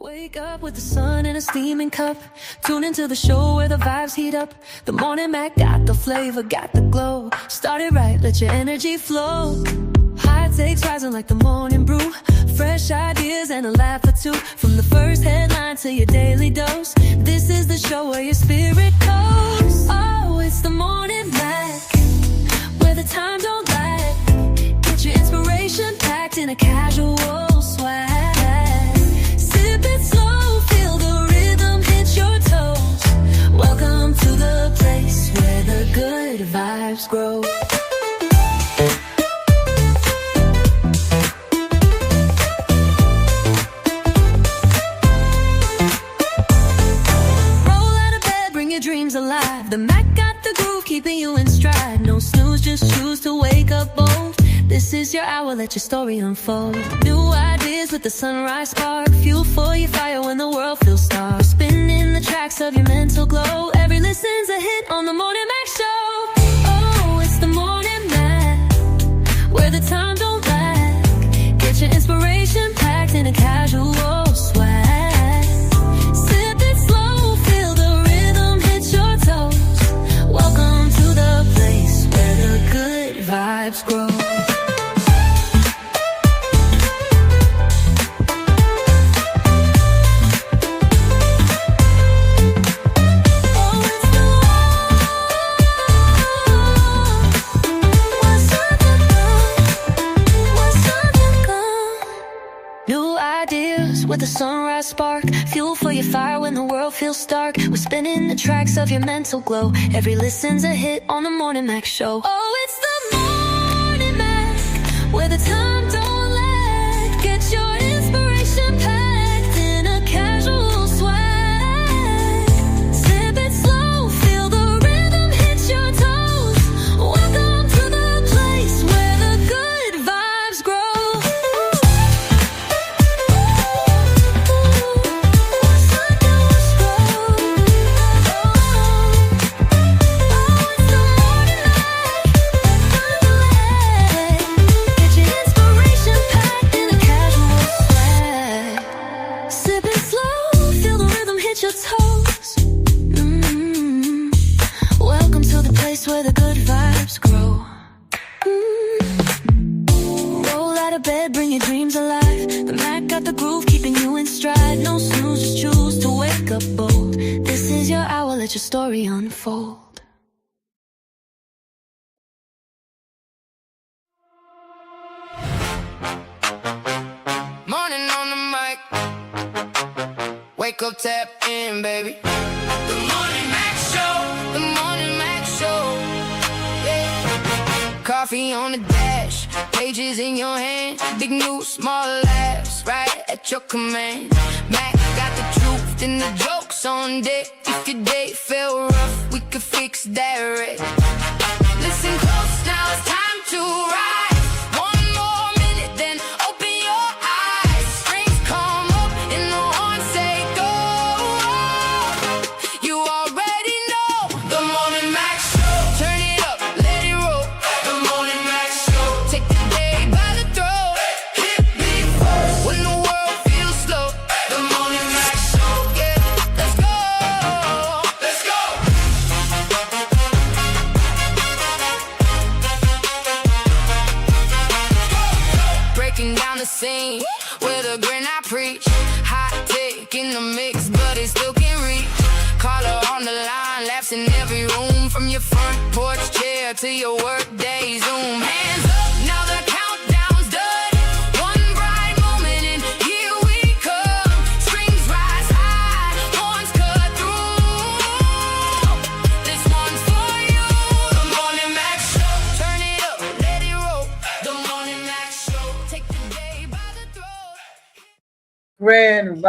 Wake up with the sun in a steaming cup. Tune into the show where the vibes heat up. The Morning Mac got the flavor, got the glow. Start it right, let your energy flow. High takes rising like the morning brew. Fresh ideas and a laugh or two. From the first headline to your daily dose. This is the show where your spirit goes. Oh, it's the Morning Mac, where the time don't lag. Get your inspiration packed in a casual swag. Sip it slow, feel the rhythm hit your toes. Welcome to the place where the good vibes grow. Dreams alive. The Mac got the groove, keeping you in stride. No snooze, just choose to wake up bold. This is your hour, let your story unfold. New ideas with the sunrise spark. Fuel for your fire when the world feels dark. Spinning the tracks of your mental glow. Every listen's a hit on the Morning Mac Show. Oh, it's the Morning Mac, where the time don't lag. Get your inspiration packed in a casual swag. Welcome to the place where the good vibes grow. New ideas with a sunrise spark. Fuel for your fire when the world feels dark. We're spinning the tracks of your mental glow. Every listen's a hit on the Morning Mac Show. Oh, it's the Morning Mac, where the time don't lag. Get your inspiration packed in a casual swag. Sip it slow, feel the rhythm hit your toes. Welcome to the place where the good vibes grow. Your toes. Welcome to the place where the good vibes grow. Roll out of bed, bring your dreams alive. The Mac got the groove, keeping you in stride. No snooze, just choose to wake up bold. This is your hour, let your story unfold. Morning on the mic. Wake up, tap in, baby. The Morning Mac Show. The Morning Mac Show. Yeah. Coffee on the dash, pages in your hand. Big news, small laughs, right at your command. Mac got the truth and the jokes on deck. If your day felt rough, we could fix that right. Listen close, now it's time to ride. Scene with a grin I preach. Hot take in the mix, but it still can't reach. Caller on the line, laughs in every room. From your front porch chair to your work day Zoom. Hands up, now the countdown's done. One bright moment and here we come. Strings rise high, horns cut through. This one's for you. The Morning Mac Show. Turn it up, let it roll. The Morning Mac Show. Take the day by the throat. Grand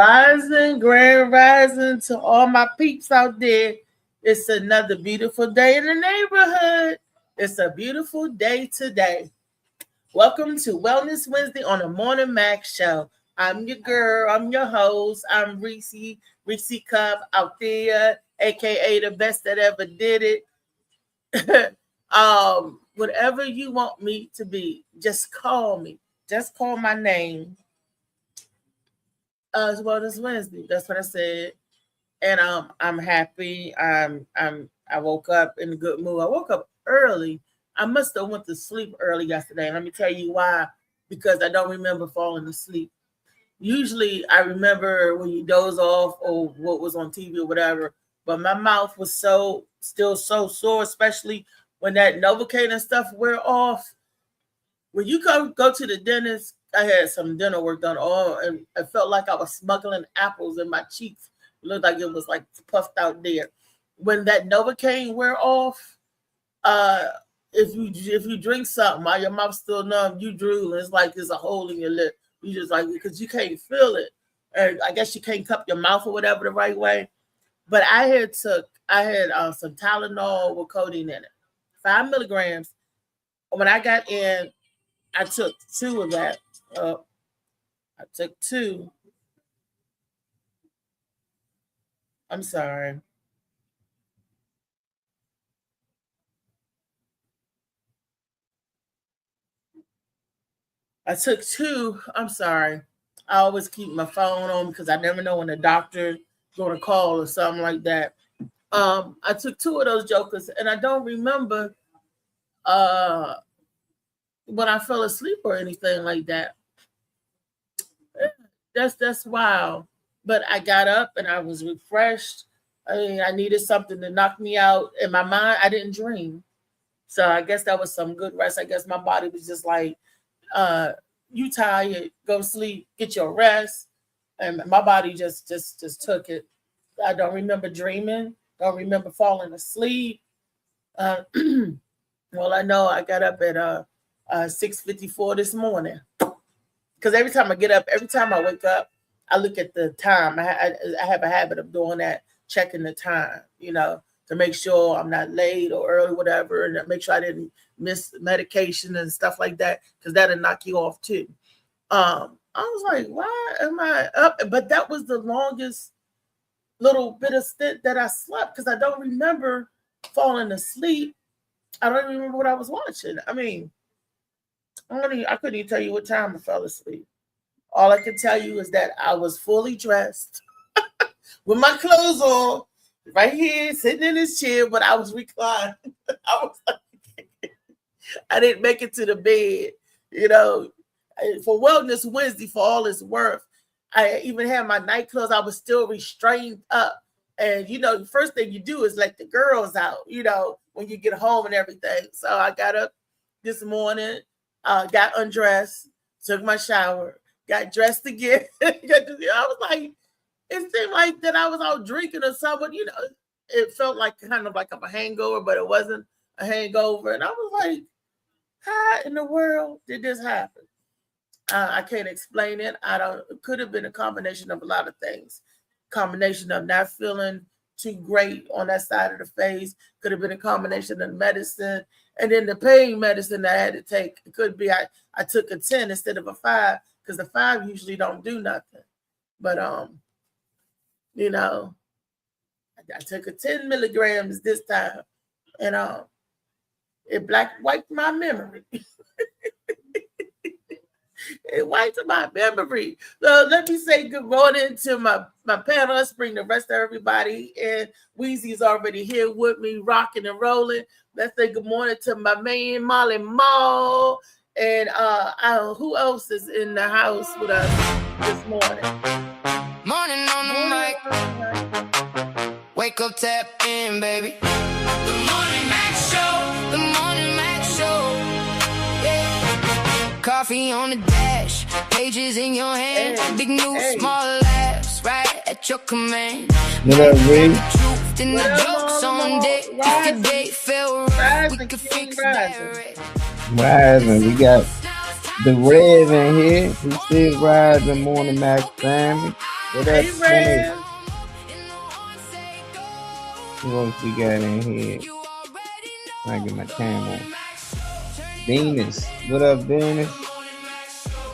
rising to all my peeps out there. It's another beautiful day in the neighborhood. It's a beautiful day today. Welcome to Wellness Wednesday on the Morning Mac Show. I'm your girl. I'm your host. I'm Reese Cup out there, aka the best that ever did it. Whatever you want me to be, just call me. Just call my name. Well, this Wednesday. That's what I said. And I'm happy. I woke up in a good mood. I woke up early. I must have went to sleep early yesterday. And let me tell you why. Because I don't remember falling asleep. Usually I remember when you doze off or what was on TV or whatever. But my mouth was still so sore, especially when that Novocaine and stuff wear off. When you go to the dentist, I had some dental work done, and I felt like I was smuggling apples in my cheeks. It looked like it was like puffed out there. When that Novocaine wear off, if you drink something while your mouth's still numb, you drool, and it's like there's a hole in your lip. You just like, because you can't feel it, and I guess you can't cup your mouth or whatever the right way. But I had some Tylenol with codeine in it, 5 milligrams. When I got in, I took 2 of that. I took 2. I'm sorry. I took 2. I'm sorry. I always keep my phone on because I never know when the doctor's going to call or something like that. I took 2 of those jokers, and I don't remember when I fell asleep or anything like that. That's wild. But I got up and I was refreshed. I mean, I needed something to knock me out. In my mind, I didn't dream. So I guess that was some good rest. I guess my body was just like, you tired, go sleep, get your rest. And my body just took it. I don't remember dreaming. Don't remember falling asleep. Well, I know I got up at 6:54 this morning. Because every time I get up, every time I wake up, I look at the time. I have a habit of doing that, checking the time, to make sure I'm not late or early, whatever, and make sure I didn't miss medication and stuff like that, because that'll knock you off too. I was like, why am I up? But that was the longest little bit of stint that I slept, because I don't remember falling asleep. I don't even remember what I was watching. I mean, I couldn't even tell you what time I fell asleep. All I can tell you is that I was fully dressed with my clothes on, right here, sitting in this chair, but I was reclined. I didn't make it to the bed, For Wellness Wednesday, for all it's worth, I even had my night clothes. I was still restrained up. And, the first thing you do is let the girls out, when you get home and everything. So I got up this morning, got undressed, took my shower, got dressed again. I was like, it seemed like that I was out drinking or something. It felt like kind of like a hangover, but it wasn't a hangover. And I was like, how in the world did this happen? I can't explain it. It could have been a combination of a lot of things. Combination of not feeling too great on that side of the face. Could have been a combination of medicine. And then the pain medicine that I had to take. It could be I took a 10 instead of a 5, because the 5 usually don't do nothing. But I took a 10 milligrams this time, and it wiped my memory. It wiped my memory. So let me say good morning to my panel. Let's bring the rest of everybody in. Weezy's already here with me, rocking and rolling. Let's say good morning to my man, Molly Mall. And who else is in the house with us this morning? Morning on the mic. Wake up, tap in, baby. The Morning Mac Show. The Morning Mac Show. Yeah. Coffee on the dash. Pages in your hand. Big news, small laughs. Right at your command. What up, Reed? Truth in the jokes on deck. If your date fell right, we could fix that. Rising. We got the Rev in here. We still rising, Morning Max family. What up, Rev? Who else we got in here? I get my camera. Venus. What up, Venus?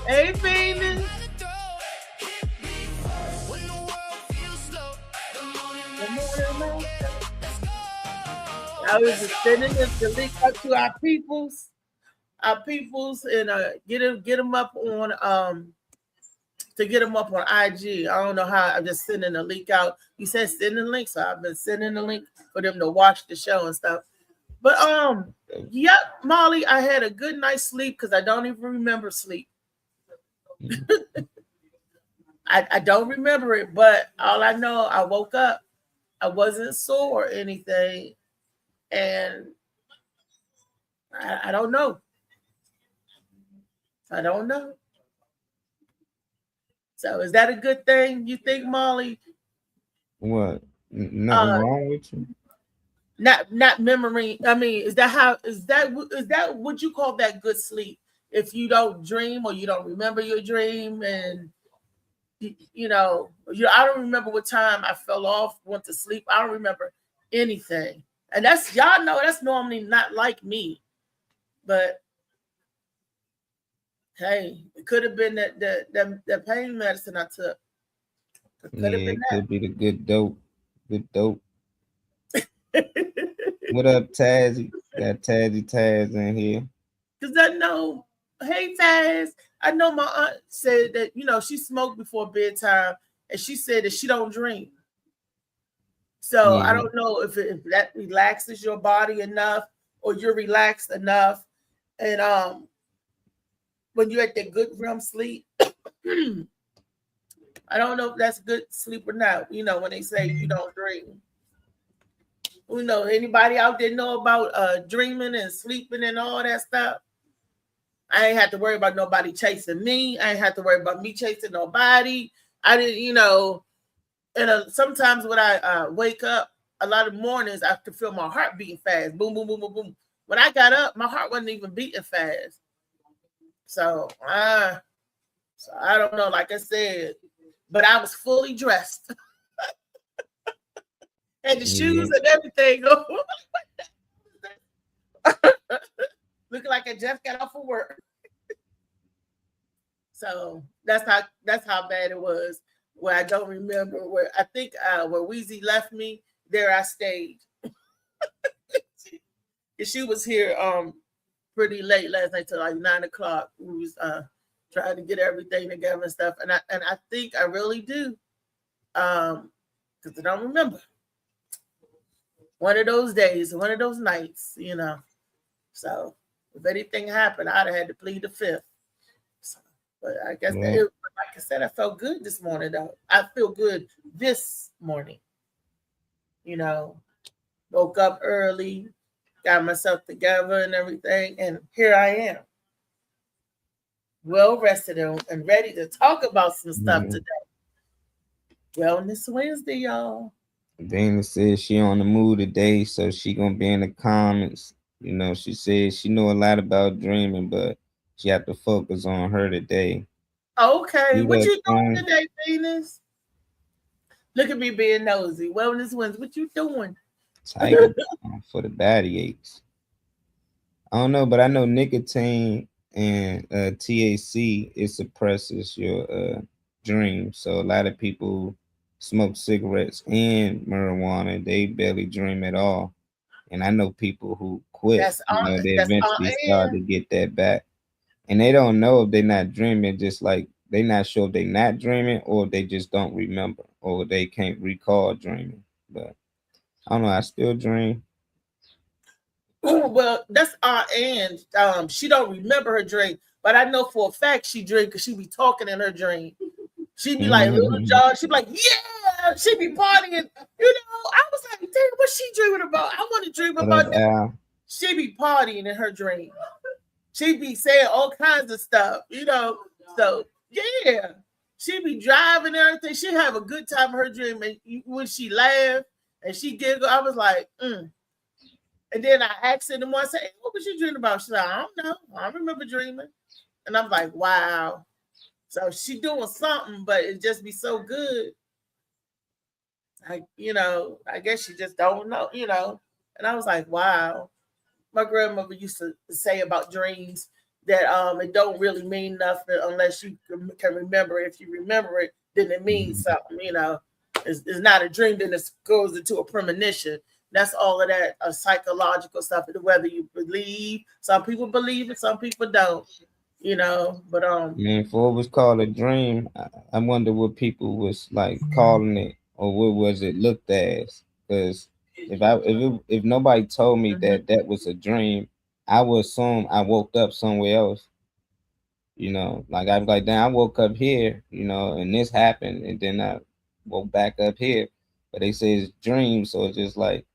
Hey, Venus. I was just sending this to link up to our peoples, and get them up on to get them up on IG. I don't know how. I'm just sending a link out. You said send the link, so I've been sending the link for them to watch the show and stuff. But yep, Molly, I had a good night's sleep because I don't even remember sleep. I don't remember it, but all I know, I woke up. I wasn't sore or anything, and I don't know. I don't know. So is that a good thing, you think, Molly? What? Nothing wrong with you? Not memory. I mean, is that would you call that good sleep? If you don't dream or you don't remember your dream, and I don't remember what time I fell off, went to sleep. I don't remember anything, and that's, y'all know, that's normally not like me. But hey, it could have been the pain medicine I took. It could be the good dope. Good dope. What up, Tazzy? Got Taz in here. Because I know, hey Taz, I know my aunt said that, she smoked before bedtime, and she said that she don't dream. So I don't know if that relaxes your body enough, or you're relaxed enough. And when you're at that good REM sleep, I don't know if that's good sleep or not. When they say you don't dream. Anybody out there know about dreaming and sleeping and all that stuff? I ain't have to worry about nobody chasing me. I ain't have to worry about me chasing nobody. I didn't, and sometimes when I wake up, a lot of mornings I could feel my heart beating fast. Boom, boom, boom, boom, boom. When I got up, my heart wasn't even beating fast. So I don't know, like I said, but I was fully dressed. And the shoes and everything. Looking like I just got off of work. So that's how bad it was. Where I don't remember where I think where Weezy left me, there I stayed. She was here pretty late last night till like 9 o'clock. We was trying to get everything together and stuff. And I think I really do. Because I don't remember. One of those days, one of those nights, So if anything happened, I'd have had to plead the fifth. So, but I guess like I said, I felt good this morning, though. I feel good this morning. Woke up early, got myself together and everything, and here I am. Well rested and ready to talk about some stuff today. Wellness Wednesday, y'all. Dana says she on the move today, so she gonna be in the comments. She says she know a lot about dreaming, but she have to focus on her today. Okay, what you doing today, Venus? Look at me being nosy. Wellness Wednesday, what you doing? Tiger for the body aches. I don't know, but I know nicotine and THC, it suppresses your dreams. So a lot of people smoke cigarettes and marijuana, they barely dream at all. And I know people who quit, they eventually start to get that back. And they don't know if they're not dreaming, just like they're not sure if they're not dreaming or they just don't remember or they can't recall dreaming. But I don't know, I still dream. Well, that's our end. She don't remember her dream, but I know for a fact she dream because she be talking in her dream. She'd be like, Little John. She'd be like, yeah. She'd be partying. I was like, damn, what's she dreaming about? I want to dream about that. She'd be partying in her dream. She'd be saying all kinds of stuff, So, yeah. She'd be driving and everything. She'd have a good time in her dream. And when she laughed and she giggled, I was like, And then I asked her the one, I said, hey, what was you dreaming about? She's like, I don't know. I don't remember dreaming. And I'm like, wow. So she doing something, but it just be so good. I guess she just don't know, And I was like, wow. My grandmother used to say about dreams that it don't really mean nothing unless you can remember it. If you remember it, then it means something, It's not a dream, then it goes into a premonition. That's all of that psychological stuff, whether you believe. Some people believe it, some people don't. you know. But Man, before it was called a dream, I wonder what people was like calling it, or what was it looked as? Because if nobody told me mhm. that was a dream, I would assume I woke up somewhere else. You know, like I was like, damn, I woke up here, you know, and this happened, and then I woke back up here. But they say it's dream, so it's just like,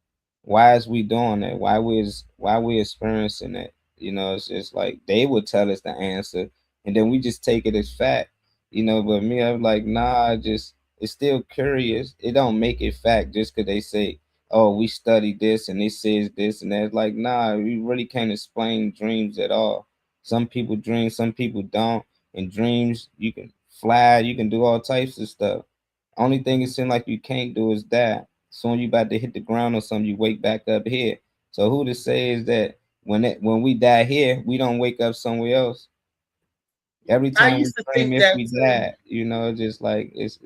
why is we doing that? Why we experiencing that? You know, it's just like they would tell us the answer, and then we just take it as fact. You know, but me, I'm like, nah, I just it's still curious. It don't make it fact just because they say, oh, we studied this and it says this and that. Like, nah, we really can't explain dreams at all. Some people dream, some people don't. And dreams, you can fly, you can do all types of stuff. Only thing it seems like you can't do is that. Soon you about to hit the ground or something, you wake back up here. So who to say is that when we die here, we don't wake up somewhere else? Every I time we used to dream, think if that we too. die, you know, just like it's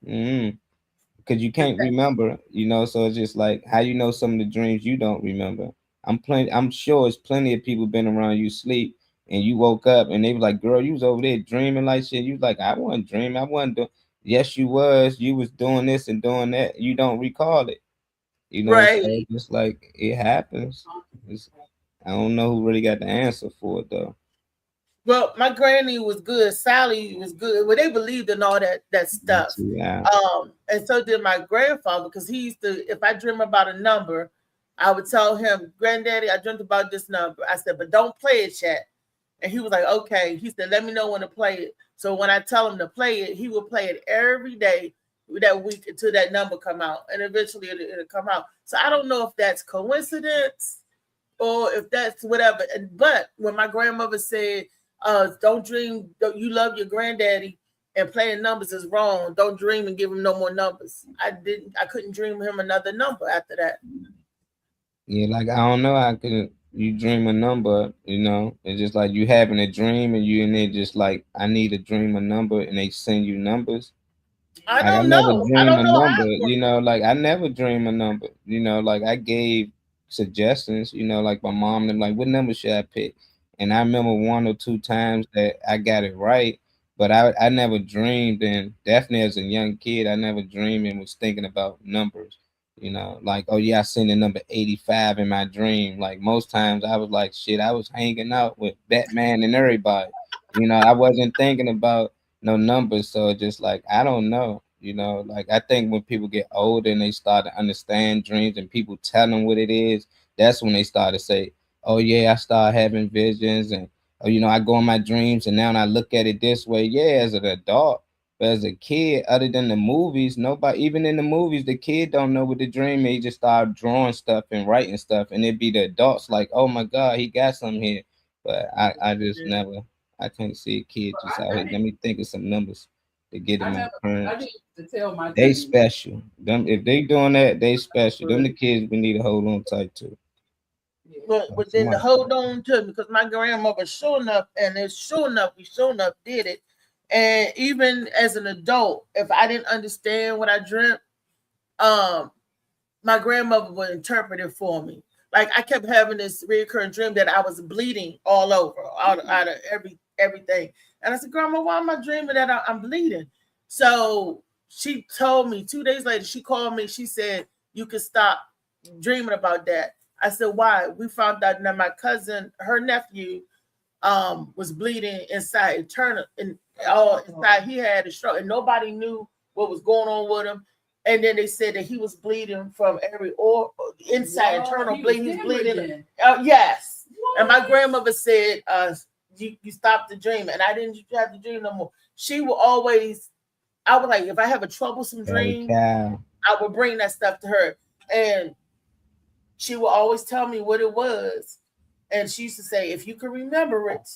because you can't remember, you know. So it's just like how you know some of the dreams you don't remember. I'm sure it's plenty of people been around you sleep and you woke up and they was like, "Girl, you was over there dreaming like shit." You was like, "I wasn't dreaming. I wasn't doing." Yes, you was. You was doing this and doing that. You don't recall it, you know. So Right. it's just like it happens. It's, I don't know who really got the answer for it though. Well, my granny was good. Sally was good. Well, they believed in all that stuff. Yeah, And so did my grandfather, because he used to, if I dream about a number, I would tell him, Granddaddy, I dreamt about this number. I said, but don't play it yet. And he was like, okay. He said, let me know when to play it. So when I tell him to play it, he will play it every day that week until that number come out. And eventually it'll come out. So I don't know if that's coincidence or if that's whatever. But when my grandmother said, don't dream, you love your granddaddy and playing numbers is wrong. Don't dream and give him no more numbers. I couldn't dream him another number after that. yeah. Like I don't know. I could you dream a number, you know? It's just like you having a dream and you in there just like I need to dream a number and they send you numbers. I Like I don't never know. I dream don't a know number, how it you works. know, like I never dream a number, you know, like I gave suggestions, you know, like my mom and like what number should I pick? And I remember one or two times that I got it right, but I never dreamed and definitely as a young kid, I never dreamed and was thinking about numbers, you know, like oh yeah, I seen the number 85 in my dream. Like most times I was like shit, I was hanging out with Batman and everybody. You know, I wasn't thinking about no numbers. So just like I don't know, you know, like I think when people get older and they start to understand dreams and people tell them what it is, that's when they start to say, "Oh yeah, I start having visions and oh, you know, I go in my dreams and now I look at it this way." Yeah, as an adult, but as a kid, other than the movies, nobody even in the movies, the kid don't know what the dream is. He just start drawing stuff and writing stuff, and it'd be the adults like, "Oh my God, he got something here." But I just never. I can't see a kid just out here. Let me think of some numbers to get in my I parents. need to tell my They dream. special. Them if they doing that, they special. Them the kids we need to hold on tight to. But then to Somebody, hold on to it, because my grandmother sure enough, and it's sure enough did it. And even as an adult, if I didn't understand what I dreamt, um, my grandmother would interpret it for me. Like I kept having this recurring dream that I was bleeding all over, out of everything. And I said, Grandma, why am I dreaming that I'm bleeding? So she told me 2 days later, she called me, she said, you can stop dreaming about that. I said, why? We found out that my cousin, her nephew, was bleeding inside internal and all inside. He had a stroke and nobody knew what was going on with him. And then they said that he was bleeding from every or inside internal bleeding. He's bleeding. Yes. What? And my grandmother said, you stopped the dream. And I didn't have to dream no more. She will always, I was like, if I have a troublesome Valley dream, cow. I would bring that stuff to her. And she will always tell me what it was. And she used to say, if you can remember it,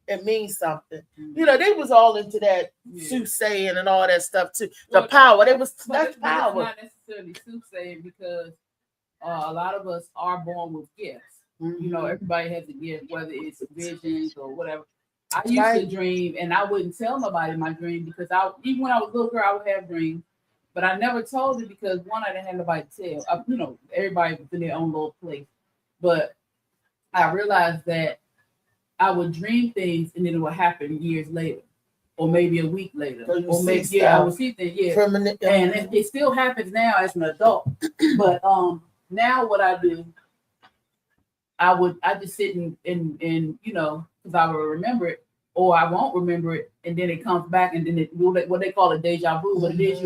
it means something. You know, they was all into that soothsaying and all that stuff too. The power. They was that's power. It's not necessarily soothsaying because a lot of us are born with gifts. Mm-hmm. You know, everybody has a gift, whether it's visions or whatever. I used to dream, and I wouldn't tell nobody my dream because even when I was a little girl, I would have dreams. But I never told it because one, I didn't have nobody to tell. You know, everybody was in their own little place. But I realized that I would dream things and then it would happen years later, or maybe a week later, So you or see maybe I stuff would see things. Yeah, from an, and it still happens now as an adult. But now what I do, I just sit and you know, because I will remember it, or I won't remember it, and then it comes back, and then it what they call a deja vu, but it is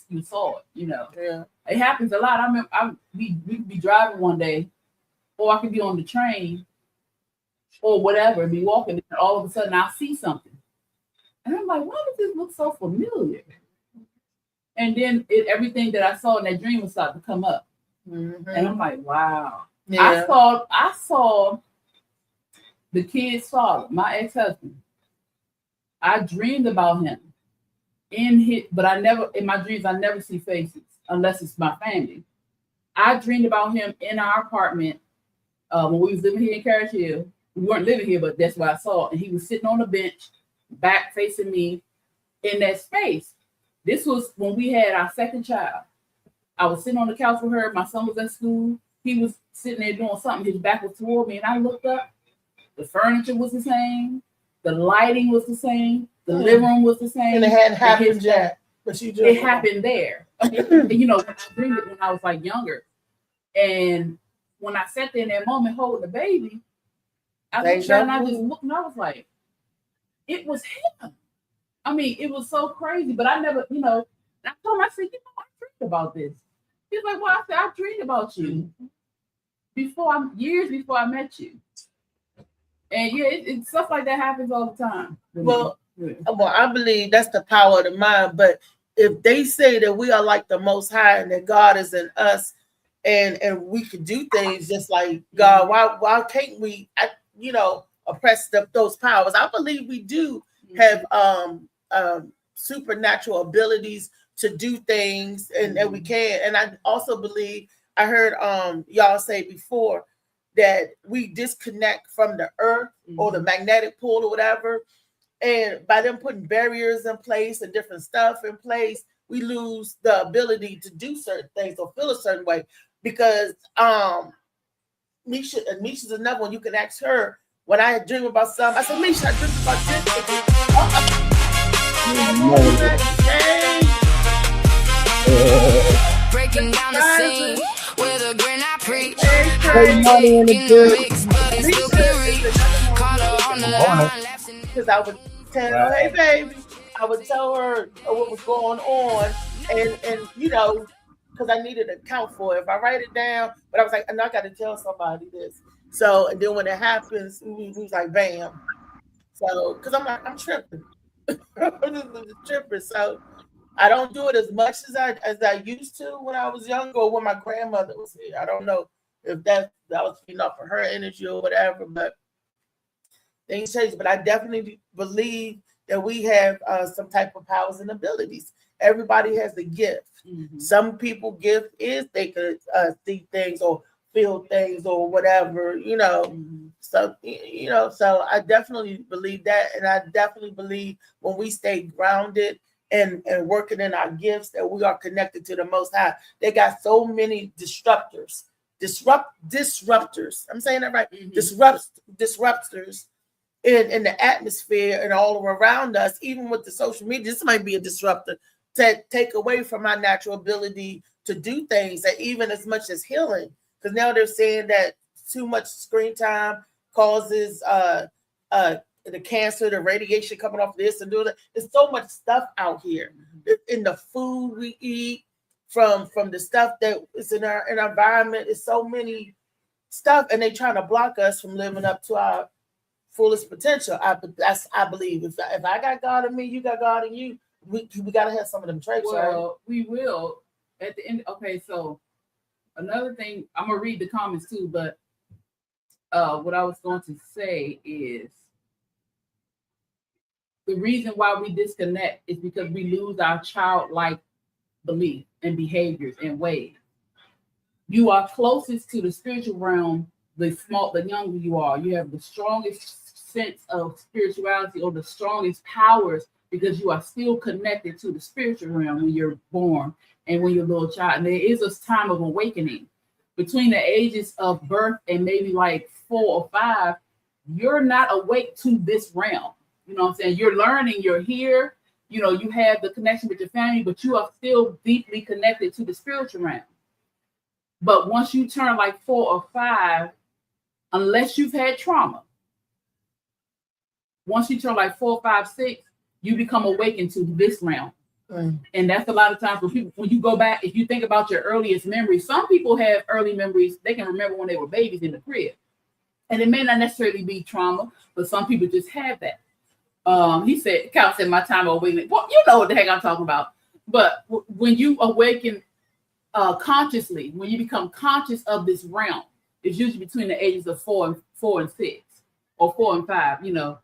you saw it, you know. yeah. It happens a lot. I remember we be driving one day, or I could be on the train, or whatever, and be walking, and all of a sudden I'll see something, and I'm like, why does this look so familiar? And then everything that I saw in that dream would start to come up, and I'm like, wow. Yeah. I saw the kid's father, my ex-husband. I dreamed about him but I never, in my dreams, I never see faces unless it's my family. I dreamed about him in our apartment when we was living here in Carriage Hill. We weren't living here, but that's what I saw. And he was sitting on a bench, back facing me in that space. This was when we had our second child. I was sitting on the couch with her. My son was at school. He was sitting there doing something. His back was toward me, and I looked up. The furniture was the same. The lighting was the same. The living room was the same. And it hadn't happened yet, but you just it happened there. And, you know, I dreamed it when I was like younger, and when I sat there in that moment holding the baby, I looked down and I just looked, and I was like, it was him. I mean, it was so crazy, but I never, you know. I told him, I said, you know, I dreamed about this. He's like, well, I said, I dreamed about you years before I met you. And yeah, it stuff like that happens all the time. Well, I believe that's the power of the mind. But if they say that we are like the Most High and that God is in us, and we can do things just like God, why can't we, you know, oppress those powers? I believe we do have supernatural abilities to do things, and we can. And I also believe, I heard y'all say before that we disconnect from the earth or the magnetic pull or whatever, and by them putting barriers in place and different stuff in place, we lose the ability to do certain things or feel a certain way. Because Misha's another one. You can ask her. When I dream about something, I said, Misha, I dreamed about this. Breaking down the scene with a grin I preach. Money in the mix, but it still can reach. Call her on the line, because I would tell her, hey baby, I would tell her what was going on, and you know, because I needed to account for it. If I write it down, but I was like, I got to tell somebody this. So, and then when it happens, we was like, bam. So, because I'm like, I'm tripping. I'm tripping. So I don't do it as much as I used to when I was younger or when my grandmother was here. I don't know if that was enough for her energy or whatever, but things change. But I definitely believe that we have some type of powers and abilities. Everybody has a gift. Some people gift is they could see things or feel things or whatever, you know. So, you know, so I definitely believe that. And I definitely believe when we stay grounded and working in our gifts, that we are connected to the Most High. They got so many disruptors. I'm saying that right. Disruptors in the atmosphere and all around us, even with the social media. This might be a disruptor to take away from our natural ability to do things, that even as much as healing. Because now they're saying that too much screen time causes the cancer, the radiation coming off this and doing that. There's so much stuff out here in the food we eat, from the stuff that is in our environment. It's so many stuff, and they trying to block us from living up to our fullest potential. I believe if I got God in me, you got God in you. We got to have some of them traits. Well, right? we will at the end. Okay, so another thing, I'm gonna read the comments too, but what I was going to say is the reason why we disconnect is because we lose our childlike belief and behaviors and ways. You are closest to the spiritual realm the younger you are. You have the strongest sense of spirituality or the strongest powers, because you are still connected to the spiritual realm when you're born and when you're a little child. And there is a time of awakening between the ages of birth and maybe like 4 or 5. you're not awake to this realm. You know what I'm saying? You're learning, you're here, you know, you have the connection with your family, but you are still deeply connected to the spiritual realm. But once you turn like 4 or 5, unless you've had trauma, once you turn like 4, 5, 6, you become awakened to this realm. And that's a lot of times for people, when you go back, if you think about your earliest memories, some people have early memories, they can remember when they were babies in the crib. And it may not necessarily be trauma, but some people just have that. He said, Cal said, my time of awakening. Well, you know what the heck I'm talking about. But when you awaken consciously, when you become conscious of this realm, it's usually between the ages of 4 and 6 or 4 and 5, you know.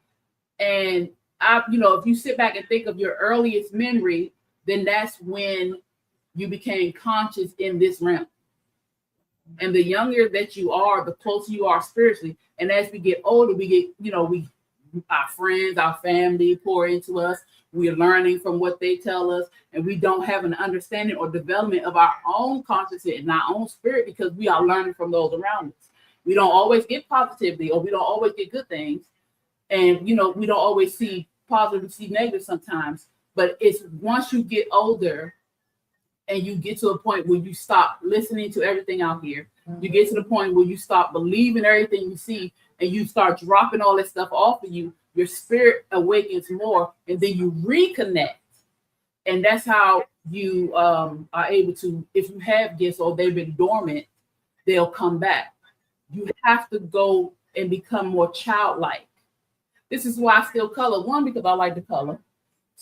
And if you sit back and think of your earliest memory, then that's when you became conscious in this realm. And the younger that you are, the closer you are spiritually. And as we get older, we get, our friends, our family pour into us. We are learning from what they tell us, and we don't have an understanding or development of our own consciousness and our own spirit because we are learning from those around us. We don't always get positivity, or we don't always get good things. And, we don't always see positive, we see negative sometimes. But it's once you get older and you get to a point where you stop listening to everything out here, you get to the point where you stop believing everything you see, and you start dropping all that stuff off of you, your spirit awakens more, and then you reconnect. And that's how you are able to, if you have gifts or they've been dormant, they'll come back. You have to go and become more childlike. This is why I still color. 1, because I like to color.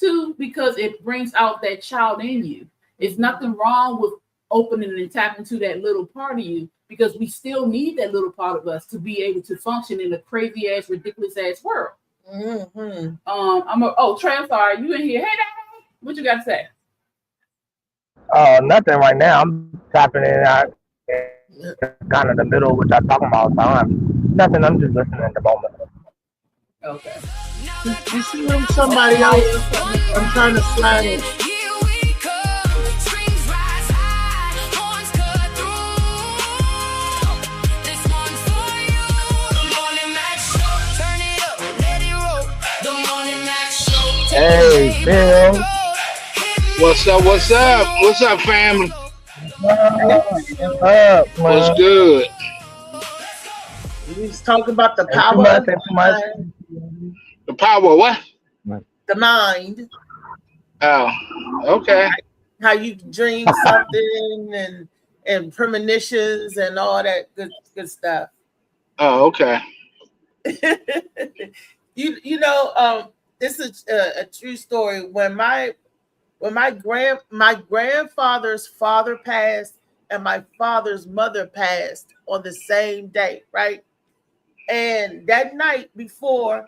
2, because it brings out that child in you. There's nothing wrong with opening and tapping into that little part of you, because we still need that little part of us to be able to function in a crazy ass, ridiculous ass world. Trey, I'm sorry, you in here? Hey, Dad, what you got to say? Nothing right now. I'm tapping in out kind of the middle of what y'all talking about. So nothing. I'm just listening at the moment. Okay. You see when somebody else, I'm trying to slide in. Hey, Bill. What's up? What's up? What's up, family? What's good? We was talking about the power of the mind. The power of what? The mind. Oh, okay. How you dream something and premonitions and all that good stuff. Oh, okay. This is a true story. When my grandfather's father passed and my father's mother passed on the same day, right? And that night before,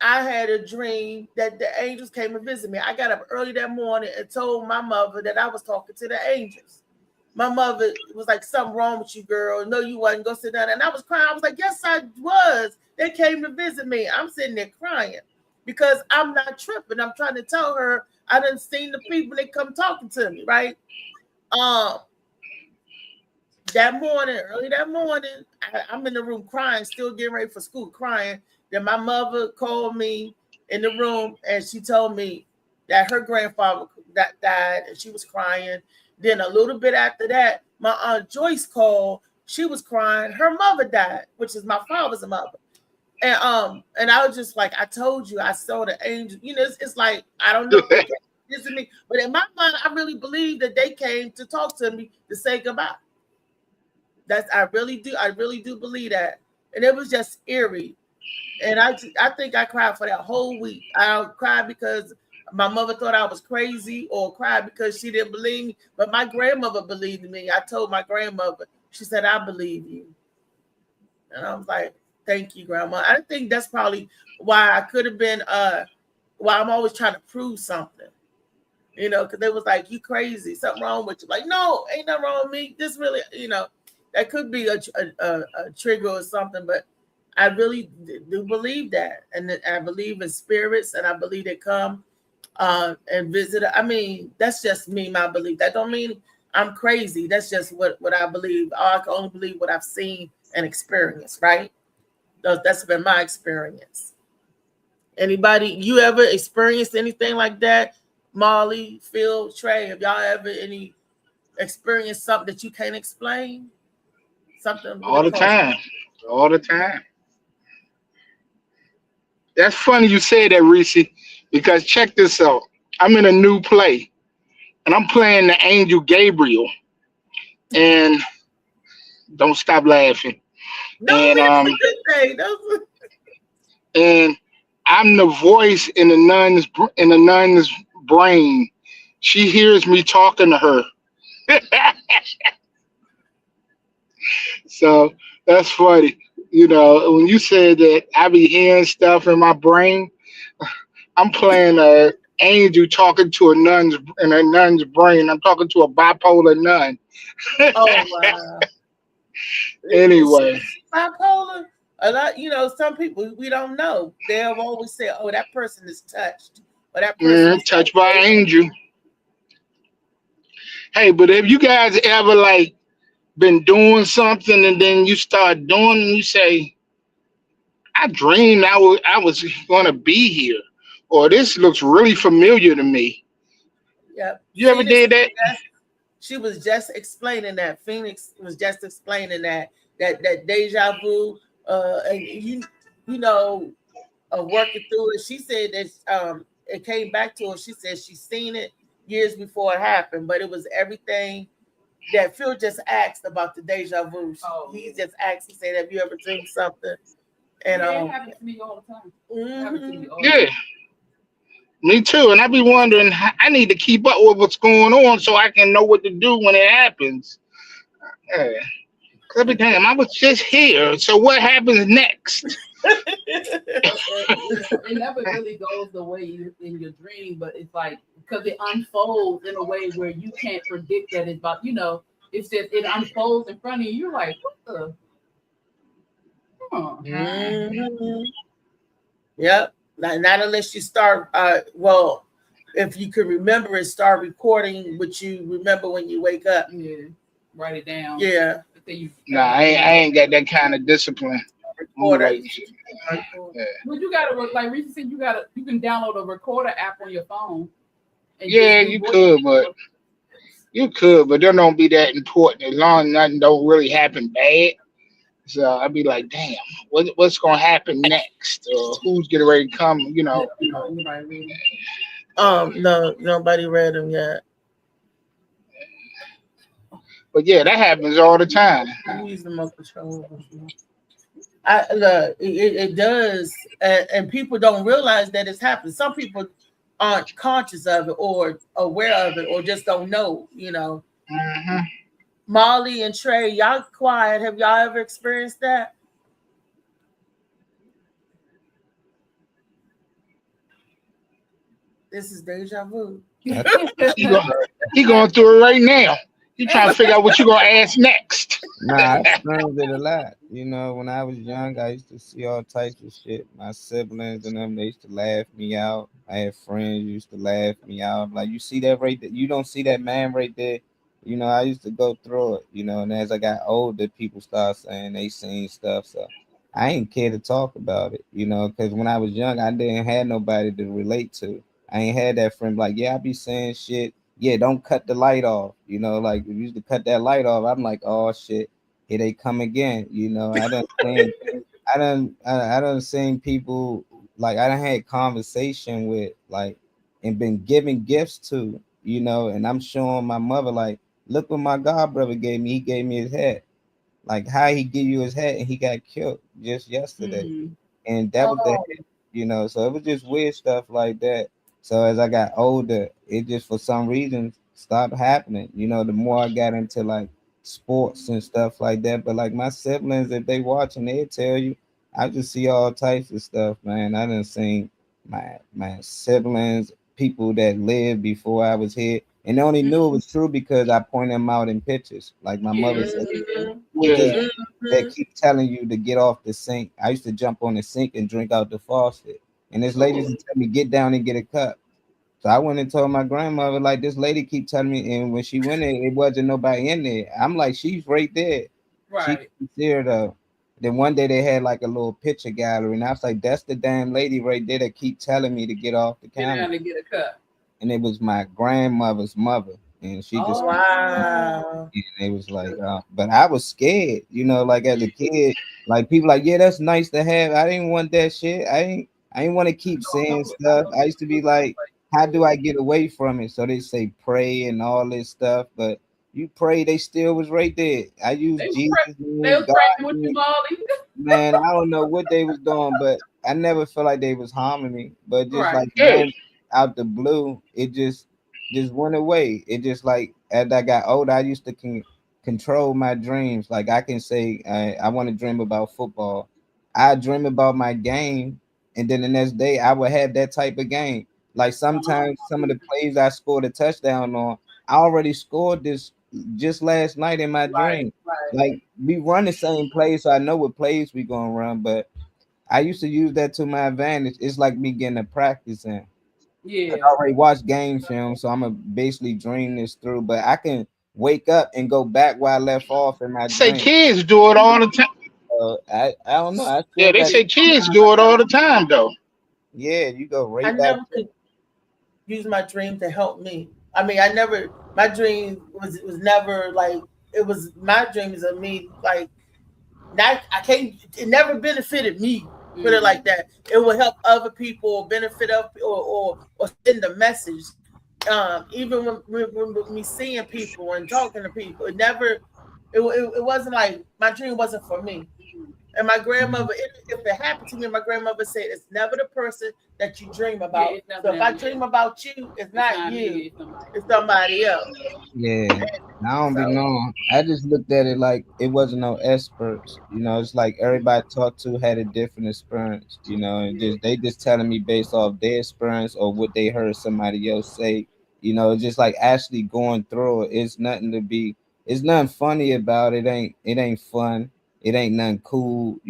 I had a dream that the angels came and visited me. I got up early that morning and told my mother that I was talking to the angels. My mother was like, "Something wrong with you, girl. No, you wasn't. Go sit down." And I was crying. I was like, "Yes, I was. They came to visit me." I'm sitting there crying because I'm not tripping. I'm trying to tell her I done seen the people that come talking to me, right? That morning, early that morning, I'm in the room crying, still getting ready for school, crying. Then my mother called me in the room and she told me that her grandfather died and she was crying. Then a little bit after that, my Aunt Joyce called. She was crying. Her mother died, which is my father's mother. And I was just like, I told you, I saw the angel. It's like, I don't know. This is me. But in my mind, I really believe that they came to talk to me to say goodbye. I really do believe that. And it was just eerie. And I think I cried for that whole week. I cried because my mother thought I was crazy, or cried because she didn't believe me. But my grandmother believed me. I told my grandmother, she said, "I believe you." And I was like, "Thank you, Grandma." I think that's probably why I could have been, why I'm always trying to prove something. Because they was like, "You crazy, something wrong with you." Like, no, ain't nothing wrong with me. This really, that could be a trigger or something, but I really do believe that. And I believe in spirits, and I believe they come and visit. I mean, that's just me, my belief. That don't mean I'm crazy. That's just what I believe. I can only believe what I've seen and experienced, right? That's been my experience. Anybody, you ever experienced anything like that? Molly, Phil, Trey, have y'all ever any experienced something that you can't explain? Something All the time. All the time. That's funny you say that, Reese, because check this out. I'm in a new play, and I'm playing the angel Gabriel. And don't stop laughing. No, And that's a good thing. and I'm the voice in the nun's brain. She hears me talking to her. So that's funny. You know, when you said that I be hearing stuff in my brain, I'm playing a angel talking to a nun's brain. I'm talking to a bipolar nun. Oh wow. Anyway. Bipolar. A lot, some people we don't know. They'll always say, "Oh, that person is touched," or that person is touched by an angel. Hey, but have you guys ever like been doing something and then you start doing and you say, "I dreamed I was going to be here," or "This looks really familiar to me." Yep. You ever did that? She was just explaining that. Phoenix was just explaining that deja vu. And working through it. She said that it came back to her. She said she's seen it years before it happened, but it was everything that Phil just asked about the deja vu. He just asked. He said, "Have you ever dreamed something?" And it happens to me all the time. Yeah. Me too. And I be wondering, I need to keep up with what's going on so I can know what to do when it happens. Yeah. Cause every time I was just here. So what happens next? It never really goes the way you in your dream, but it's like because it unfolds in a way where you can't predict that it's about. It's just it unfolds in front of you. You're like, what the? Mm-hmm. Yep. Not unless you start. If you can remember it, start recording what you remember when you wake up. Yeah. Write it down. Yeah. Nah, I ain't got that kind of discipline. But you gotta like Reese said, you can download a recorder app on your phone. Yeah, you could, but that don't be that important as long as nothing don't really happen bad. So I'd be like, damn, what's gonna happen next? Or who's getting ready to come? No, nobody read them yet. But yeah, that happens all the time. Use the most control. It does, and people don't realize that it's happening. Some people aren't conscious of it or aware of it or just don't know. Mm-hmm. Molly and Trey, y'all quiet. Have y'all ever experienced that? This is deja vu. He going through it right now. He trying to figure out what you gonna ask next. Nah, I experienced it a lot. When I was young, I used to see all types of shit. My siblings and them, they used to laugh me out. I had friends who used to laugh me out. Like, you see that right there? You don't see that man right there? I used to go through it, and as I got older, people start saying they seen stuff. So I ain't care to talk about it, because when I was young, I didn't have nobody to relate to. I ain't had that friend like, yeah, I be saying shit. Yeah, don't cut the light off. Like we used to cut that light off. I'm like, oh shit, here they come again. I done seen people like I done had conversation with like and been giving gifts to, and I'm showing my mother like, look what my god brother gave me. He gave me his hat. Like how he give you his hat and he got killed just yesterday. Mm-hmm. And that was the so it was just weird stuff like that. So as I got older, it just for some reason stopped happening. The more I got into like sports and stuff like that. But like my siblings, if they watching, they tell you, I just see all types of stuff, man. I done seen my siblings, people that lived before I was here, and they only knew it was true because I point them out in pictures. Like my mother said, they keep telling you to get off the sink. I used to jump on the sink and drink out the faucet. And this lady used to tell me, get down and get a cup. So I went and told my grandmother, like, this lady keep telling me, and when she went in, it wasn't nobody in there. I'm like, she's right there. Right. She can see her though. Then one day they had like a little picture gallery, and I was like, "That's the damn lady right there that keep telling me to get off the Get counter." down to get a cut. And it was my grandmother's mother, and she just Wow. and it was like, but I was scared, like as a kid, like people like, yeah, that's nice to have. I didn't want that shit. I didn't want to keep saying stuff. I used to be like, how do I get away from it? So they say pray and all this stuff, but you pray, they still was right there. I used They was Jesus, They was God, praying with you, Molly. man. I don't know what they was doing, but I never felt like they was harming me. But just Right. like Good. one out the blue, it just went away. It just like as I got older, I used to control my dreams. Like I can say, I want to dream about football. I dream about my game, and then the next day I would have that type of game. Like sometimes some of the plays I scored a touchdown on, I already scored this just last night in my dream. Right. Like we run the same plays, so I know what plays we gonna run. But I used to use that to my advantage. It's like me getting a practice in. Yeah. I already watched game film, so I'm gonna basically dream this through. But I can wake up and go back where I left off in my Say dream. kids do it all the time. I don't know. I Yeah, still they got say kids do it all the time though. yeah. You go I right back. never could use my dream to help me. I mean, my dream was never like, it was, my dreams of me, like, not, I can't, it never benefited me, put it like that. It will help other people, benefit of, or send a message. Even when me seeing people and talking to people, it wasn't like, my dream wasn't for me. And my grandmother, if it happened to me, my grandmother said, it's never the person that you dream about. it's never So if I them. dream about you, it's not you, me, it's somebody. it's somebody else. Yeah, I don't be knowing. I just looked at it like it wasn't no experts. It's like everybody talked to had a different experience. And they just telling me based off their experience or what they heard somebody else say. It's just like actually going through it. It's nothing to be. It's nothing funny about it. It ain't fun. It ain't nothing cool.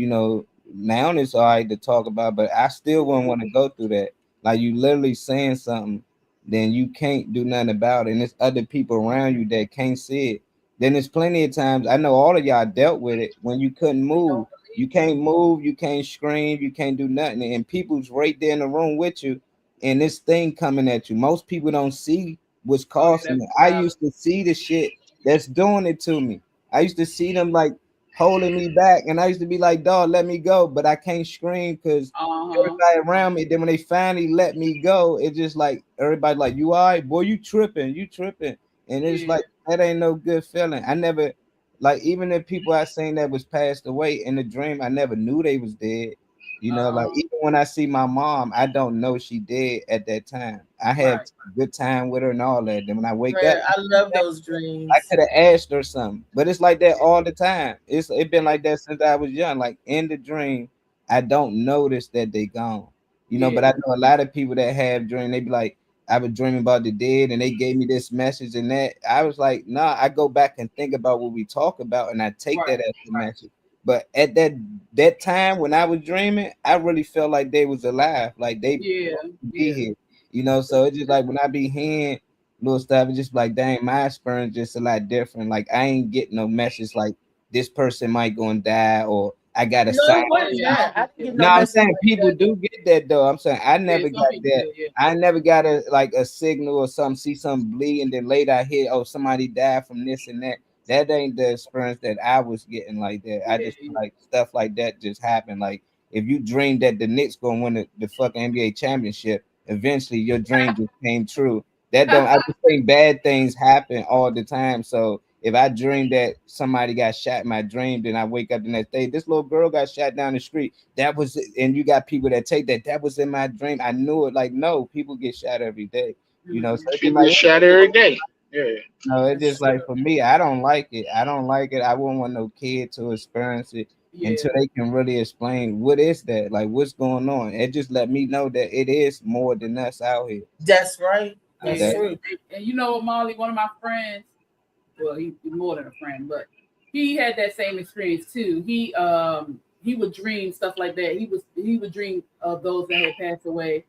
Now it's all right to talk about, but I still wouldn't want to go through that. Like you literally saying something, then you can't do nothing about it. And there's other people around you that can't see it. Then there's plenty of times, I know all of y'all dealt with it when you couldn't move. You can't move, you can't scream, you can't do nothing. And people's right there in the room with you, and this thing coming at you. Most people don't see what's causing it. I used to see the shit that's doing it to me. I used to see them like holding me back, and I used to be like, dog, let me go, but I can't scream because everybody around me. Then when they finally let me go, it's just like everybody like, you all right, boy, you tripping, and it's like that ain't no good feeling. I never, like, even the people I seen that was passed away in the dream, I never knew they was dead. Like even when I see my mom, I don't know she dead at that time. I had a good time with her and all that. Then when I wake up, I love those dreams. I could have asked her something, but it's like that all the time. It's been like that since I was young. Like in the dream, I don't notice that they gone. But I know a lot of people that have dream. They be like, I was dreaming about the dead, and they gave me this message and that. I was like, nah. I go back and think about what we talk about, and I take that as the message. But at that time when I was dreaming, I really felt like they was alive, like they be here. So it's just like when I be hearing little stuff, it's just like, dang, my experience just a lot different. Like I ain't getting no message like this person might go and die, or I got a sign. No, I'm saying people do get that though. I'm saying I never got that. I never got a signal or something, see something bleed, and then later I hear, oh, somebody died from this and that. That ain't the experience that I was getting like that. I just feel like stuff like that just happened. Like if you dream that the Knicks gonna win the fucking NBA championship, eventually your dream just came true. That don't. I just think bad things happen all the time. So if I dream that somebody got shot in my dream, then I wake up the next day, this little girl got shot down the street. That was, and you got people that take that was in my dream. I knew it. Like no, people get shot every day. So people get shot every day. Yeah. No, it's just like for me, I don't like it. I wouldn't want no kid to experience it until they can really explain what is that, like what's going on. It just let me know that it is more than us out here. That's right. That's true. And you know what, Molly, one of my friends, well, he's more than a friend, but he had that same experience too. He would dream stuff like that. He would dream of those that had passed away.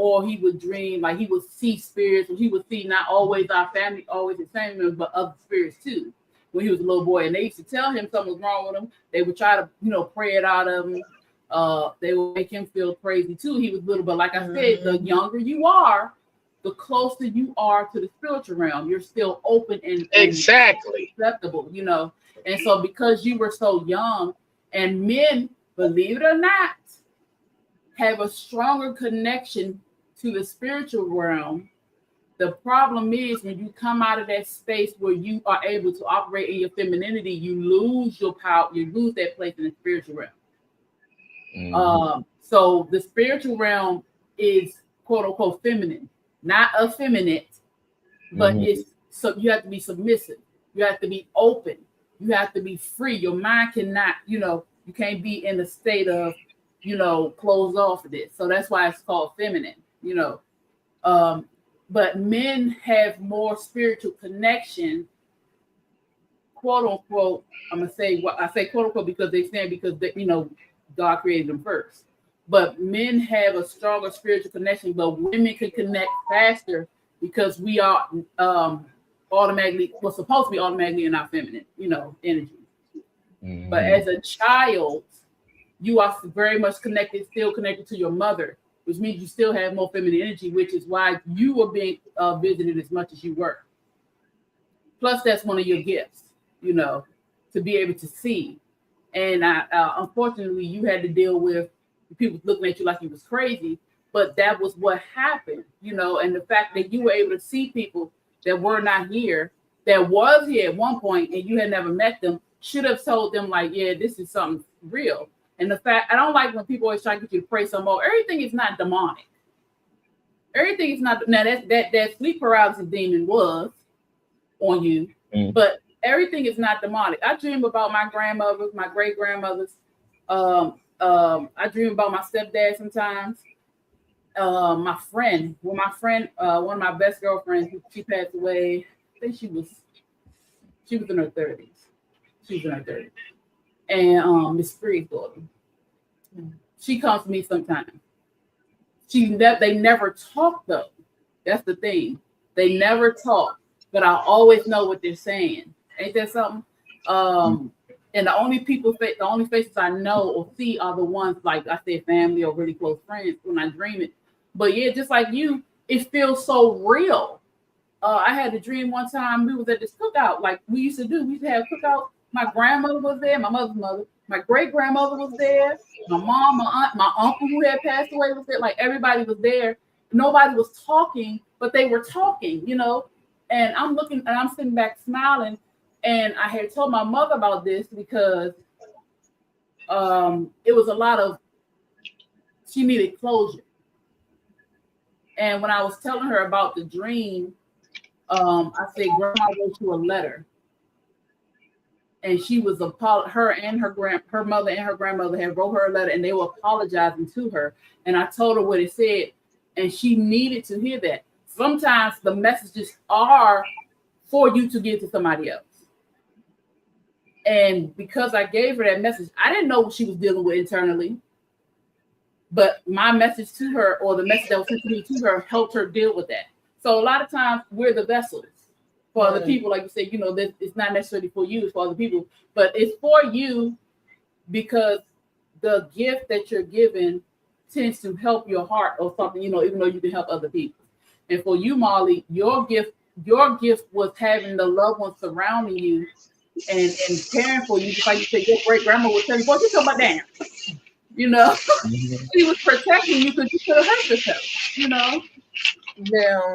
Or he would dream, like he would see spirits, or he would see not always our family, always his family members, but other spirits too. when he was a little boy, and they used to tell him something was wrong with him. They would try to, pray it out of him. They would make him feel crazy too. He was little, but like I said, the younger you are, the closer you are to the spiritual realm. You're still open and exactly acceptable, And so because you were so young, and men, believe it or not, have a stronger connection to the spiritual realm. The problem is when you come out of that space where you are able to operate in your femininity, you lose your power, you lose that place in the spiritual realm. So the spiritual realm is quote unquote feminine, not effeminate, but it's so you have to be submissive, you have to be open, you have to be free. Your mind cannot, you can't be in a state of, closed off of this. So that's why it's called feminine, but men have more spiritual connection, quote unquote. I'm gonna say what I say, quote unquote, because they stand because they, God created them first. But men have a stronger spiritual connection, but women can connect faster because we are automatically, we're supposed to be automatically in our feminine, energy. But as a child, you are very much connected, still connected to your mother, which means you still have more feminine energy, which is why you were being visited as much as you were. Plus, that's one of your gifts, to be able to see. And unfortunately, you had to deal with people looking at you like you was crazy, but that was what happened, and the fact that you were able to see people that were not here, that was here at one point, and you had never met them, should have told them like, yeah, this is something real. And the fact, I don't like when people always try to get you to pray some more. Everything is not demonic. Everything is not. Now that sleep paralysis demon was on you, but everything is not demonic. I dream about my grandmothers, my great grandmothers. I dream about my stepdad sometimes. My friend, one of my best girlfriends, she passed away. I think she was in her 30s. She was in her 30s. And Miss Free's daughter. She comes to me sometimes. They never talk though. That's the thing. They never talk, but I always know what they're saying. Ain't that something? And the only faces I know or see are the ones like I said, family or really close friends when I dream it. But yeah, just like you, it feels so real. I had a dream one time. We was at this cookout, like we used to do. We used to have cookout. My grandmother was there, my mother's mother, my great grandmother was there, my mom, my aunt, my uncle who had passed away was there. Like everybody was there. Nobody was talking, but they were talking, And I'm looking and I'm sitting back smiling. And I had told my mother about this because it was a lot of, she needed closure. And when I was telling her about the dream, I said, Grandma wrote you a letter. And she was her mother and her grandmother had wrote her a letter and they were apologizing to her. And I told her what it said, and she needed to hear that. Sometimes the messages are for you to give to somebody else. And because I gave her that message, I didn't know what she was dealing with internally. But my message to her, or the message that was sent to me to her, helped her deal with that. So a lot of times we're the vessels for other people. Like you said, it's not necessarily for you, it's for other people. But it's for you because the gift that you're given tends to help your heart or something, even though you can help other people. And for you, Marley, your gift was having the loved ones surrounding you and caring for you. Just like you said, your great grandma was telling you, "Boy, you talking about damn." She was protecting you because you could have hurt yourself, Now,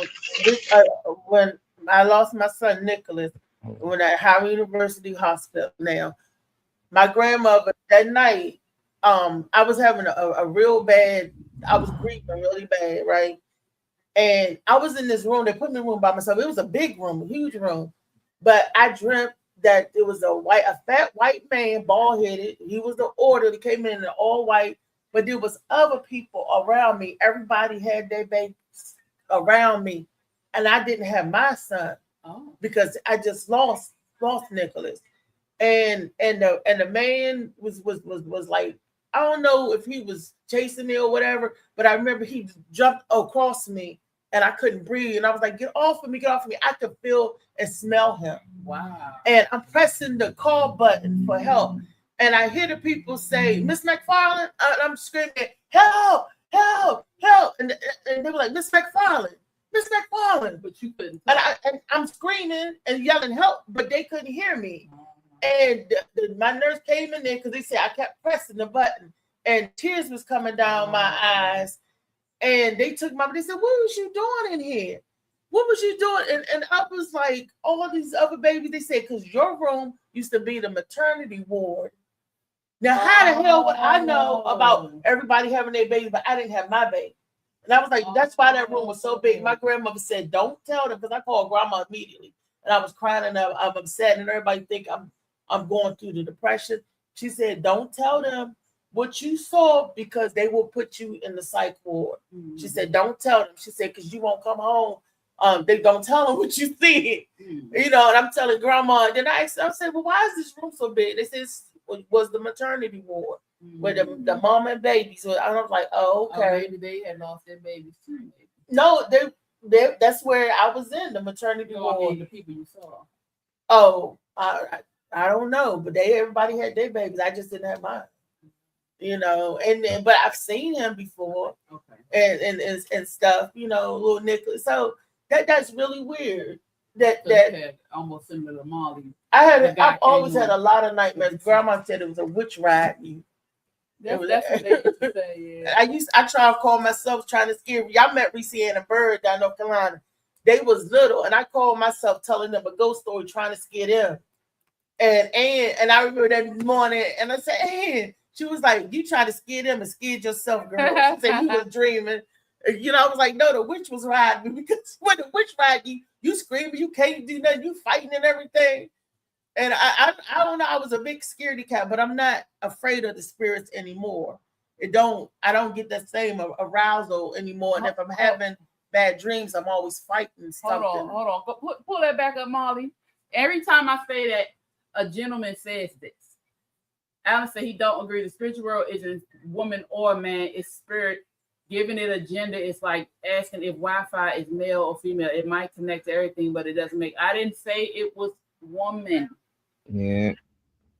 when I lost my son Nicholas, when at Howard University Hospital, now, my grandmother that night, I was having a real bad, I was grieving really bad, right? And I was in this room, they put me in a room by myself. It was a big room, a huge room. But I dreamt that it was a fat white man, bald-headed. He was the orderly, came in all white, but there was other people around me. Everybody had their babies around me, and I didn't have my son because I just lost Nicholas. And the man was like, I don't know if he was chasing me or whatever, but I remember he jumped across me and I couldn't breathe. And I was like, get off of me, get off of me. I could feel and smell him. Wow. And I'm pressing the call button for help. And I hear the people say, Miss McFarland, I'm screaming, help, help, help. And they were like, Miss McFarland, Miss McFarland. But you couldn't. And I'm screaming and yelling help, but they couldn't hear me. And my nurse came in there because they said I kept pressing the button and tears was coming down my eyes. And they took they said, what was you doing in here? What was you doing? And I was like, all these other babies, they said, because your room used to be the maternity ward. Now, how the hell would I know about everybody having their baby, but I didn't have my baby? And I was like, that's why that room was so big. My grandmother said, don't tell them, because I called grandma immediately. And I was crying and I'm upset, and everybody think I'm going through the depression. She said, don't tell them what you saw, because they will put you in the psych ward. Mm-hmm. She said, don't tell them. She said, because you won't come home. They don't tell them what you see. Mm-hmm. You know, and I'm telling grandma. And then I said, well, why is this room so big? They said it was the maternity ward, mm-hmm. where the mom and babies. And I was like, oh, okay. Maybe they had lost their babies too. Maybe. No, they that's where I was in, the maternity ward. The people you saw. Oh, I don't know, but everybody had their babies. I just didn't have mine. You know, but I've seen him before, okay, and stuff. You know, little Nicholas. So that's really weird. That had almost similar to Molly. I've always had a lot of nightmares. Grandma said it was a witch ride. That's what they used to say. Yeah. I try to call myself trying to scare. Y'all met Reese and Bird down in North Carolina. They was little, and I called myself telling them a ghost story, trying to scare them. And I remember that morning, and I said, Ann, she was like, you tried to scare them and scared yourself, girl. She said you was dreaming. You know, I was like, no, the witch was riding me, because when the witch ride you screaming, you can't do nothing, you fighting and everything. And I don't know, I was a big scaredy cat, but I'm not afraid of the spirits anymore. I don't get that same arousal anymore. And if I'm having bad dreams, I'm always fighting something. Hold on. Pull that back up, Molly. Every time I say that, a gentleman says this. Alan said he don't agree. The spiritual world isn't woman or man, it's spirit. Giving it a gender is like asking if Wi-Fi is male or female. It might connect to everything, but it doesn't make. I didn't say it was woman. Yeah.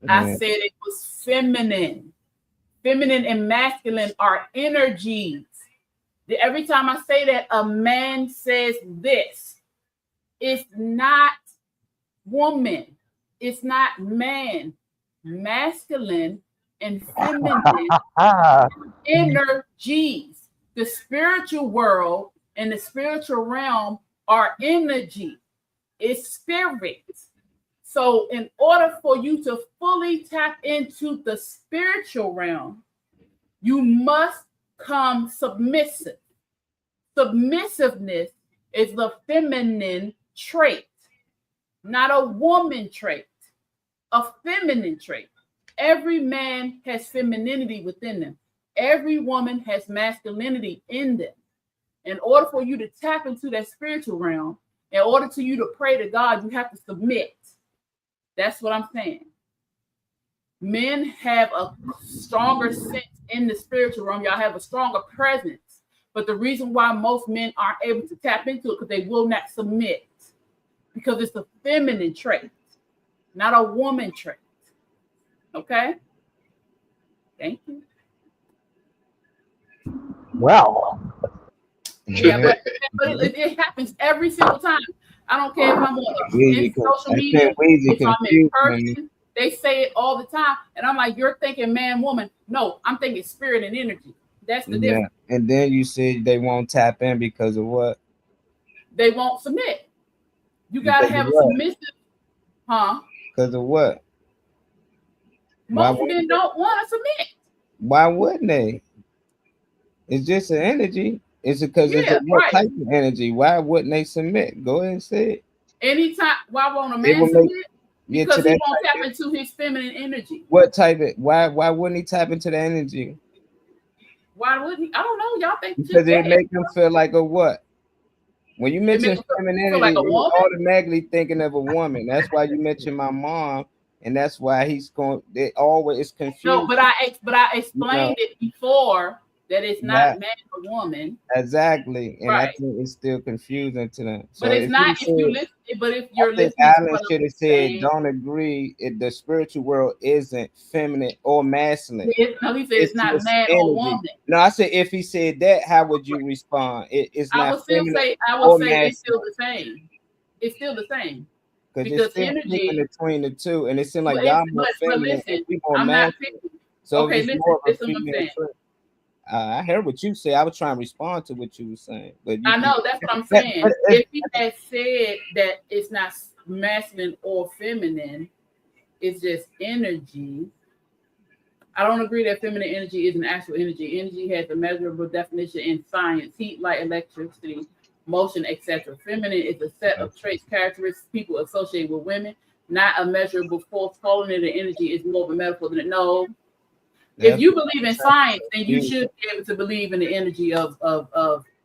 I said it was feminine. Feminine and masculine are energies. Every time I say that, a man says this. It's not woman. It's not man. Masculine and feminine energies. The spiritual world and the spiritual realm are energy. It's spirit. So in order for you to fully tap into the spiritual realm, you must come submissive. Submissiveness is the feminine trait, not a woman trait, a feminine trait. Every man has femininity within them. Every woman has masculinity in them. In order for you to tap into that spiritual realm, in order for you to pray to God, you have to submit. That's what I'm saying. Men have a stronger sense in the spiritual realm. Y'all have a stronger presence. But the reason why most men aren't able to tap into it, because they will not submit. Because it's a feminine trait, not a woman trait. Okay? Thank you. Well. Yeah, but it happens every single time. I don't care if I'm in social media, if I'm in person, they say it all the time. And I'm like, you're thinking man, woman. No, I'm thinking spirit and energy. That's the difference. And then you said they won't tap in because of what? They won't submit. You got to have a submissive, Because of what? Most men don't want to submit. Why wouldn't they? It's just an energy. It's because it's a type of energy. Why wouldn't they submit? Go ahead and say it. Anytime, why won't a man submit? Because he won't tap into his feminine energy. What type of? Why wouldn't he tap into the energy? Why wouldn't he? I don't know. Y'all think because it make him feel like a what? When you mention femininity, like you're automatically thinking of a woman. That's why you mentioned my mom, and that's why he's going. It always is confused. No, but I explained it before that it's not man or woman. Exactly, and I Right. think it's still confusing to them. So But it's not if you listen. But if you're I think listening to Alan what should I'm have said, saying, "Don't agree. The spiritual world isn't feminine or masculine. no, he said it's not just man or woman. No, I said if he said that, how would you respond? It's I not would still feminine say or it's still masculine the same. It's still the same because because it's still energy. picking between the two, and it seems like But, y'all more but feminine listen, and we more I'm not masculine. picking. So Okay, it's listen, more of a listen what I'm female saying. trait. I heard what you say. I was trying to respond to what you were saying, but I know that's what I'm saying. If he had said that it's not masculine or feminine, it's just energy. I don't agree that feminine energy is an actual energy. Energy has a measurable definition in science: heat, light, electricity, motion, etc. Feminine is a set of traits, characteristics people associate with women, not a measurable force. Calling it an energy is more of a metaphor than no. If you believe in science, then you should be able to believe in the energy of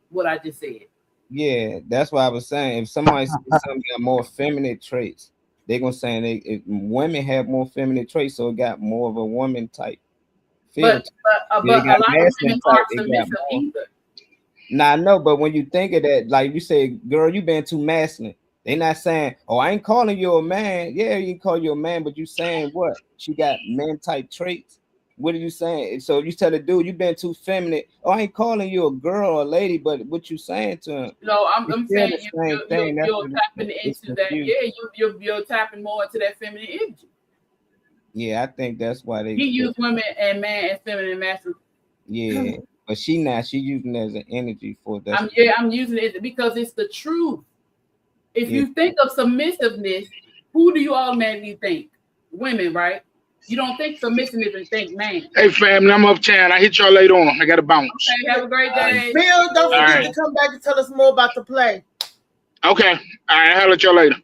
what I just said. Yeah, that's what I was saying. If somebody says something got more feminine traits, they're gonna say women have more feminine traits, so it got more of a woman type feel. But a lot of women aren't submissive either. Nah, no, but when you think of that, like you say, girl, you been too masculine. They're not saying, "Oh, I ain't calling you a man." Yeah, you can call you a man, but you saying what? She got man type traits. What are you saying? So you tell the dude you've been too feminine. Oh, I ain't calling you a girl or a lady, but what you saying to him? No, I'm saying you're tapping into that. Yeah, you're tapping more into that feminine energy. Yeah, I think that's why they use women and man as feminine and masculine. Yeah, but she using it as an energy for that. I'm using it because it's the truth. If you think of submissiveness, who do you automatically think? Women, right? You don't think submissiveness and think man. Hey, family, I'm uptown. I hit y'all later on. I got to bounce. Okay, have a great day. Bill, don't forget to come back and tell us more about the play. Okay. All right, I'll let y'all later.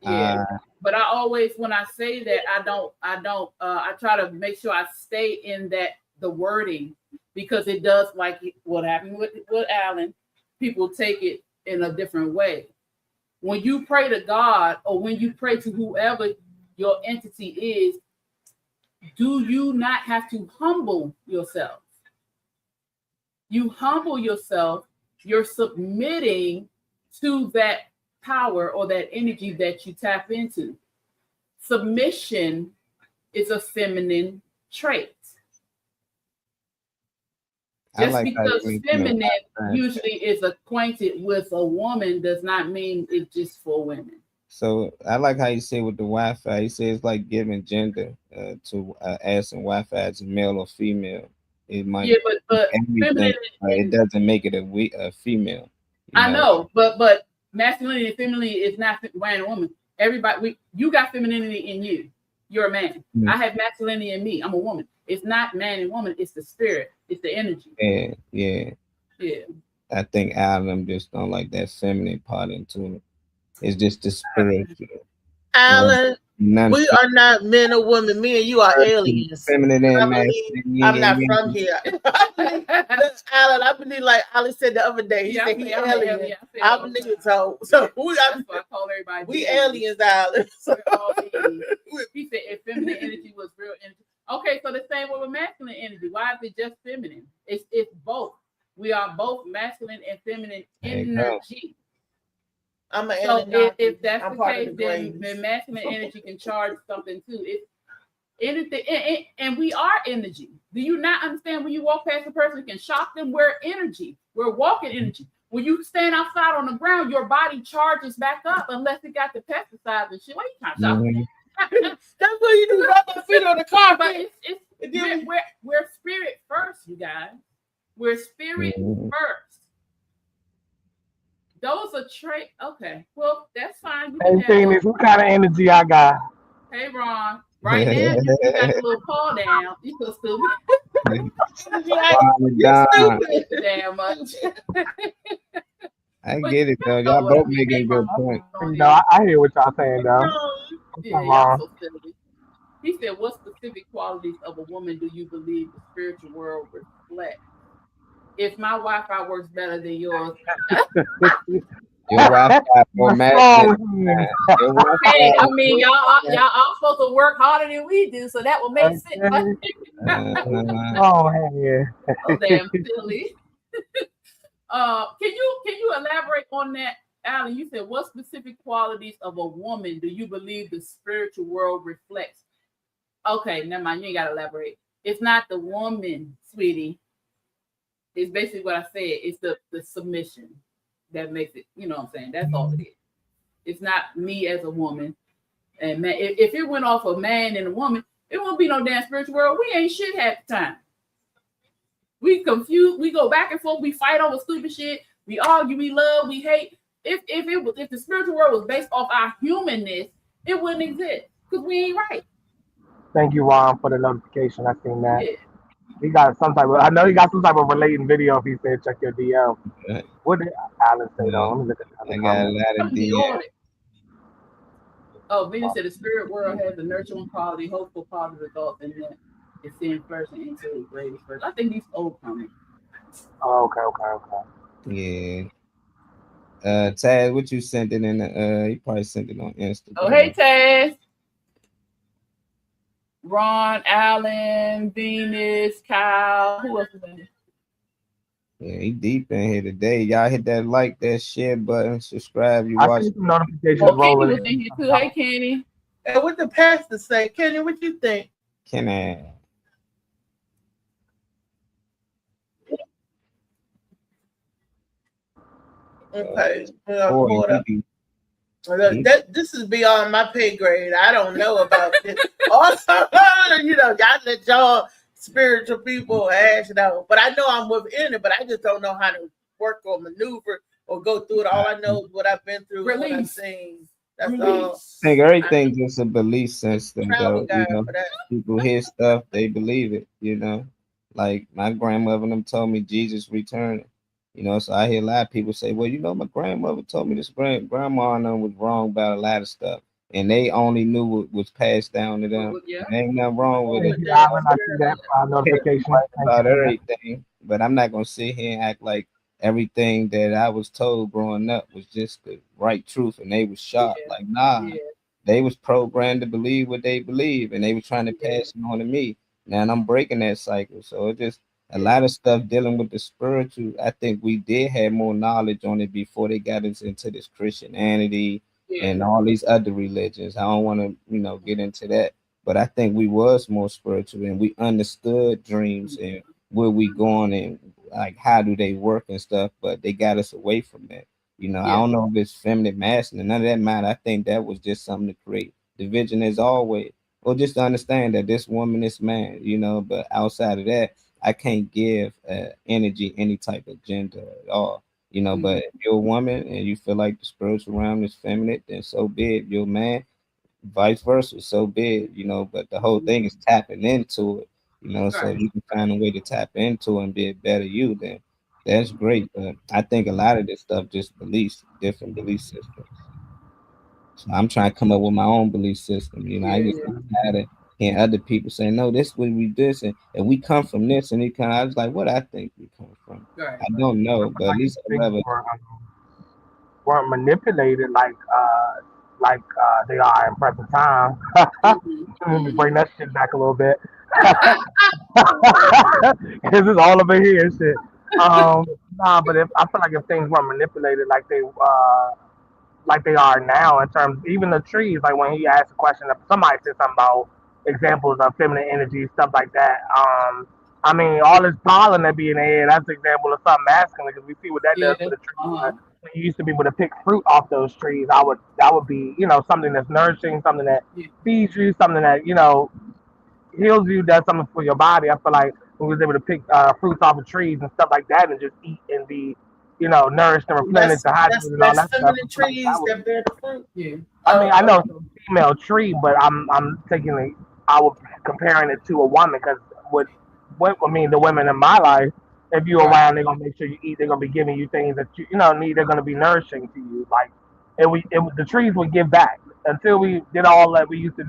Yeah. But I always, when I say that, I try to make sure I stay in the wording, because it does, like what happened with Alan, people take it in a different way. When you pray to God, or when you pray to whoever your entity is, do you not have to humble yourself? You humble yourself, you're submitting to that power or that energy that you tap into. Submission is a feminine trait. Just because feminine usually is acquainted with a woman does not mean it's just for women. So I like how you say with the Wi-Fi, you say it's like giving gender to asking Wi-Fi as male or female. It might, but feminine, it doesn't make it a female. I know, but masculinity and femininity is not man and woman. Everybody, you got femininity in you. You're a man. I have masculinity in me. I'm a woman. It's not man and woman. It's the spirit. It's the energy. Yeah. I think Alan just don't like that feminine part into it. It's just the spiritual. Alan, we are not men or women. Me and you are aliens. Feminine and I'm not from here. Alan, I believe, like Ali said the other day, he said he's alien. I believe so. So we aliens, Alan. He said if feminine energy was real energy. Okay, so the same way with masculine energy. Why is it just feminine? It's both. We are both masculine and feminine energy. So if that's the case, then masculine energy can charge something too. It's anything, and we are energy. Do you not understand? When you walk past a person, can shock them. We're energy. We're walking energy. When you stand outside on the ground, your body charges back up unless it got the pesticides and shit. What are you trying to shock me? That's what you do. Rub my feet on the carpet. But we're spirit first, you guys. We're spirit first. Those are traits. Okay, well, that's fine. Hey, Phoenix, what kind of energy I got? Hey, Ron. Right now, you got a little paw down. You so stupid. Damn much. I get it, though. Y'all both making a good point. No, I hear what y'all saying, though. Yeah, so silly. He said, what specific qualities of a woman do you believe the spiritual world reflects? If my Wi-Fi works better than yours, Your Wi-Fi format. Your Hey, I Wi-Fi. mean, y'all all supposed to work harder than we do, so that will make sense. Oh, yeah. So damn silly. Can you elaborate on that, Alan? You said what specific qualities of a woman do you believe the spiritual world reflects? Okay, never mind. You ain't gotta elaborate. It's not the woman, sweetie. It's basically what I said. It's the submission that makes it. You know what I'm saying? That's all it is. It's not me as a woman. And man, if it went off a man and a woman, it won't be no damn spiritual world. We ain't shit half the time. We confused. We go back and forth. We fight over stupid shit. We argue. We love. We hate. If the spiritual world was based off our humanness, it wouldn't exist because we ain't right. Thank you, Ron, for the notification. I seen that. Yeah. He got some type of. I know he got some type of relating video. If he said check your DM. What did Alan say though? Let me look at that. I got a lot of DM. Oh, Venus said the spirit world has a nurturing quality, hopeful, positive results, and then it's seeing person into the greatest person. I think these old comments. Oh, okay. Yeah. Taz, what you sent it in the you probably sent it on Instagram. Oh, hey Taz. Ron, Allen, Venus, Kyle. Who else is in here? Yeah, he deep in here today. Y'all hit that like, that share button, subscribe. You I watch. see some notifications Oh, Kenny rolling was in here too. Hey, Kenny. And what the pastor say? Kenny, what you think? Can I? Okay. This is beyond my pay grade. I don't know about this. Also, y'all let y'all spiritual people hash it out. But I know I'm within it, but I just don't know how to work or maneuver or go through it. All I know is what I've been through, what I've seen. That's all. I think everything's just a belief system, though. People hear stuff, they believe it, Like my grandmother them told me Jesus returned. So I hear a lot of people say, well, my grandmother told me this grandma and them was wrong about a lot of stuff. And they only knew what was passed down to them. Yeah. There ain't nothing wrong with it. Yeah, I see that notification About everything, but I'm not gonna sit here and act like everything that I was told growing up was just the right truth, and they was shocked. Yeah. Like, nah, they was programmed to believe what they believe, and they was trying to pass it on to me. Now I'm breaking that cycle, so it just a lot of stuff dealing with the spiritual. I think we did have more knowledge on it before they got us into this Christianity and all these other religions. I don't want to, get into that, but I think we was more spiritual and we understood dreams and where we going and like how do they work and stuff. But they got us away from that. I don't know if it's feminine, masculine, none of that matter. I think that was just something to create division as always, or just to understand that this woman, this man, But outside of that, I can't give energy any type of gender at all, But if you're a woman and you feel like the spiritual realm is feminine, then so be it. You're a man, vice versa, so be it, But the whole thing is tapping into it, So you can find a way to tap into it and be a better you, then that's great. But I think a lot of this stuff just beliefs, different belief systems. So I'm trying to come up with my own belief system. I just had it. And other people say, no, this would be this, and we come from this, and I was like, what I think we come from. Right. I don't know, but at least weren't manipulated like they are in present time. Let me bring that shit back a little bit. This is all over here and shit. Nah, but I feel like if things weren't manipulated like they are now, in terms even the trees, like when he asked a question, somebody said something about examples of feminine energy, stuff like that. I mean, all this pollen that be in the air, that's an example of something masculine because we see what that does to the trees. When you used to be able to pick fruit off those trees, that would be, something that's nourishing, something that feeds you, something that, heals you, does something for your body. I feel like we was able to pick fruits off of trees and stuff like that and just eat and be, nourished and replenished and hydrated and all that stuff. Trees that bear the fruit. Yeah. I mean, I know it's a female tree, but I'm I was comparing it to a woman because the women in my life, if you're around, they're gonna make sure you eat. They're gonna be giving you things that you need. They're gonna be nourishing to you. Like the trees would give back until we did all that we used to,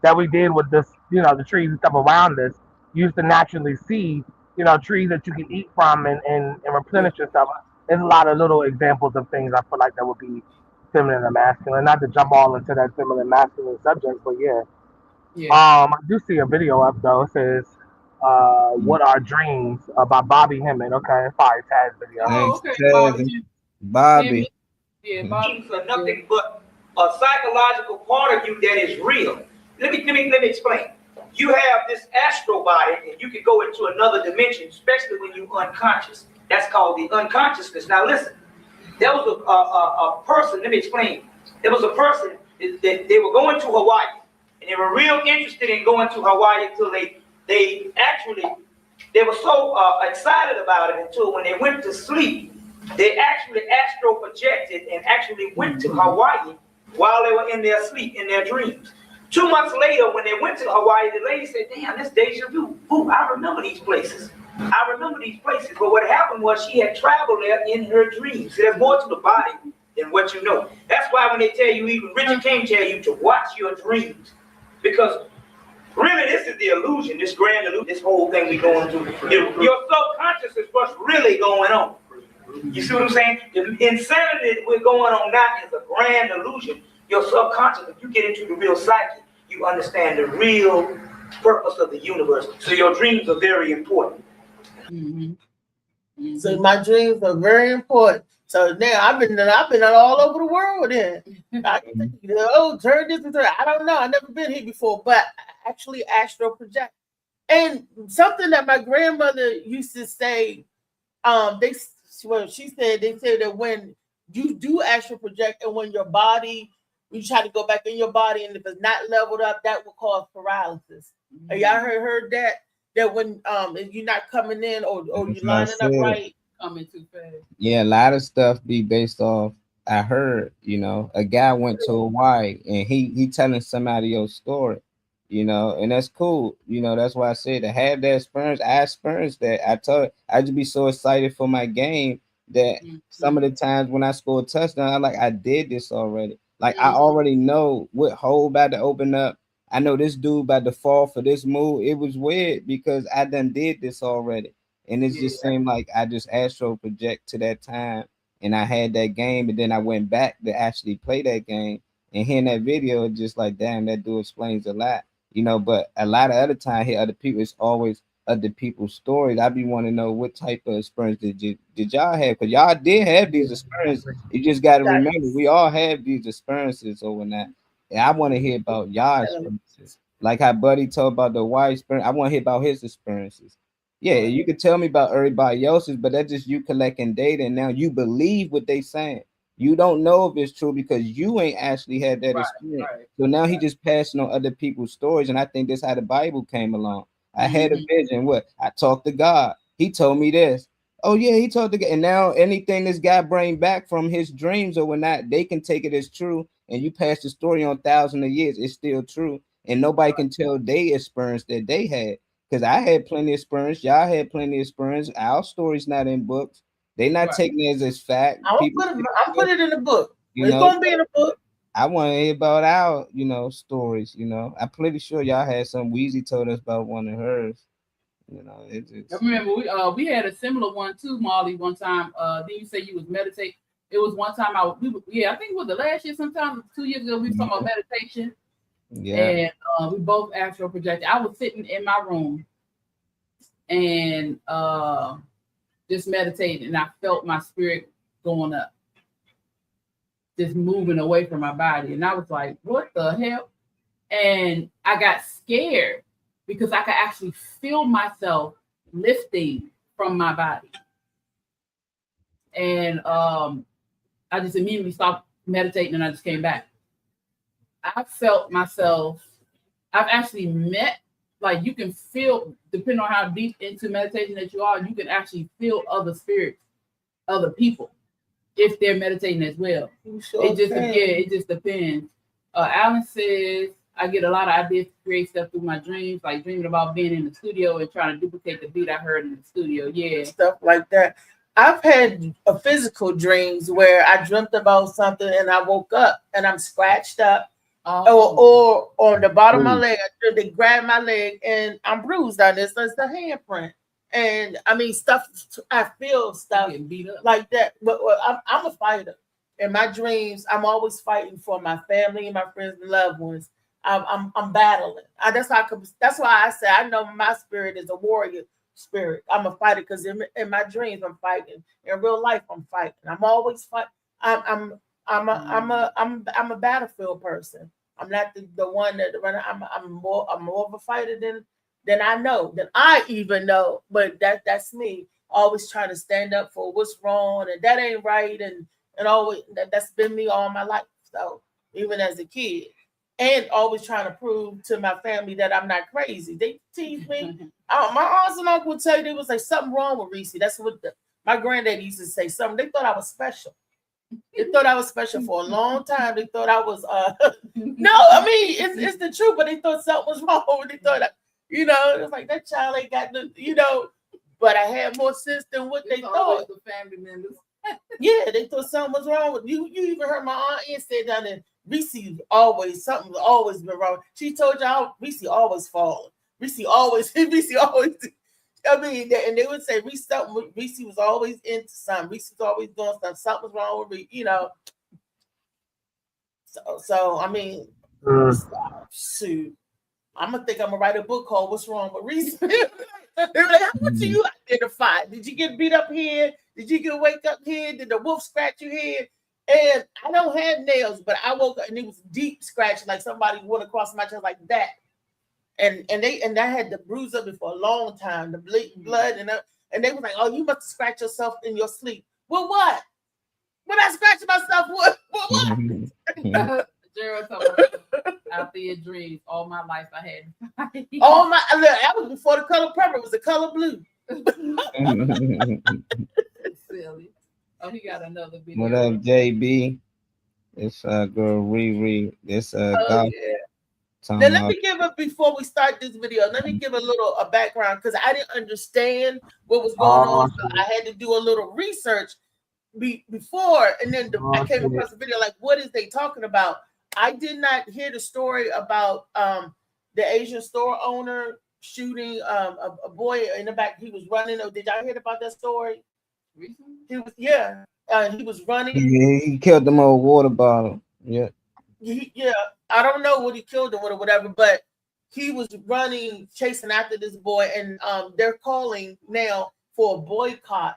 that we did with this, the trees and stuff around us. You used to naturally see, trees that you can eat from and replenish yourself. there's a lot of little examples of things I feel like that would be feminine and masculine. Not to jump all into that feminine and masculine subject, but yeah. Yeah. I do see a video up though. It says, "What Are Dreams?" By Bobby Hemming. Okay, sorry, Taz video. Oh, Thanks, okay, Taz. Bobby. Yeah, Bobby. For nothing but a psychological part of you that is real. Let me explain. You have this astral body, and you can go into another dimension, especially when you're unconscious. That's called the unconsciousness. Now listen, there was a person. Let me explain. There was a person that they were going to Hawaii, and they were real interested in going to Hawaii until they were so excited about it until when they went to sleep, they actually astral projected and actually went to Hawaii while they were in their sleep, in their dreams. 2 months later, when they went to Hawaii, the lady said, damn, this deja vu. Ooh, I remember these places. I remember these places. But what happened was she had traveled there in her dreams. See, there's more to the body than what you know. That's why when they tell you, even Richard King tell you to watch your dreams. Because really, this is the illusion, this grand illusion, this whole thing we going through. Your subconscious is what's really going on. You see what I'm saying? The insanity that we're going on now is a grand illusion. Your subconscious, if you get into the real psyche, you understand the real purpose of the universe. So your dreams are very important. Mm-hmm. Mm-hmm. So my dreams are very important. So now I've been all over the world. Then turn this and turn. I don't know. I've never been here before, but I actually astral project. And something that my grandmother used to say, she said that when you do astral project and when your body, you try to go back in your body, and if it's not leveled up, that will cause paralysis. Mm-hmm. Have y'all heard that? That when if you're not coming in or you're lining up right, coming too fast. Yeah, a lot of stuff be based off. I heard, a guy went to Hawaii and he telling somebody your story, and that's cool. That's why I said to have that experience. I experienced that. I just be so excited for my game that some of the times when I score a touchdown, I did this already. Like I already know what hole about to open up. I know this dude about to fall for this move. It was weird because I done did this already. And it just seemed like I just astral project to that time and I had that game, and then I went back to actually play that game. And hearing that video, just like, damn, that dude explains a lot, but a lot of other time hear other people, it's always other people's stories. I be wanting to know what type of experience did y'all have? Because y'all did have these experiences. You just got to remember, we all have these experiences overnight. And I want to hear about y'all experiences. Like how Buddy told about the white experience. I want to hear about his experiences. Yeah, you could tell me about everybody else's, but that's just you collecting data, and now you believe what they saying. You don't know if it's true because you ain't actually had that experience. Right. So now he just passing on other people's stories, and I think that's how the Bible came along. I had a vision. I talked to God. He told me this. Oh yeah, he told the guy, and now anything this guy bring back from his dreams or whatnot, they can take it as true, and you pass the story on thousands of years, it's still true, and nobody can tell they experience that they had. Because I had plenty of experience, y'all had plenty of experience. Our story's not in books. They're not taking it as fact. I'll put it in the book. It's gonna be in the book. I want to hear about our, stories. I'm pretty sure y'all had some. Weezy told us about one of hers. I remember we had a similar one too, Marley. One time, then you say you was meditating. It was one time I think it was the last year, sometime 2 years ago. We were talking about meditation. Yeah, and we both astral projected. I was sitting in my room and just meditating, and I felt my spirit going up, just moving away from my body, and I was like, "What the hell?" And I got scared because I could actually feel myself lifting from my body, and I just immediately stopped meditating, and I just came back. I felt myself, I've actually met, like you can feel, depending on how deep into meditation that you are, you can actually feel other spirits, other people, if they're meditating as well. It just depends. Alan says, I get a lot of ideas to create stuff through my dreams, like dreaming about being in the studio and trying to duplicate the beat I heard in the studio. Yeah. Stuff like that. I've had physical dreams where I dreamt about something and I woke up and I'm scratched up. Or on the bottom of my leg, they grab my leg and I'm bruised on this. So it's the handprint. And I mean, stuff, I feel stuff Getting beat up. like that. But I'm a fighter. In my dreams, I'm always fighting for my family and my friends and loved ones. I'm battling. That's why I say I know my spirit is a warrior spirit. I'm a fighter because in my dreams I'm fighting. In real life I'm fighting. I'm always fighting. I'm a battlefield person. I'm not the one that run. I'm more of a fighter than I even know. But that's me. Always trying to stand up for what's wrong and that ain't right and always that's been me all my life. So even as a kid. And always trying to prove to my family that I'm not crazy. They tease me. My aunts and uncle would tell you they was like something wrong with Reese. That's what my granddad used to say. Something. They thought I was special. They thought I was special for a long time. They thought I was no. I mean it's the truth, but they thought something was wrong. They thought it was like that child ain't got the But I had more sense than what they thought. The family members. Yeah, they thought something was wrong with you. You even heard my aunt Ann say down there. Reese something's always been wrong. She told y'all Reese always falling. Reese always. I mean, and they would say Reese was always into something. Reese was always doing something. Something was wrong with Reese, So I mean, shoot, I'm gonna write a book called "What's Wrong with Reese." They were like, "How much do you identify? Did you get beat up here? Did you get wake up here? Did the wolf scratch your head?" And I don't have nails, but I woke up and it was deep scratch, like somebody went across my chest like that. And I had the bruise up it for a long time, the blood, and they was like, "Oh, you must have scratched yourself in your sleep." Well, what? When I scratched myself, what? Gerald talking about after your dreams, all my life I had. That was before the color purple. It was the color blue. Silly. Oh, he got another video. What up, JB? It's girl Riri. It's Now let me give it before we start this video. Let me give a little background because I didn't understand what was going on. So I had to do a little research before, and then I came across the video. Like, what is they talking about? I did not hear the story about the Asian store owner shooting a boy in the back. He was running. Did y'all hear about that story? He was running. Yeah, he killed them old water bottle. Yeah. I don't know what he killed him with or whatever, but he was running, chasing after this boy, and they're calling now for a boycott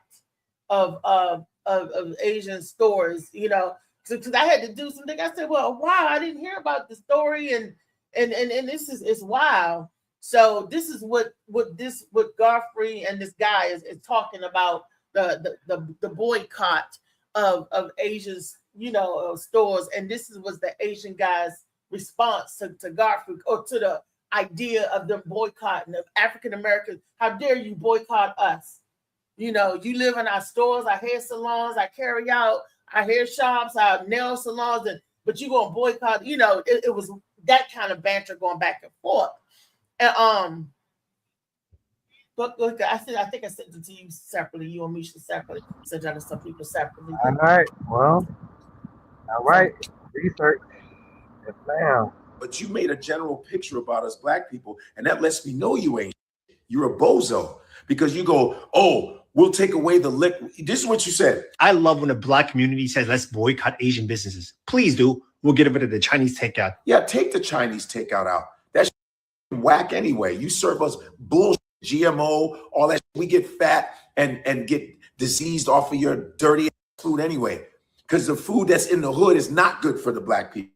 of Asian stores. Because I had to do something. I said, "Well, wow, I didn't hear about the story, and this is wow." So this is what Godfrey and this guy is talking about. The boycott of Asia's stores, and this was the Asian guy's response to Godfrey or to the idea of them boycotting of African Americans. How dare you boycott us? You live in our stores, our hair salons, our carry out, our hair shops, our nail salons, but you gonna boycott? It was that kind of banter going back and forth, and Look, I think I sent it to you separately. You and Misha separately. Sent out to some people separately. All right. Well, all right. Research. Yes, ma'am. But you made a general picture about us black people, and that lets me know you ain't. You're a bozo because you go, "Oh, we'll take away the liquor." This is what you said. I love when the black community says, "Let's boycott Asian businesses." Please do. We'll get rid of the Chinese takeout. Yeah, take the Chinese takeout out. That's whack anyway. You serve us bullshit. GMO, all that. We get fat and get diseased off of your dirty food anyway. Because the food that's in the hood is not good for the black people.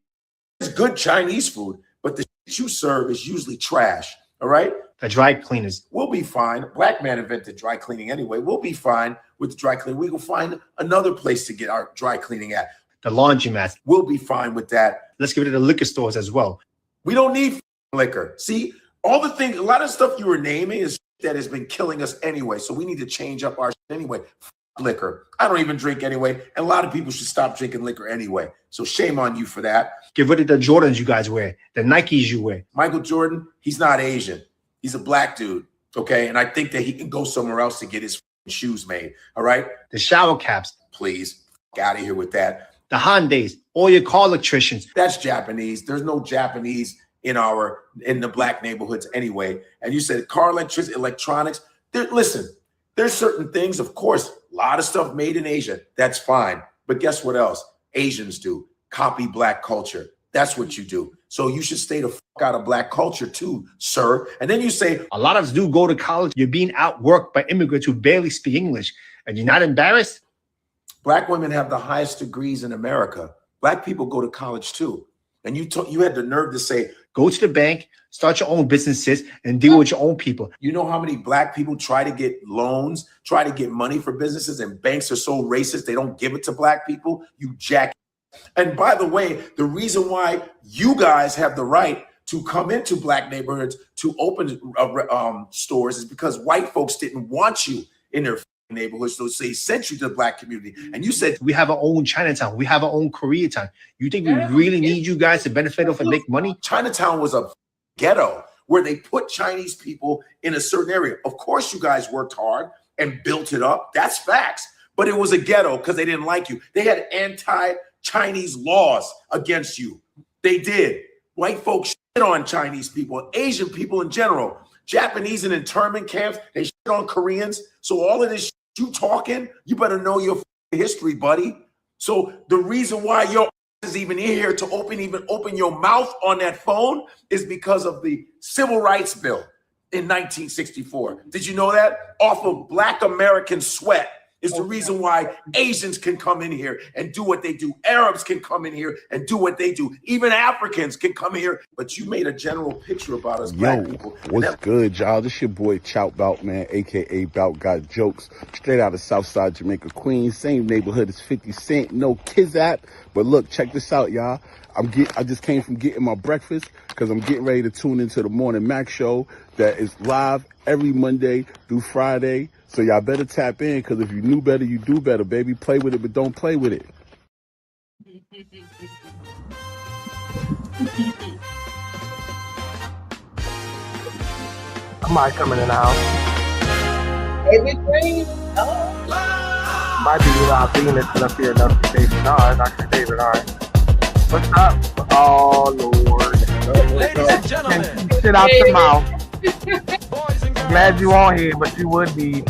It's good Chinese food, but the shit you serve is usually trash. All right? The dry cleaners. We'll be fine. A black man invented dry cleaning anyway. We'll be fine with the dry cleaning. We will find another place to get our dry cleaning at. The laundromats. We'll be fine with that. Let's get rid of the liquor stores as well. We don't need liquor. See? All the things, a lot of stuff you were naming is that has been killing us anyway. So we need to change up our shit anyway. Liquor. I don't even drink anyway. And a lot of people should stop drinking liquor anyway. So shame on you for that. Get rid of the Jordans you guys wear, the Nikes you wear. Michael Jordan, he's not Asian. He's a black dude. Okay. And I think that he can go somewhere else to get his shoes made. All right. The shower caps. Please. Get out of here with that. The Hyundais, all your car electricians. That's Japanese. There's no Japanese in the black neighborhoods anyway. And you said car electronics, Listen, there's certain things, of course, a lot of stuff made in Asia. That's fine. But guess what else? Asians do. Copy black culture. That's what you do. So you should stay the fuck out of black culture too, sir. And then you say, A lot of us do go to college. You're being outworked by immigrants who barely speak English. And you're not embarrassed? black women have the highest degrees in America. Black people go to college too. And you had the nerve to say, go to the bank, start your own businesses, and deal with your own people. You know how many black people try to get loans, try to get money for businesses, and banks are so racist they don't give it to black people? You jack. And by the way, the reason why you guys have the right to come into black neighborhoods to open stores is because white folks didn't want you in their neighborhoods, so they sent you to the black community. And you said, we have our own Chinatown, we have our own Koreatown. You think we really need you guys to benefit off and make money? Chinatown was a ghetto where they put Chinese people in a certain area. Of course, you guys worked hard and built it up. That's facts. But it was a ghetto because they didn't like you. They had anti-Chinese laws against you. They did. White folks shit on Chinese people, Asian people in general. Japanese in internment camps, they shit on Koreans. So all of this shit you talking, you better know your history, buddy. So the reason why your is even here to open your mouth on that phone is because of the Civil Rights Bill in 1964. Did you know that? Off of Black American sweat is the reason why Asians can come in here and do what they do. Arabs can come in here and do what they do. Even Africans can come here. But you made a general picture about us black people. What's good, y'all? This your boy Chout Bout, man, a.k.a. Bout Got Jokes. Straight out of Southside Jamaica, Queens. Same neighborhood as 50 Cent. No Kizat. But look, check this out, y'all. I just came from getting my breakfast because I'm getting ready to tune into the Morning Mac show that is live every Monday through Friday. So y'all better tap in, because if you knew better, you do better, baby. Play with it, but don't play with it. Somebody coming in the house. Baby Green. Oh. Might be Venus and up here notification. All right, Dr. David, all right. What's up? Oh, Lord. Ladies and gentlemen. Shit out your mouth. I'm glad you on here, but you would be.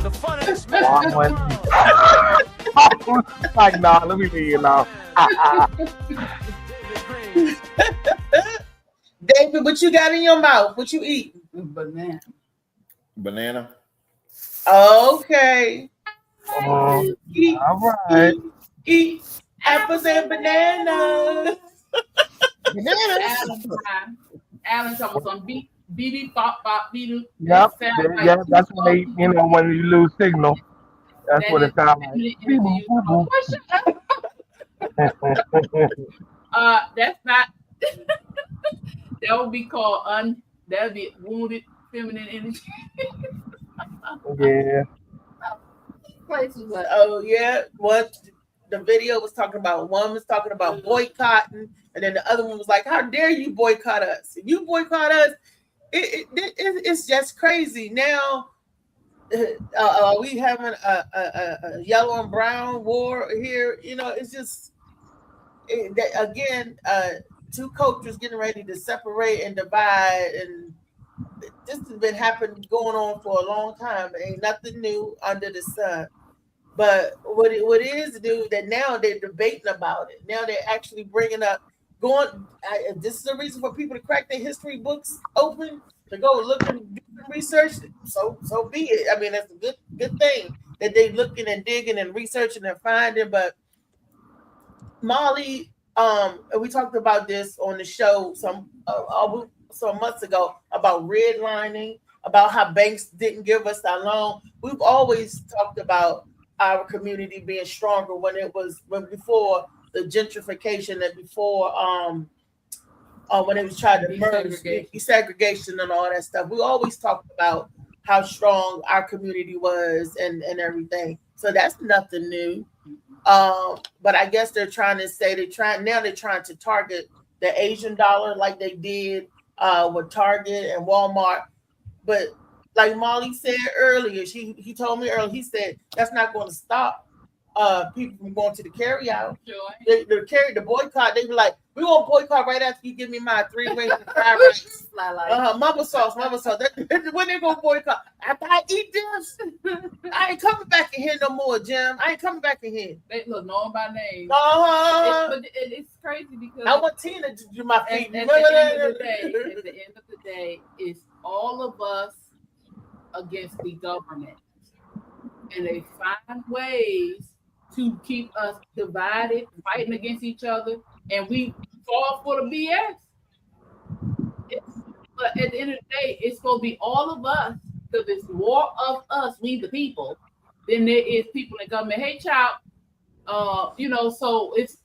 The funniest man. Like, nah, let me be here now. David, what you got in your mouth? What you eat? Banana. Okay. All right. Eat apples and bananas. Alan talking about some beep bop bop beep. Yep, that's when they, when you lose signal. That's what it sounds like. That's not. That would be called that would be wounded feminine energy. Yeah. Oh yeah, what the video was talking about? One was talking about boycotting, and then the other one was like, "How dare you boycott us? If you boycott us, it's just crazy." Now, we having a yellow and brown war here. It's just again, two cultures getting ready to separate and divide, and this has been happening going on for a long time. It ain't nothing new under the sun. But what is new that now they're debating about it. Now they're actually bringing up this is the reason for people to crack their history books open, to go look and do research. So be it. I mean, that's a good thing that they looking and digging and researching and finding. But Molly, we talked about this on the show some months ago about redlining, about how banks didn't give us our loan. We've always talked about our community being stronger when before the gentrification and before when it was trying to merge desegregation and all that stuff. We always talked about how strong our community was and everything. So that's nothing new. But I guess they're trying to say they're trying to target the Asian dollar like they did with Target and Walmart. But like Molly said earlier, he told me earlier, he said that's not going to stop people from going to the carry out. Sure. The boycott, they be like, we won't boycott right after you give me my 3 wings and 5 rice. Mama sauce. When they gonna boycott? After I eat this, I ain't coming back in here no more, Jim. I ain't coming back in here. They look known by name. But it's crazy because I want Tina to do my feet. At the end of the day, it's all of us against the government, and they find ways to keep us divided, fighting against each other, and we fall for the BS. But at the end of the day, it's supposed to be all of us, because it's more of us, we the people, than there is people in government. Hey, child, so it's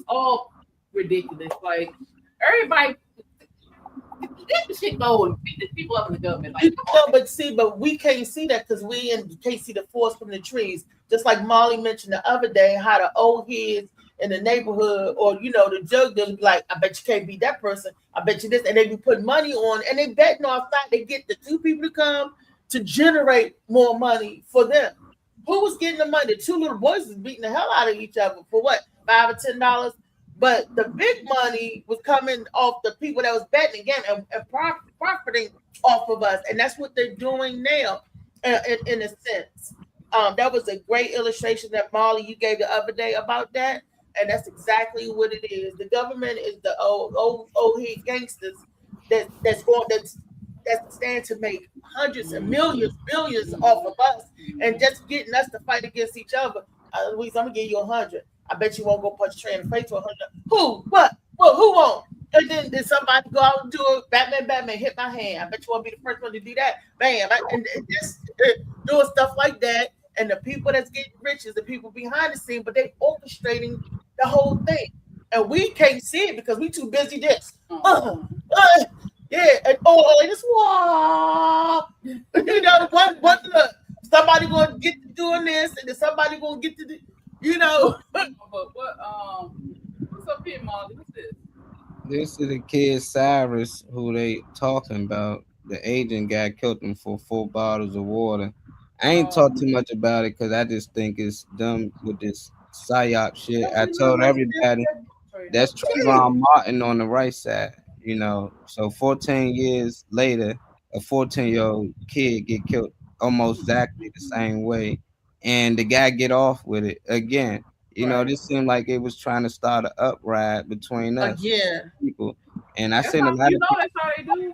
all ridiculous. Like everybody, get the shit going. Beat the people up in the government. Like, but we can't see that because we can't see the forest from the trees. Just like Molly mentioned the other day, how the old heads in the neighborhood or the drug dealers be like, I bet you can't beat that person. I bet you this, and they be putting money on, and they betting off that they get the 2 people to come to generate more money for them. Who was getting the money? The 2 little boys was beating the hell out of each other for what, $5 or $10? But the big money was coming off the people that was betting again and profiting off of us, and that's what they're doing now, in a sense. That was a great illustration that Molly you gave the other day about that, and that's exactly what it is. The government is the old head gangsters that's stand to make hundreds and millions, billions off of us, and just getting us to fight against each other. Louise, I'm gonna give you 100. I bet you won't go punch Trey in the face for 100. Who? What? Well, who won't? And then somebody go out and do it. Batman, hit my hand. I bet you won't be the first one to do that. Bam. And just doing stuff like that. And the people that's getting rich is the people behind the scene, but they orchestrating the whole thing. And we can't see it because we too busy this. Yeah. And this what look, somebody gonna get to doing this, and then somebody gonna get to do, But what's up here, Molly? What's this? This is the kid Cyrus who they talking about. The agent guy killed him for 4 bottles of water. I ain't talk too much about it because I just think it's dumb with this psyop shit. I told everybody that's Trayvon Martin on the right side, So 14 years later, a 14-year-old kid get killed almost exactly the same way, and the guy get off with it again. This seemed like it was trying to start an uprising between us people. And I seen a lot of that's how they do.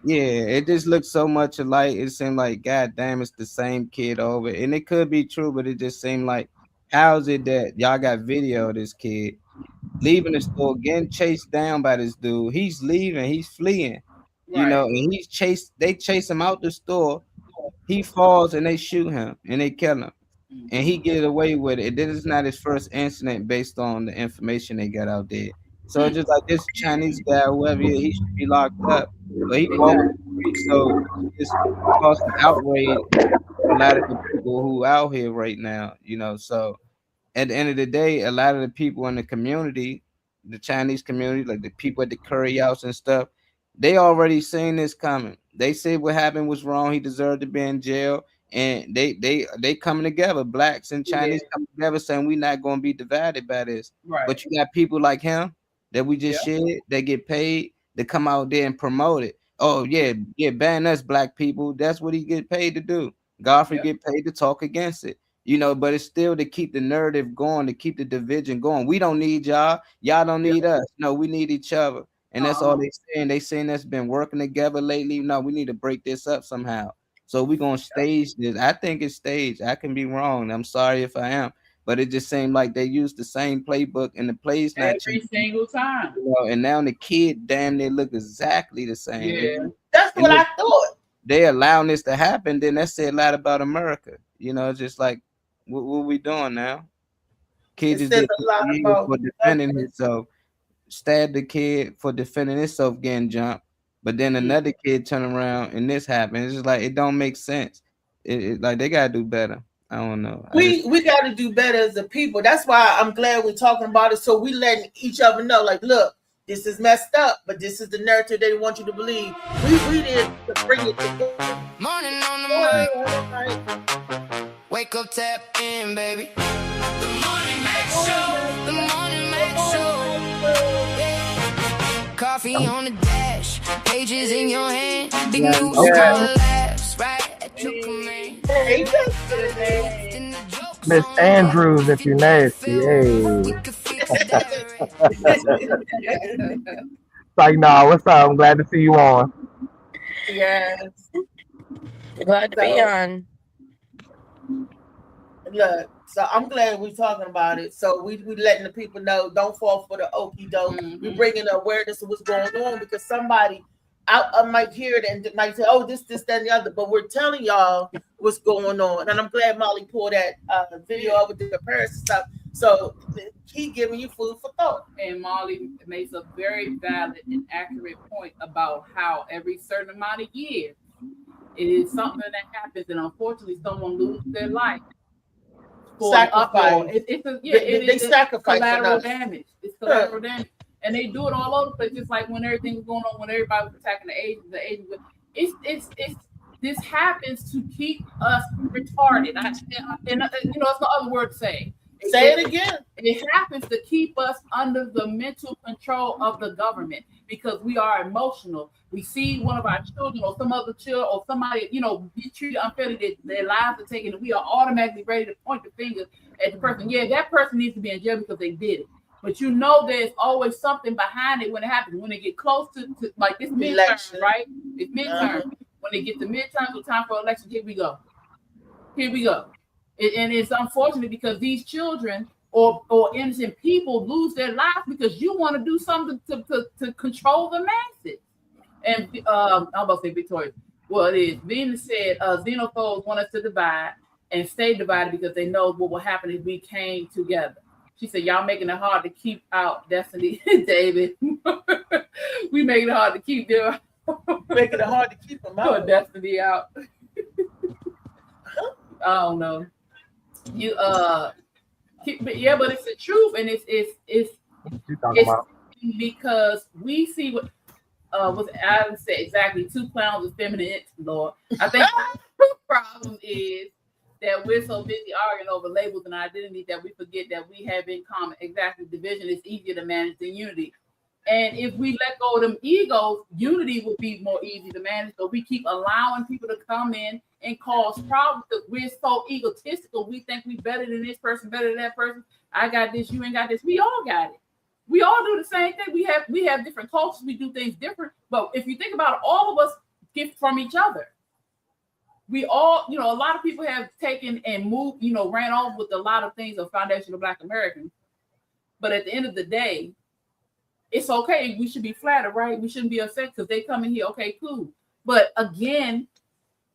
Yeah, it just looked so much alike. It seemed like, God damn, it's the same kid over. And it could be true, but it just seemed like, how is it that y'all got video of this kid leaving the store, getting chased down by this dude? He's leaving, he's fleeing, and they chase him out the store. He falls and they shoot him and they kill him. And he get away with it. This is not his first incident based on the information they got out there. So it's just like this Chinese guy, whoever he should be locked up. But he so it's causing outrage a lot of the people who out here right now, So at the end of the day, a lot of the people in the community, the Chinese community, like the people at the curry house and stuff, they already seen this coming. They said what happened was wrong. He deserved to be in jail. And they coming together, blacks and Chinese coming together, saying we're not going to be divided by this. Right. But you got people like him that we just shared, they get paid to come out there and promote it. Oh yeah, ban us black people. That's what he get paid to do. Godfrey get paid to talk against it. But it's still to keep the narrative going, to keep the division going. We don't need y'all. Y'all don't need us. No, we need each other. And that's all they saying. They saying that's been working together lately. No, we need to break this up somehow. So we're going to stage this. I think it's staged. I can be wrong. I'm sorry if I am. But it just seemed like they used the same playbook and the plays not every single time. And now the kid, damn, they look exactly the same. Yeah. That's what I thought. They allowing this to happen, then that said a lot about America. It's just like, what we doing now? Kid just did for defending himself. Stabbed the kid for defending himself getting jumped. But then another kid turn around and this happened. It's just like it don't make sense. It like they gotta do better. I don't know. We got to do better as a people. That's why I'm glad we're talking about it. So we letting each other know, like, look, this is messed up, but this is the narrative they want you to believe. We did to bring it together. Morning on the mic. Wake wake up, tap in, baby. The Morning Mac Show. The Morning Mac Show. Yeah. Coffee on the dash, pages in your hand. Big news laughs right at your command. Miss Andrews, if you nasty, hey. Like, nah, what's up? I'm glad to see you on. Yes. Glad to be on. Look, so I'm glad we're talking about it. So we letting the people know, don't fall for the okie doke. We're bringing awareness of what's going on, because somebody I might hear it and might say, oh, this, that, and the other. But we're telling y'all what's going on. And I'm glad Molly pulled that video over the comparison stuff. So keep giving you food for thought. And Molly makes a very valid and accurate point about how every certain amount of years, it is something that happens, and unfortunately, someone loses their life. Sacrifice. They sacrifice collateral damage. It's collateral damage. And they do it all over the place, just like when everything was going on, when everybody was attacking the Asians. It's this happens to keep us retarded. It's no other word to say. Say it again. It happens to keep us under the mental control of the government, because we are emotional. We see one of our children or some other child or somebody, be treated unfairly, their lives are taken, and we are automatically ready to point the finger at the person. Yeah, that person needs to be in jail because they did it. But there's always something behind it when it happens. When they get close to like this midterm, right? It's midterm. When they get to midterms or time for election, here we go. And it's unfortunate because these children or innocent people lose their lives because you want to do something to control the masses. And I'm about to say Victoria. Well, it is. Venus said xenophobes want us to divide and stay divided because they know what will happen if we came together. She said, y'all making it hard to keep out Destiny, David. We making it hard to keep them. Making it hard to keep them out. Destiny out. I don't know. But it's the truth, and it's because we see what Adam said exactly. 2 clowns of feminine, Lord. I think the problem is that we're so busy arguing over labels and identity that we forget that we have in common exactly division is easier to manage than unity. And if we let go of them egos, unity would be more easy to manage. But we keep allowing people to come in and cause problems because we're so egotistical. We think we better than this person, better than that person. I got this, you ain't got this. We all got it. We all do the same thing. We have different cultures. We do things different. But if you think about it, all of us get from each other. We all, a lot of people have taken and moved, ran off with a lot of things of foundational Black Americans. But at the end of the day, it's okay. We should be flattered, right? We shouldn't be upset because they come in here. Okay, cool. But again,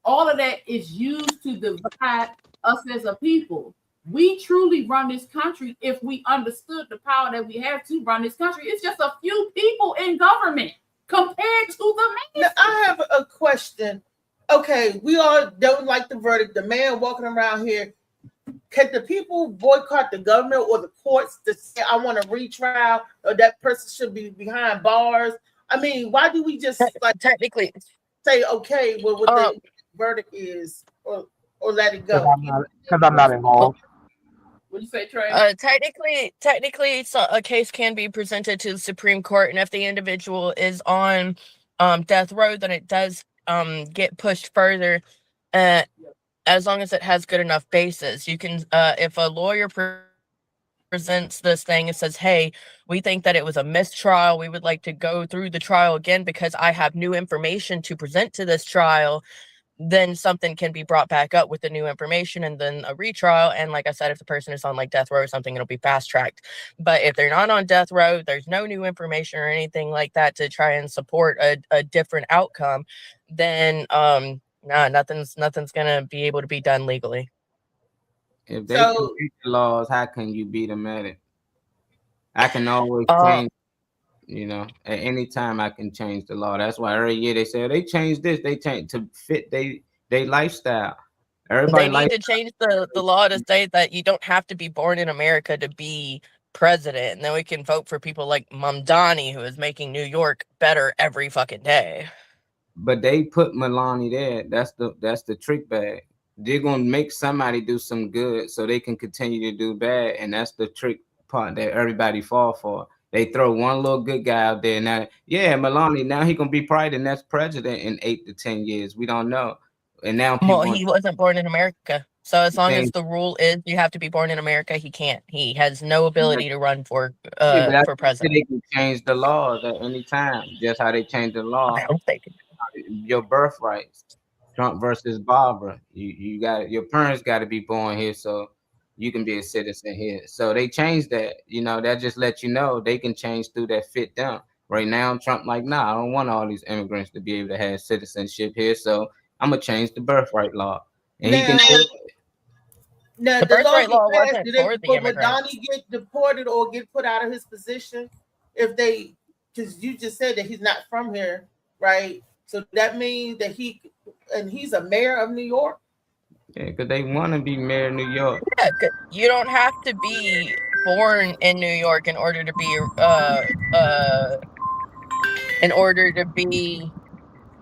all of that is used to divide us as a people. We truly run this country if we understood the power that we have to run this country. It's just a few people in government compared to the man. Now, I have a question. Okay, we all don't like the verdict. The man walking around here. Can the people boycott the government or the courts to say, I want a retrial, or that person should be behind bars? I mean, why do we just technically say, okay, well, what the verdict is, or let it go? Because I'm not involved. What do you say, Trey? Technically, so a case can be presented to the Supreme Court, and if the individual is on death row, then it does get pushed further. As long as it has good enough basis. You can, if a lawyer presents this thing and says, hey, we think that it was a mistrial, we would like to go through the trial again because I have new information to present to this trial, then something can be brought back up with the new information and then a retrial. And like I said, if the person is on like death row or something, it'll be fast tracked. But if they're not on death row, there's no new information or anything like that to try and support a different outcome, then nothing's gonna be able to be done legally. If they create the laws, how can you beat them at it? I can always change, at any time I can change the law. That's why every year they say they change this, they change to fit they lifestyle. Everybody need to change the law to say that you don't have to be born in America to be president, and then we can vote for people like Mamdani, who is making New York better every fucking day. But they put Melania there. That's the trick bag. they're gonna make somebody do some good so they can continue to do bad, and that's the trick part that everybody fall for. They throw one little good guy out there now. Yeah, Melania. Now he gonna be probably the next president in 8 to 10 years. We don't know. And now people. Well, he wasn't born in America, so as long as the rule is you have to be born in America, he can't. He has no ability to run for president. They can change the laws at any time. Just how they change the law. I hope they can. Your birthrights. Trump versus Barbara. You got your parents got to be born here, so you can be a citizen here. So they changed that. You know, that just lets you know they can change through that fit them. Right now, Trump like, nah, I don't want all these immigrants to be able to have citizenship here. So I'm gonna change the birthright law. And he can do it. Now, The birthright law wasn't for the would immigrants. Donnie get deported or get put out of his position if they? Because you just said that he's not from here, right? So that means that he's a mayor of New York. Yeah, because they want to be mayor of New York. Yeah, you don't have to be born in New York in order to be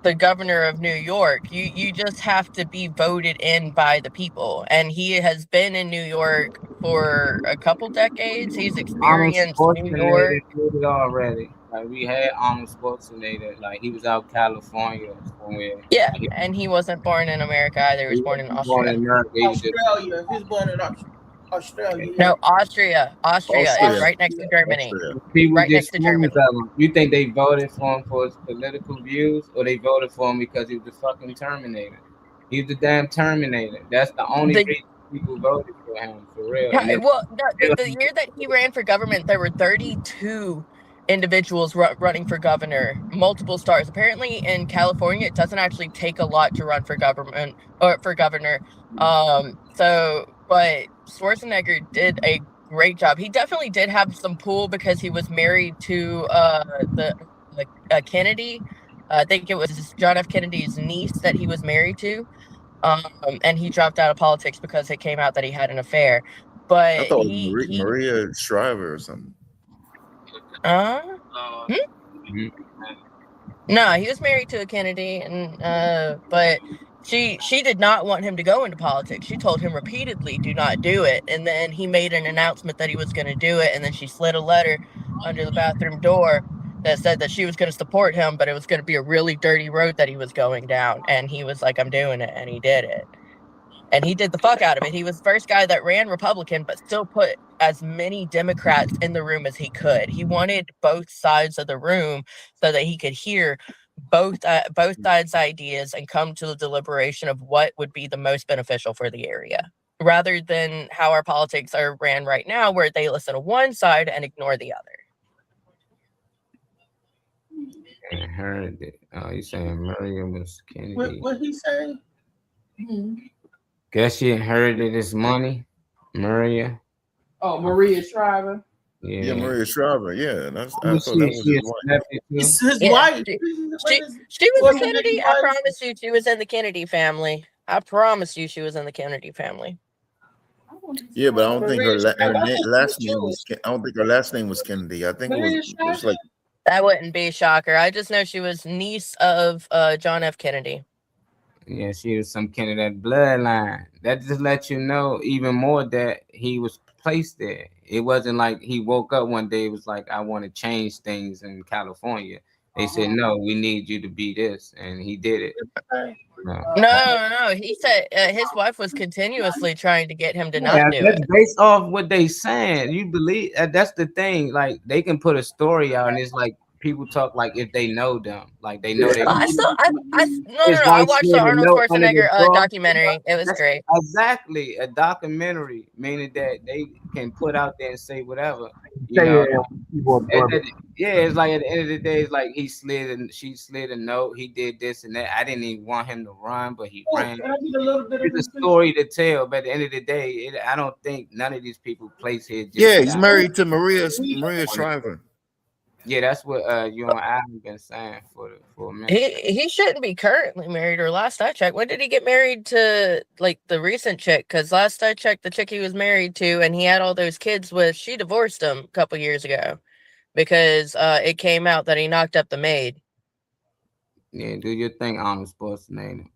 the governor of New York. You just have to be voted in by the people, and he has been in New York for a couple decades. He's experienced New York already. Like we had Arnold Schwarzenegger, like he was out California somewhere. Yeah, and he wasn't born in America either. He was born in Australia. Australia. He's born in Australia. No, Austria is right next to Germany. Right next to Germany. You think they voted for him for his political views, or they voted for him because he was the fucking Terminator? He was the damn Terminator. That's the only reason people voted for him, for real. Yeah, well, the year that he ran for government, there were 32 individuals running for governor, multiple stars. Apparently in California, it doesn't actually take a lot to run for government or for governor. But Schwarzenegger did a great job. He definitely did have some pull because he was married to Kennedy. I think it was John F. Kennedy's niece that he was married to. And he dropped out of politics because it came out that he had an affair. But I thought it was Maria Shriver or something. No, he was married to a Kennedy, and but she did not want him to go into politics. She told him repeatedly, "Do not do it." And then he made an announcement that he was going to do it, and then she slid a letter under the bathroom door that said that she was going to support him, but it was going to be a really dirty road that he was going down. And he was like, "I'm doing it," and he did it. And he did the fuck out of it. He was the first guy that ran Republican, but still put as many Democrats in the room as he could. He wanted both sides of the room so that he could hear both sides' ideas and come to the deliberation of what would be the most beneficial for the area, rather than how our politics are ran right now, where they listen to one side and ignore the other. I heard it. Oh, you saying Maria was Kennedy? What he say? Guess you inherited his money, Maria. Oh, Maria Shriver. Yeah, Maria Shriver. Yeah, I thought that His was his wife. wife. She was a Kennedy. I promise you, she was in the Kennedy family. I promise you, she was in the Kennedy family. Yeah, but I don't think her last name was. I don't think her last name was Kennedy. I think it was like. That wouldn't be a shocker. I just know she was niece of John F. Kennedy. Yeah, she was some kind of that bloodline. That just lets you know even more that he was placed there. It wasn't like he woke up one day, it was like, I want to change things in California. They said, no, we need you to be this. And he did it. No. He said his wife was continuously trying to get him to not do it. Based off what they saying, you believe that's the thing. Like they can put a story out and it's like, people talk like if they know them, like they know. I watched the Arnold Schwarzenegger documentary. It was great. Exactly, a documentary, meaning that they can put out there and say whatever. It's like at the end of the day, it's like he slid and she slid a note. He did this and that. I didn't even want him to run, but he ran. It's a story to tell, but at the end of the day, I don't think none of these people place here. Yeah, he's married to Maria Shriver. Yeah, that's what you and I have been saying for a minute. He shouldn't be currently married, or last I checked. When did he get married to like the recent chick? Because last I checked, the chick he was married to and he had all those kids with, she divorced him a couple years ago because it came out that he knocked up the maid. Yeah, do your thing, Arnold Schwarzenegger.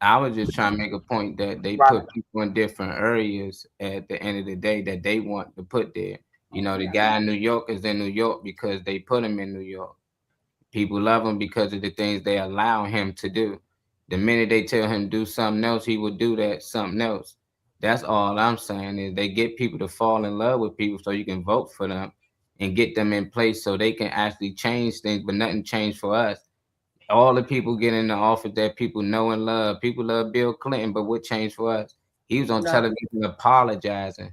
I was just trying to make a point that they Right. put people in different areas at the end of the day that they want to put there. You know, the guy in New York is in New York because they put him in New York. People love him because of the things they allow him to do. The minute they tell him do something else, he will do that something else. That's all I'm saying is they get people to fall in love with people so you can vote for them and get them in place so they can actually change things, but nothing changed for us. All the people get in the office that people know and love. People love Bill Clinton, but what changed for us? He was on No. television apologizing.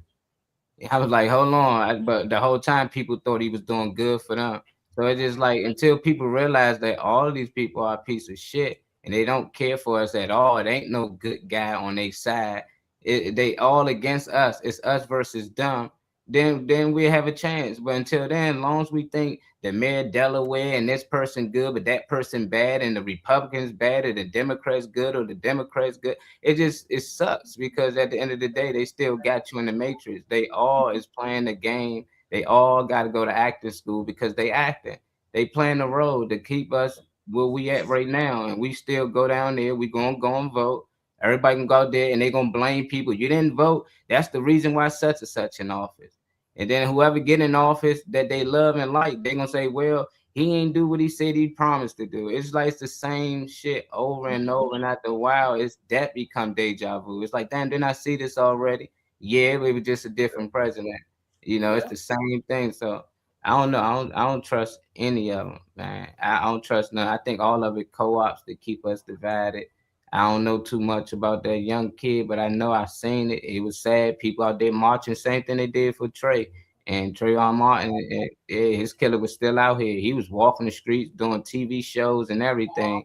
I was like, hold on. But the whole time people thought he was doing good for them. So it's just like until people realize that all of these people are a piece of shit and they don't care for us at all. It ain't no good guy on their side. They all against us. It's us versus them. Then we have a chance. But until then, as long as we think the mayor of Delaware and this person good, but that person bad, and the Republicans bad, or the Democrats good, or the Democrats good, it sucks because at the end of the day, they still got you in the matrix. They all is playing the game. They all got to go to acting school because they acting. They playing the role to keep us where we at right now, and we still go down there. We gonna go and vote. Everybody can go out there and they're gonna blame people. You didn't vote. That's the reason why such and such in office. And then whoever get in office that they love and like, they're gonna say, well, he ain't do what he said he promised to do. It's like it's the same shit over and over. And after a while, it's that become deja vu. It's like, damn, didn't I see this already? Yeah, it was just a different president. You know, it's the same thing. So I don't know. I don't trust any of them, man. I don't trust none. I think all of it co-ops to keep us divided. I don't know too much about that young kid, but I know I seen it. It was sad. People out there marching, same thing they did for Trey. And Trayvon Martin, his killer was still out here. He was walking the streets, doing TV shows and everything.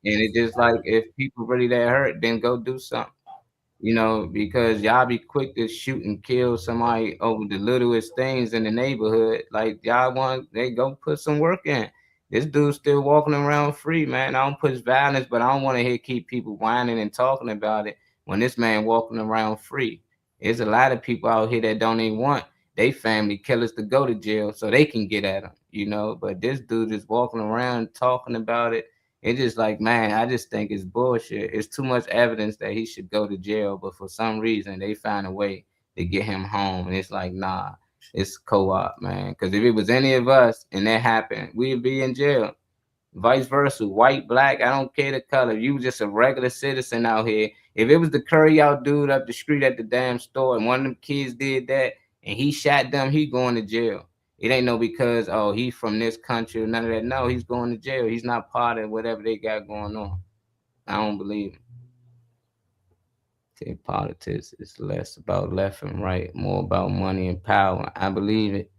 And it's just like, if people really that hurt, then go do something. You know, because y'all be quick to shoot and kill somebody over the littlest things in the neighborhood. Like they go put some work in. This dude's still walking around free, man. I don't push violence, but I don't want to keep people whining and talking about it when this man walking around free. There's a lot of people out here that don't even want they family killers to go to jail so they can get at them, you know. But this dude is walking around talking about it. It's just like, man, I just think it's bullshit. It's too much evidence that he should go to jail, but for some reason they find a way to get him home. And it's like, nah. It's co-op, man. Because if it was any of us and that happened, we'd be in jail. Vice versa, white, black, I don't care the color. You just a regular citizen out here. If it was the curry out dude up the street at the damn store and one of them kids did that and he shot them, he going to jail. It ain't no because, oh, he's from this country or none of that. No, he's going to jail. He's not part of whatever they got going on. I don't believe it. Politics is less about left and right, more about money and power. I believe it.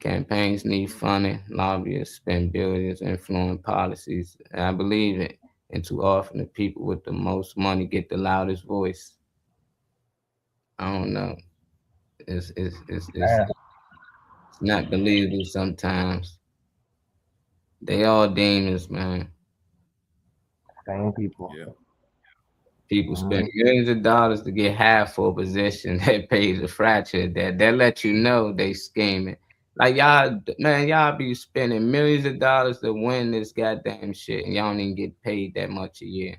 Campaigns need funding, lobbyists spend billions influencing policies. I believe it. And too often the people with the most money get the loudest voice. I don't know. It's not believable sometimes. They all demons, man. Same people. Yeah. People spend millions of dollars to get half for a position that pays a fraction of that. That let you know they scheming. Like y'all, man, y'all be spending millions of dollars to win this goddamn shit, and y'all don't even get paid that much a year.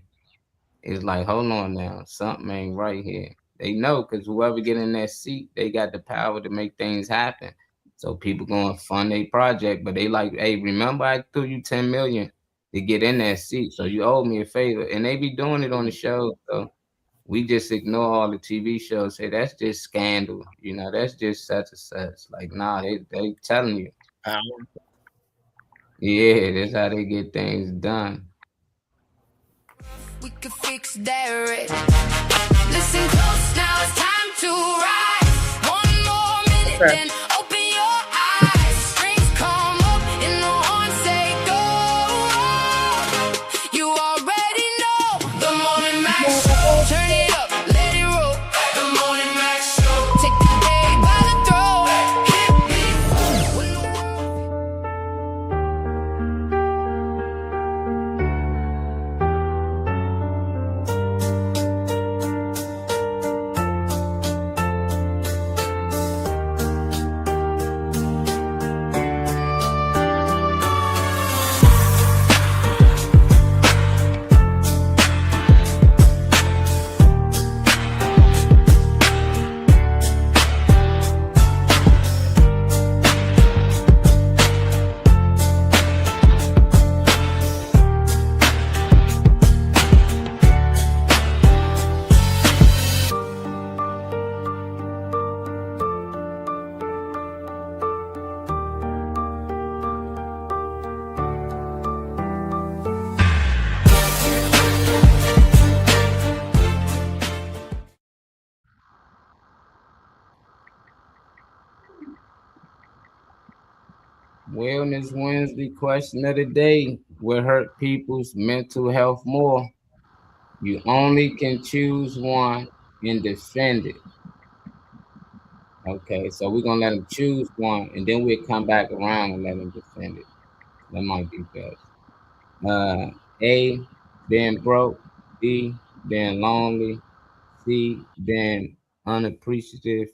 It's like, hold on now, something ain't right here. They know because whoever get in that seat, they got the power to make things happen. So people gonna fund a project, but they like, hey, remember I threw you $10 million to get in that seat, so you owe me a favor. And they be doing it on the show. So we just ignore all the TV shows. Say that's just scandal, you know, that's just such and such. Like, nah, they telling you. Yeah, that's how they get things done. We could fix that right. Listen close, now it's time to rise. One more minute, then open your eyes. Strings come up and the horns say go. You already know the Morning Max Show. Turn it up, let it roll. The Morning Max Show. Take the day by the throat. Wellness Wednesday question of the day. What hurt people's mental health more? You only can choose one and defend it. Okay, so we're gonna let them choose one, and then we'll come back around and let them defend it. That might be best. A, being broke. B, being lonely. C, being unappreciative.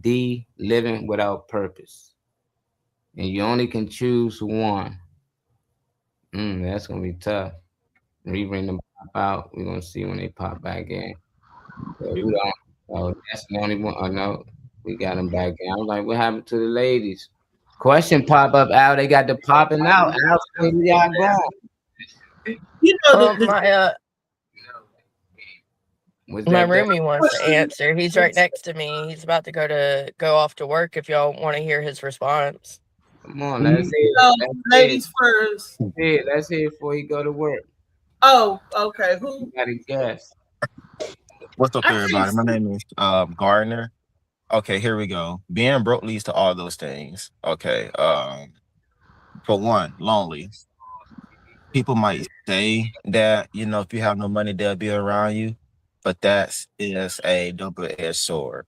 D, living without purpose. And you only can choose one. That's gonna be tough. We bring them pop out. We're gonna see when they pop back in. So we don't. Oh, that's the only one. Oh no, we got them back in. I was like, what happened to the ladies? Question pop up out. They got the popping out. Out, where y'all going? You know my roomie wants to answer. He's right next to me. He's about to go off to work. If y'all want to hear his response, come on, let's hear. Ladies first. Yeah, let's hear it before you go to work. Oh, okay. Who? Got a guess. What's up, everybody? My name is Gardner. Okay, here we go. Being broke leads to all those things. Okay. For one, lonely. People might say that, if you have no money, they'll be around you, but that is a double-edged sword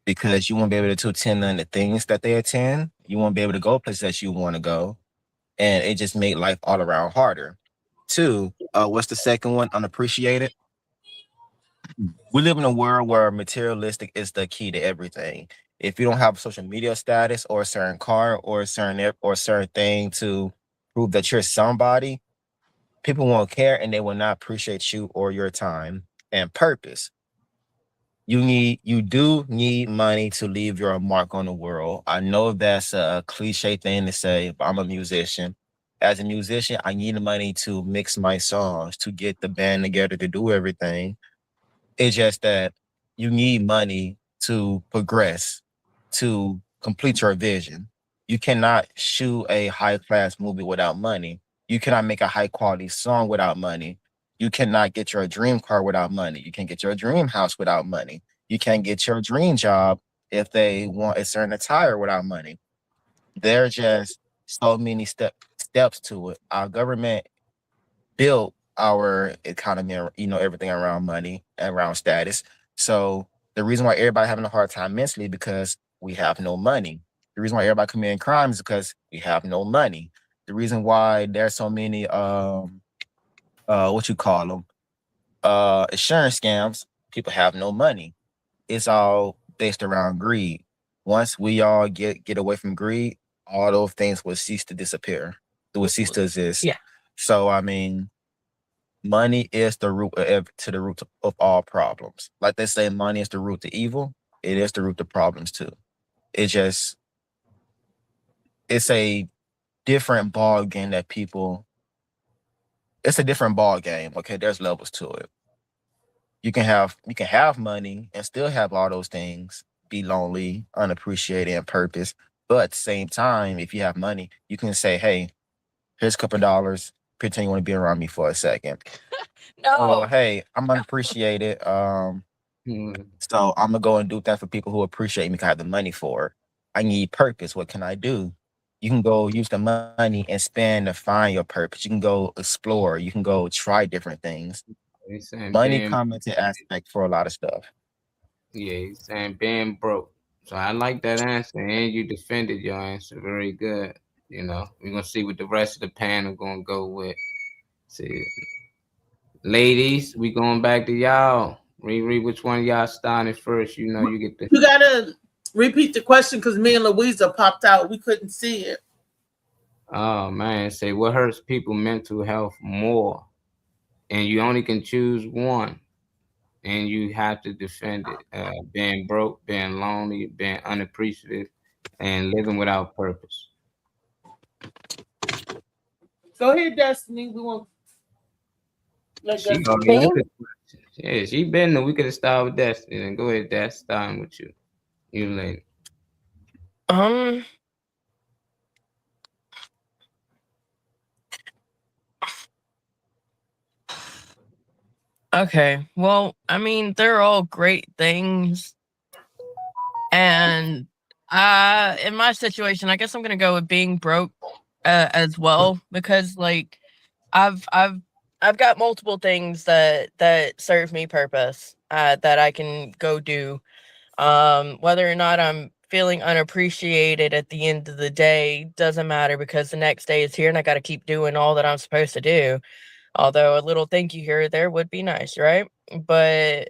because you won't be able to attend none of the things that they attend. You won't be able to go places that you want to go, and it just made life all around harder. Two, what's the second one? Unappreciated. We live in a world where materialistic is the key to everything. If you don't have a social media status or a certain car or a certain thing to prove that you're somebody, people won't care and they will not appreciate you or your time and purpose. You do need money to leave your mark on the world. I know that's a cliche thing to say, but I'm a musician. As a musician, I need the money to mix my songs, to get the band together, to do everything. It's just that you need money to progress, to complete your vision. You cannot shoot a high-class movie without money. You cannot make a high-quality song without money. You cannot get your dream car without money. You can't get your dream house without money. You can't get your dream job if they want a certain attire without money. There are just so many steps to it. Our government built our economy, everything around money, around status. So the reason why everybody having a hard time mentally because we have no money. The reason why everybody committing crime is because we have no money. The reason why there's so many insurance scams, people have no money. It's all based around greed. Once we all get away from greed, all those things will cease to disappear. It will cease to exist. Yeah. So money is the root of all problems. Like they say, money is the root to evil. It is the root of problems too. It's a different ball game that people. It's a different ball game. Okay, there's levels to it. You can have money and still have all those things, be lonely, unappreciated, and purpose. But at the same time, if you have money, you can say, "Hey, here's a couple of dollars. Pretend you want to be around me for a second." No. Oh, hey, I'm unappreciated. So I'm gonna go and do that for people who appreciate me. 'Cause I have the money for it. I need purpose. What can I do? You can go use the money and spend to find your purpose. You can go explore. You can go try different things. Money comes into aspect for a lot of stuff. Yeah, he's saying being broke. So I like that answer, and you defended your answer very good. We're gonna see what the rest of the panel gonna go with. See, ladies, we going back to y'all. Riri, which one of y'all starting first? You get the. You gotta repeat the question because me and Louisa popped out. We couldn't see it. Oh man, say what hurts people mental health more, and you only can choose one, and you have to defend it. Being broke, being lonely, being unappreciative, and living without purpose. Go ahead, Destiny. We want. She been there. We could have started with Destiny. Then go ahead, Destiny. Starting with you. You lady. Okay. Well, I mean, they're all great things. And In my situation, I guess I'm gonna go with being broke as well, because like I've got multiple things that serve me purpose that I can go do. Whether or not I'm feeling unappreciated at the end of the day doesn't matter, because the next day is here and I got to keep doing all that I'm supposed to do. Although a little thank you here or there would be nice, right? But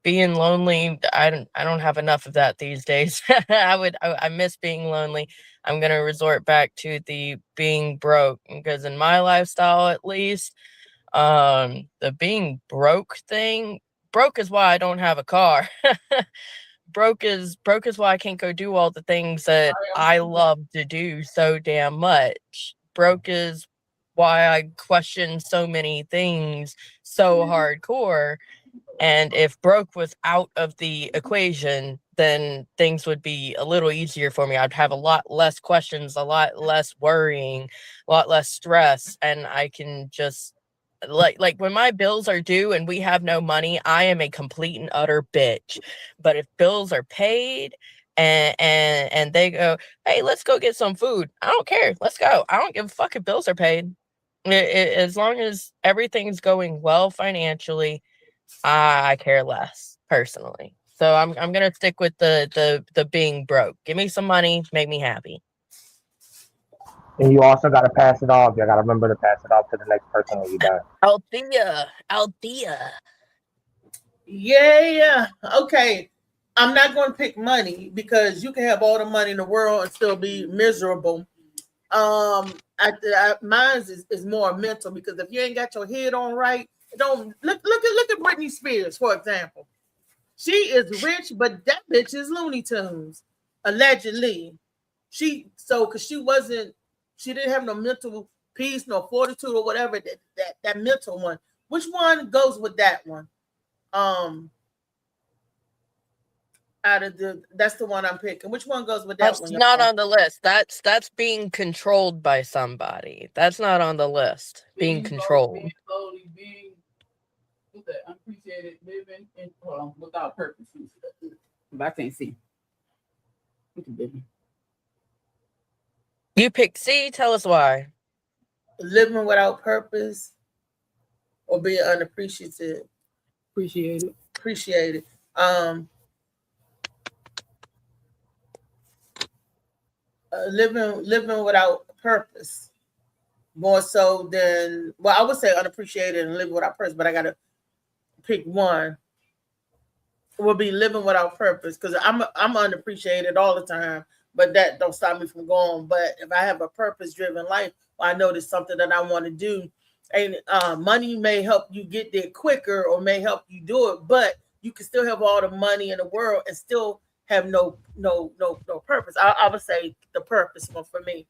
being lonely, I don't have enough of that these days. I miss being lonely. I'm gonna resort back to the being broke, because in my lifestyle at least, the being broke thing, broke is why I don't have a car. broke is why I can't go do all the things that I love to do so damn much. Broke is why I question so many things so hardcore. And if broke was out of the equation, then things would be a little easier for me. I'd have a lot less questions, a lot less worrying, a lot less stress, and I can just like when my bills are due and we have no money, I am a complete and utter bitch. But if bills are paid and they go, hey, let's go get some food, I don't care. Let's go. I don't give a fuck if bills are paid. As long as everything's going well financially, I care less personally. So I'm gonna stick with the being broke. Give me some money, make me happy. And you also got to pass it off. You got to remember to pass it off to the next person when you're done. Althea. Yeah. Okay. I'm not going to pick money, because you can have all the money in the world and still be miserable. Mine is more mental, because if you ain't got your head on right, don't look at Britney Spears, for example. She is rich, but that bitch is Looney Tunes, allegedly. Because she didn't have no mental peace, no fortitude, or whatever, that mental one. Which one goes with that one? That's the one I'm picking. Which one goes with that That's one? That's not on the list. That's being controlled by somebody. That's not on the list. Being controlled. Being unappreciated, living without purpose. But I can't see. You pick C. Tell us why. Living without purpose, or being unappreciated. Appreciated. Living without purpose, more so than, well, I would say unappreciated and living without purpose, but I gotta pick one. It will be living without purpose, because I'm unappreciated all the time, but that don't stop me from going. But if I have a purpose-driven life, I know there's something that I want to do, and money may help you get there quicker or may help you do it, but you can still have all the money in the world and still have no purpose. I would say the purpose one for me,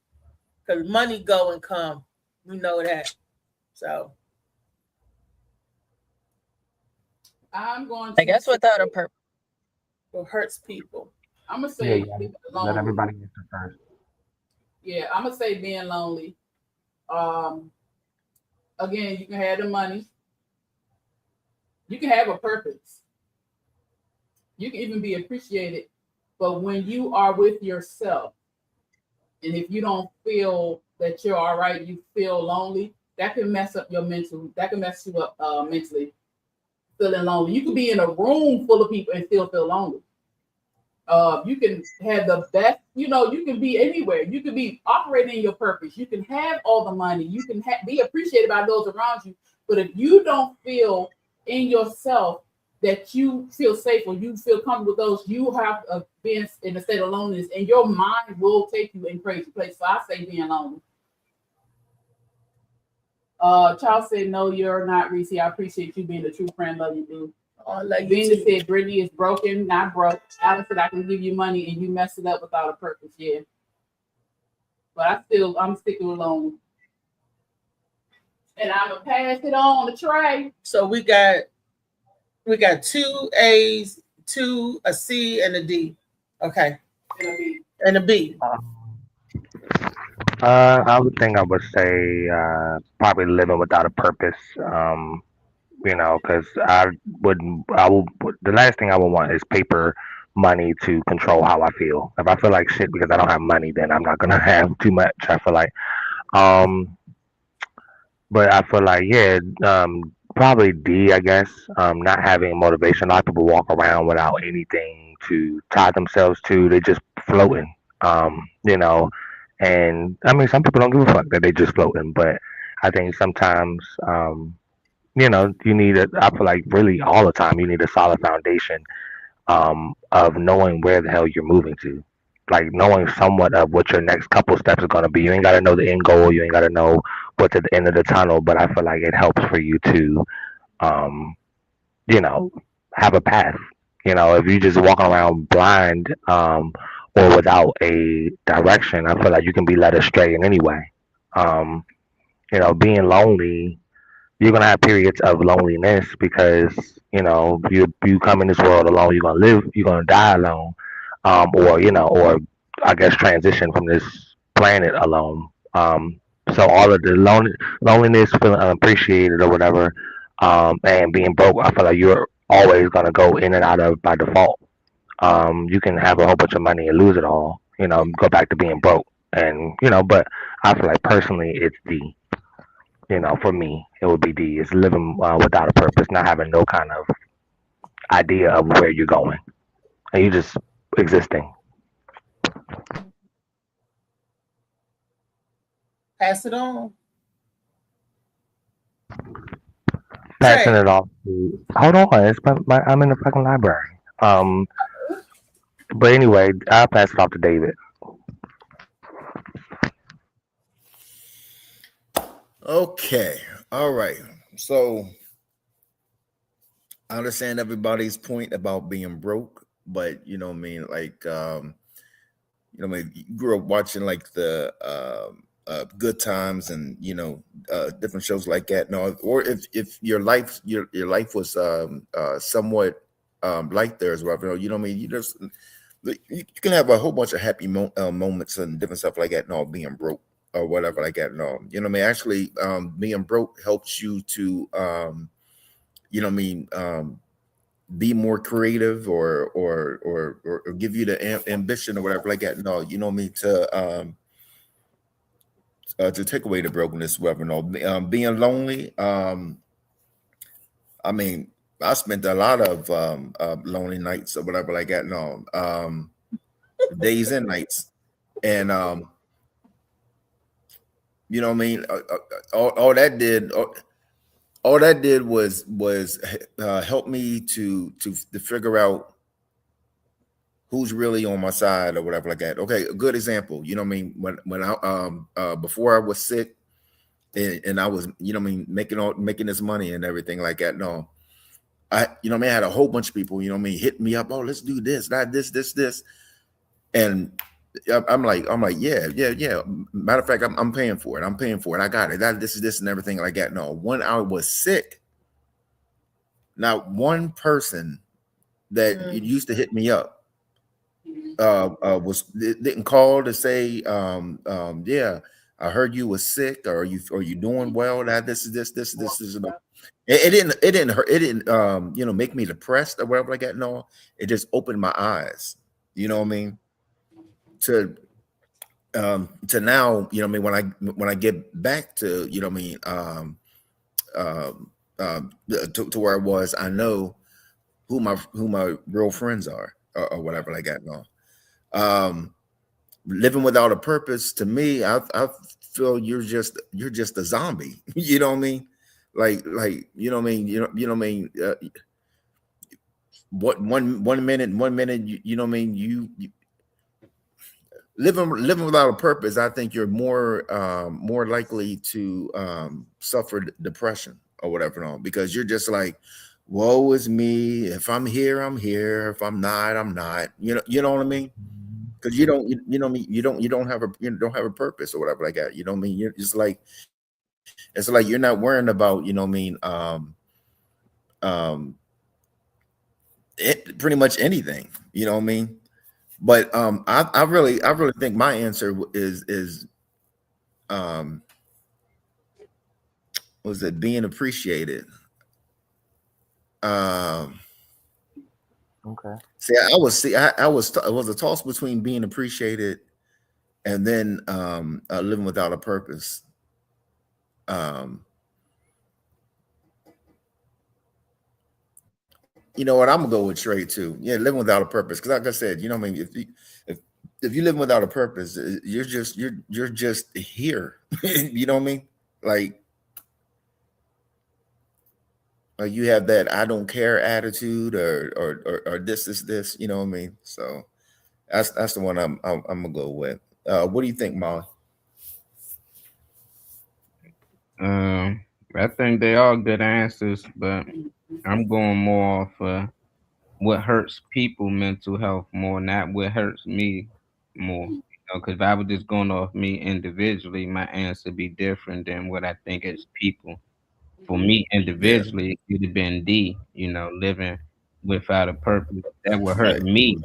because money go and come, you know that. So I'm going to, I guess, without a purpose, it hurts people. I'm gonna say let everybody get the first. Yeah, I'm gonna say being lonely. Again, you can have the money. You can have a purpose. You can even be appreciated. But when you are with yourself, and if you don't feel that you're all right, you feel lonely, that can mess up your mental. That can mess you up mentally, feeling lonely. You could be in a room full of people and still feel lonely. You can have the best, you can be anywhere. You can be operating in your purpose. You can have all the money. You can be appreciated by those around you. But if you don't feel in yourself that you feel safe or you feel comfortable with those, you have been in a state of loneliness, and your mind will take you in crazy places. So I say being lonely. Charles said, no, you're not, Reese. I appreciate you being a true friend. Love you, dude. Venus said, Brittany is broken, not broke. Alice said, I can give you money and you mess it up without a purpose. Yeah. But I'm sticking with lonely. And I'm going to pass it on to Trey. So we got 2 A's, a C, and a D. Okay. And a B. I would say probably living without a purpose. Because the last thing I would want is paper money to control how I feel. If I feel like shit because I don't have money, then I'm not gonna have too much. I feel like, um, but I feel like yeah, probably D. I guess not having motivation. A lot of people walk around without anything to tie themselves to. They just floating. You know, and I mean some people don't give a fuck that they just floating, but I think sometimes you know you need a. I feel like really all the time you need a solid foundation of knowing where the hell you're moving to. Like knowing somewhat of what your next couple steps are going to be. You ain't got to know the end goal. You ain't got to know what's at the end of the tunnel. But I feel like it helps for you to, um, you know, have a path. You know, if you just walking around blind or without a direction, I feel like you can be led astray in any way. Um, you know, being lonely, you're gonna have periods of loneliness because you come in this world alone. You're gonna live. You're gonna die alone, or or I guess transition from this planet alone. So all of the loneliness, feeling unappreciated or whatever, and being broke, I feel like you're always gonna go in and out of by default. You can have a whole bunch of money and lose it all. Go back to being broke, and but I feel like personally, it's the for me, it would be D. It's living without a purpose, not having no kind of idea of where you're going, and you just existing. Pass it on. Passing it off to. Hold on, I'm in the fucking library. But anyway, I'll pass it off to David. Okay. All right. So I understand everybody's point about being broke, but you know what I mean, like you grew up watching like the Good Times and different shows like that. No, or if your life was somewhat like theirs, whatever. You know what I mean. You can have a whole bunch of happy moments and different stuff like that, and all being broke or whatever like that. No, you know what I mean. Actually, being broke helps you to be more creative or give you the ambition or whatever like that. No, you know what I mean, to take away the brokenness, whatever. No, being lonely. I mean, I spent a lot of lonely nights or whatever like that. No, days and nights, and you know what I mean. All that did. All that did was help me to figure out who's really on my side or whatever like that. Okay, a good example. You know what I mean? When I before I was sick and I was making this money and everything like that. No, I I had a whole bunch of people hitting me up. Oh, let's do this, that, this, and I'm like, yeah. Matter of fact, I'm paying for it. I got it. This, and everything like that. No, when I was sick, not one person that used to hit me up didn't call to say, yeah, I heard you was sick, or are you doing well? That this is. It didn't hurt. It didn't make me depressed or whatever like that. No, it just opened my eyes. You know what I mean? To now, when I get back to to where I was, I know who my real friends are or whatever like that. No, living without a purpose, to me, I feel you're just a zombie. You know what I mean? Like you know what I mean? You know what I mean? What one minute, you know what I mean? You living without a purpose, I think you're more likely to suffer depression or whatever, no, because you're just like, woe is me. If I'm here, I'm here. If I'm not, I'm not. You know what I mean? Because you don't have a purpose or whatever like that. You know what I mean? It's like you're not worrying about pretty much anything. You know what I mean? But I really think my answer is was it being appreciated? Okay. I was it was a toss between being appreciated and then living without a purpose. You know what? I'm gonna go with Trey too. Yeah, living without a purpose. Because like I said, you know what I mean. If you live without a purpose, you're just here. You know what I mean? Like you have that I don't care attitude or this. You know what I mean? So that's the one I'm gonna go with. What do you think, Molly? I think they are good answers, but I'm going more for what hurts people mental health more, not what hurts me more. Because if I was just going off me individually, my answer would be different than what I think as people. For me individually, it would have been D, living without a purpose. That would hurt me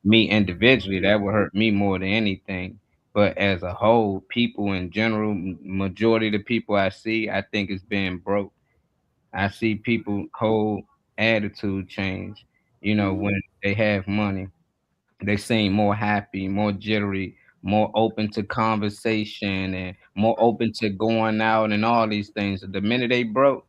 individually. That would hurt me more than anything. But as a whole, people in general, majority of the people I see, I think it's being broke. I see people whole attitude change. When they have money, they seem more happy, more jittery, more open to conversation, and more open to going out and all these things. The minute they broke,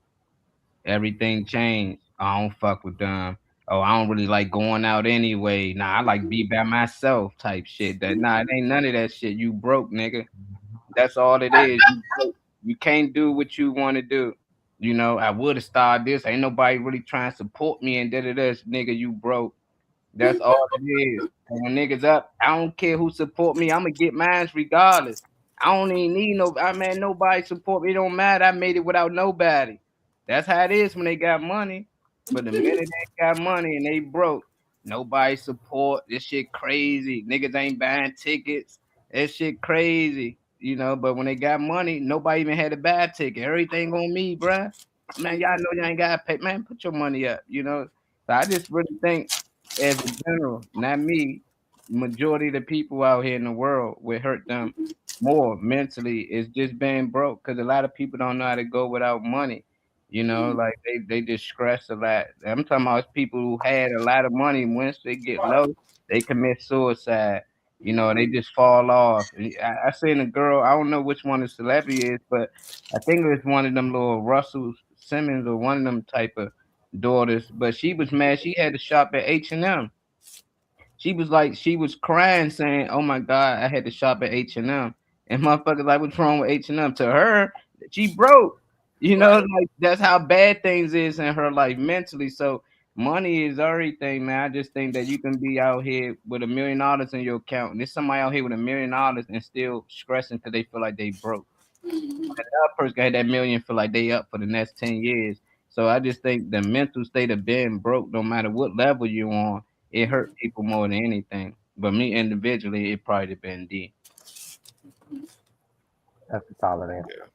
everything changed. I don't fuck with them. Oh, I don't really like going out anyway. Nah, I like be by myself type shit. It ain't none of that shit. You broke, nigga. That's all it is. You broke. You can't do what you want to do. I would have started this. Ain't nobody really trying to support me and this, nigga. You broke. That's all it is. And when niggas up, I don't care who support me. I'm gonna get mine regardless. I don't even need nobody support me. It don't matter. I made it without nobody. That's how it is when they got money. But the minute they got money and they broke, nobody support. This shit crazy. Niggas ain't buying tickets. That shit crazy. But when they got money, nobody even had to buy a ticket. Everything on me, bruh. Man, y'all know y'all ain't gotta pay. Man, put your money up, So I just really think, as a general, not me, majority of the people out here in the world would hurt them more mentally is just being broke, because a lot of people don't know how to go without money. Like they just stress a lot. I'm talking about people who had a lot of money. Once they get low, they commit suicide. They just fall off. I seen a girl, I don't know which one the celebrity is, but I think it was one of them little Russell Simmons or one of them type of daughters. But she was mad. She had to shop at H&M. She was crying, saying, "Oh my God, I had to shop at H&M." And motherfuckers like, "What's wrong with H&M?" To her, she broke. Like that's how bad things is in her life mentally. So money is everything, man. I just think that you can be out here with $1 million in your account, and there's somebody out here with $1 million and still stressing because they feel like they broke. Another person got that million feel like they up for the next 10 years. So I just think the mental state of being broke, no matter what level you're on, it hurt people more than anything. But me individually, it probably been D. That's a solid answer.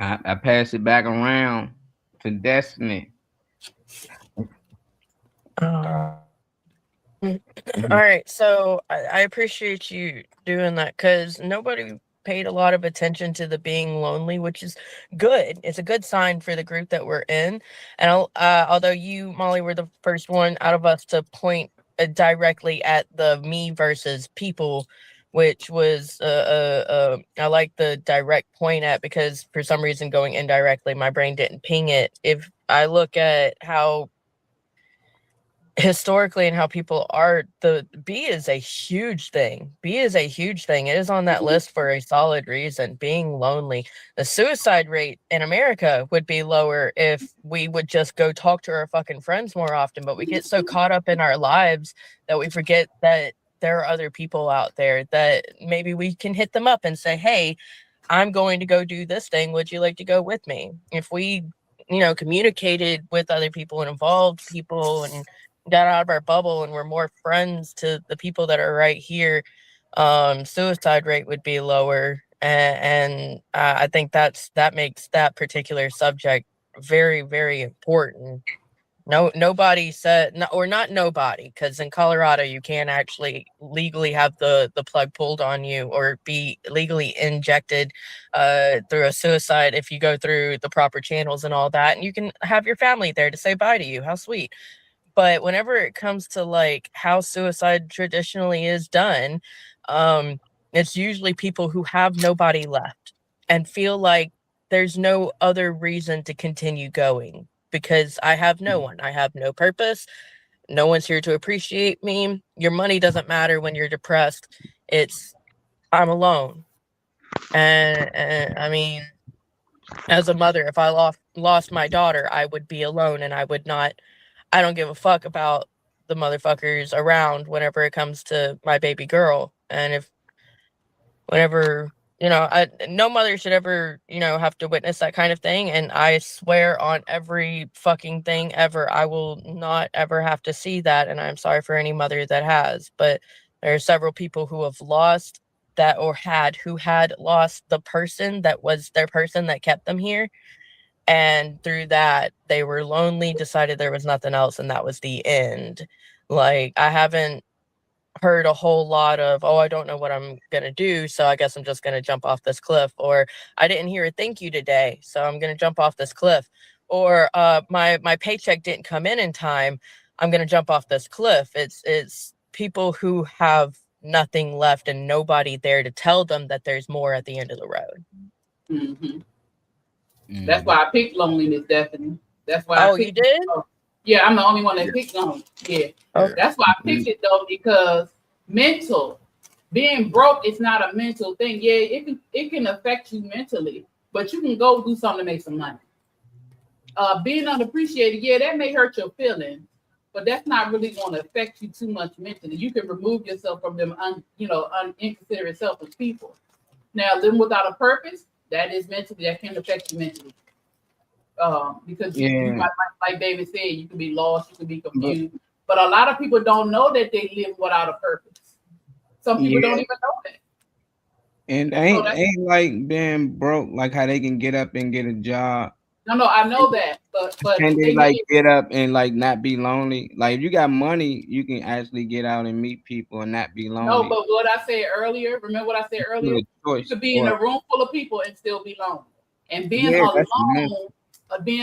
I pass it back around to Destiny. All right, so I appreciate you doing that, because nobody paid a lot of attention to the being lonely, which is good. It's a good sign for the group that we're in. And although you, Molly, were the first one out of us to point directly at the me versus people, which was I like the direct point at, because for some reason going indirectly, my brain didn't ping it. If I look at how historically and how people are, the B is a huge thing. B is a huge thing. It is on that list for a solid reason. Being lonely. The suicide rate in America would be lower if we would just go talk to our fucking friends more often, but we get so caught up in our lives that we forget that there are other people out there that maybe we can hit them up and say, "Hey, I'm going to go do this thing. Would you like to go with me?" If we, communicated with other people and involved people and got out of our bubble and we're more friends to the people that are right here, suicide rate would be lower. And I think that makes that particular subject very, very important. Nobody said, no, or not nobody, because in Colorado you can't actually legally have the plug pulled on you or be legally injected through a suicide if you go through the proper channels and all that, and you can have your family there to say bye to you. How sweet. But whenever it comes to like how suicide traditionally is done, it's usually people who have nobody left and feel like there's no other reason to continue going because I have no one. I have no purpose. No one's here to appreciate me. Your money doesn't matter when you're depressed. It's I'm alone. And I mean, as a mother, if I lost my daughter, I would be alone and I don't give a fuck about the motherfuckers around whenever it comes to my baby girl. And whenever, no mother should ever, have to witness that kind of thing. And I swear on every fucking thing ever, I will not ever have to see that. And I'm sorry for any mother that has, but there are several people who have lost that who had lost the person that was their person that kept them here. And through that, they were lonely, decided there was nothing else, and that was the end. Like, I haven't heard a whole lot of, oh, I don't know what I'm going to do, so I guess I'm just going to jump off this cliff. Or, I didn't hear a thank you today, so I'm going to jump off this cliff. Or, my paycheck didn't come in time, I'm going to jump off this cliff. It's people who have nothing left and nobody there to tell them that there's more at the end of the road. Mm-hmm. That's why I picked loneliness, Stephanie. That's why. You did? Yeah, I'm the only one that picked on. Yeah, that's why I picked it though, because being broke is not a mental thing. Yeah, it can affect you mentally, but you can go do something to make some money. Being unappreciated, yeah, that may hurt your feelings, but that's not really going to affect you too much mentally. You can remove yourself from them, inconsiderate selfish people. Now, living without a purpose, that is mentally, that can affect you mentally. Because you might, like David said, you can be lost, you can be confused. But a lot of people don't know that they live without a purpose. Some people don't even know that. And ain't like being broke, like how they can get up and get a job. No, I know that, but can they like get up and like not be lonely? Like if you got money, you can actually get out and meet people and not be lonely. No, but what I said earlier, remember what I said earlier? You could be in a room full of people and still be lonely. And being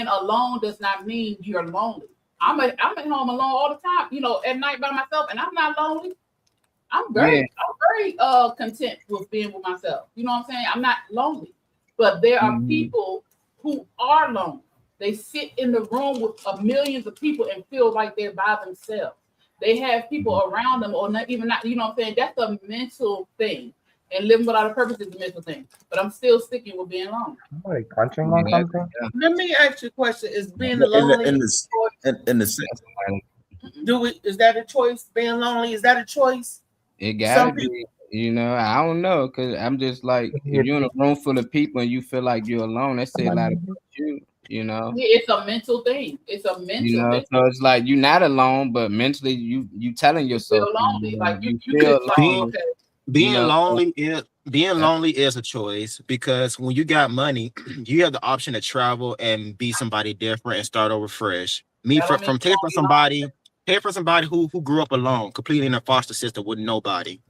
alone does not mean you're lonely. I'm at home alone all the time, at night by myself, and I'm not lonely. I'm very content with being with myself. You know what I'm saying? I'm not lonely. But there are people who are lonely. They sit in the room with millions of people and feel like they're by themselves. They have people around them, or not, you know what I'm saying? That's a mental thing. And living without a purpose is a mental thing. But I'm still sticking with being lonely. Somebody crunching on something? Let me ask you a question. Is being lonely in the sense? Is that a choice? Being lonely, is that a choice? It gotta be. I don't know, because I'm just like, if you're in a room full of people and you feel like you're alone, that say a lot about you. Yeah, it's a mental thing. It's a mental thing. So it's like you're not alone, but mentally you telling yourself you feel lonely. Like you feel alone. Being lonely is a choice, because when you got money, you have the option to travel and be somebody different and start over fresh. From taking for somebody who grew up alone, completely in a foster system with nobody.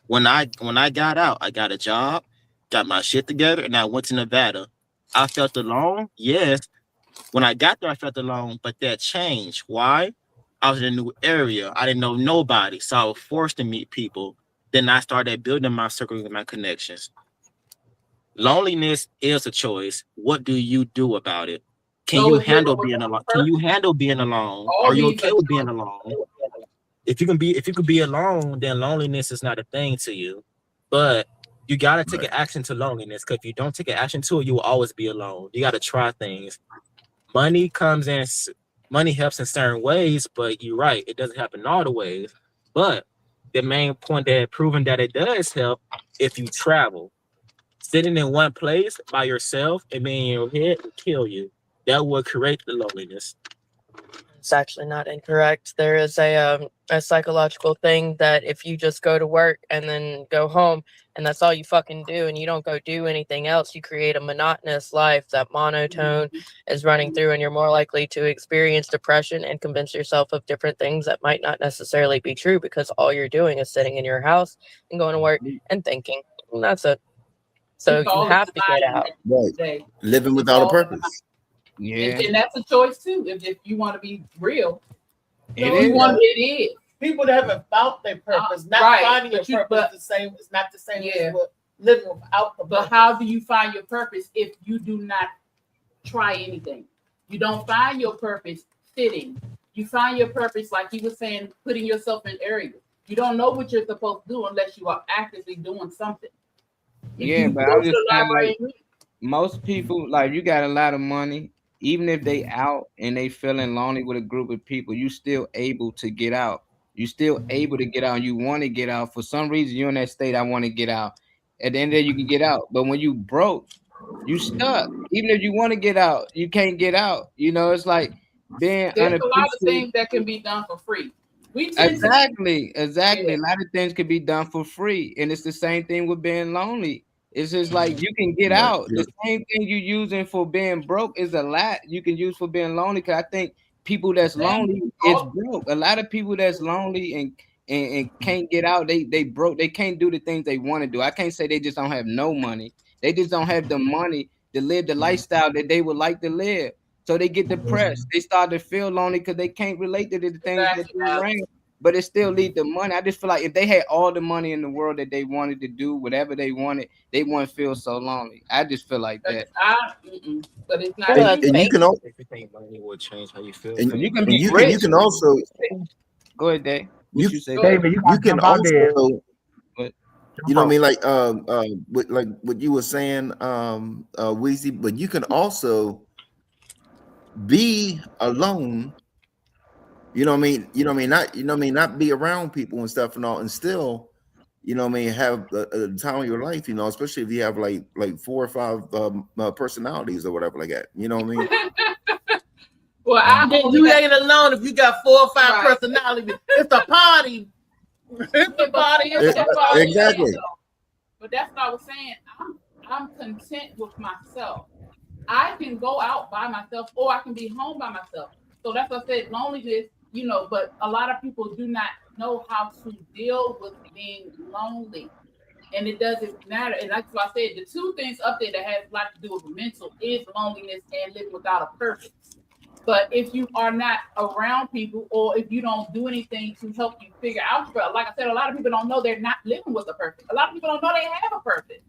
When I got out, I got a job, got my shit together, and I went to Nevada. I felt alone, yes. When I got there, I felt alone, but that changed. Why? I was in a new area. I didn't know nobody, so I was forced to meet people. Then I started building my circle and my connections. Loneliness is a choice. What do you do about it? Can you handle being alone? Are you okay with being alone? If you can be alone, then loneliness is not a thing to you. But you gotta take an action to loneliness, because if you don't take an action to it, you will always be alone. You gotta try things. Money helps in certain ways, but you're right, it doesn't happen all the ways. But the main point that proving that it does help, if you travel. Sitting in one place by yourself and being in your head will kill you. That will create the loneliness. It's actually not incorrect. There is a psychological thing that if you just go to work and then go home and that's all you fucking do and you don't go do anything else, you create a monotonous life. That monotone is running through, and you're more likely to experience depression and convince yourself of different things that might not necessarily be true, because all you're doing is sitting in your house and going to work and thinking. And that's it. So you have to get out. Right. Living without a purpose. Yeah. And that's a choice too, if you want to be real. It is. People that haven't found their purpose, not right. finding your But you- purpose but- the same. It's not the same Yeah. as what living without the But purpose. how do you find your purpose if you do not try anything? You don't find your purpose sitting. You find your purpose, like he was saying, putting yourself in areas. You don't know what you're supposed to do unless you are actively doing something. If Yeah, you but go I'm to just the saying, library like, and read, most people, like, you got a lot of money, even if they out and they feeling lonely with a group of people, you still able to get out. You still able to get out. You want to get out. For some reason, you're in that state, I want to get out. At the end of the day, you can get out. But when you broke, you stuck. Even if you want to get out, you can't get out. You know, it's like being there's a lot of unappreciated. things that can be done for free. We tend Exactly. Yeah. A lot of things could be done for free. And it's the same thing with being lonely. It's just like you can get Right. out. The same thing you using for being broke is a lot you can use for being lonely. Cause I think people that's lonely is broke. A lot of people that's lonely and can't get out, they broke, they can't do the things they want to do. I can't say they just don't have no money. They just don't have the money to live the lifestyle that they would like to live. So they get depressed. They start to feel lonely because they can't relate to the things that they bring. But it still lead to money. I just feel like if they had all the money in the world that they wanted to do whatever they wanted, they wouldn't feel so lonely. I just feel like that. But it's not. And you can also, money will change how you feel. and You can and be you rich. can also Go ahead, Dave. you, You say, David, you you gotta can jump out there. also, What? you know what I mean, like what you were saying, Weezy, but you can also be alone. You know what I mean? You know what I mean? Not be around people and stuff and all, and still, you know what I mean, have a time of your life, you know, especially if you have like 4 or 5 personalities or whatever like that. You know what I mean? Well, you ain't alone if you got 4 or 5 Right. personalities. It's a party. It's a party. It's a party. Exactly. But that's what I was saying. I'm content with myself. I can go out by myself or I can be home by myself. So that's what I said, loneliness, you know, but a lot of people do not know how to deal with being lonely. And it doesn't matter. And that's why I said the 2 things up there that has a lot to do with mental is loneliness and living without a purpose. But if you are not around people or if you don't do anything to help you figure out, like I said, a lot of people don't know they're not living with a purpose. A lot of people don't know they have a purpose.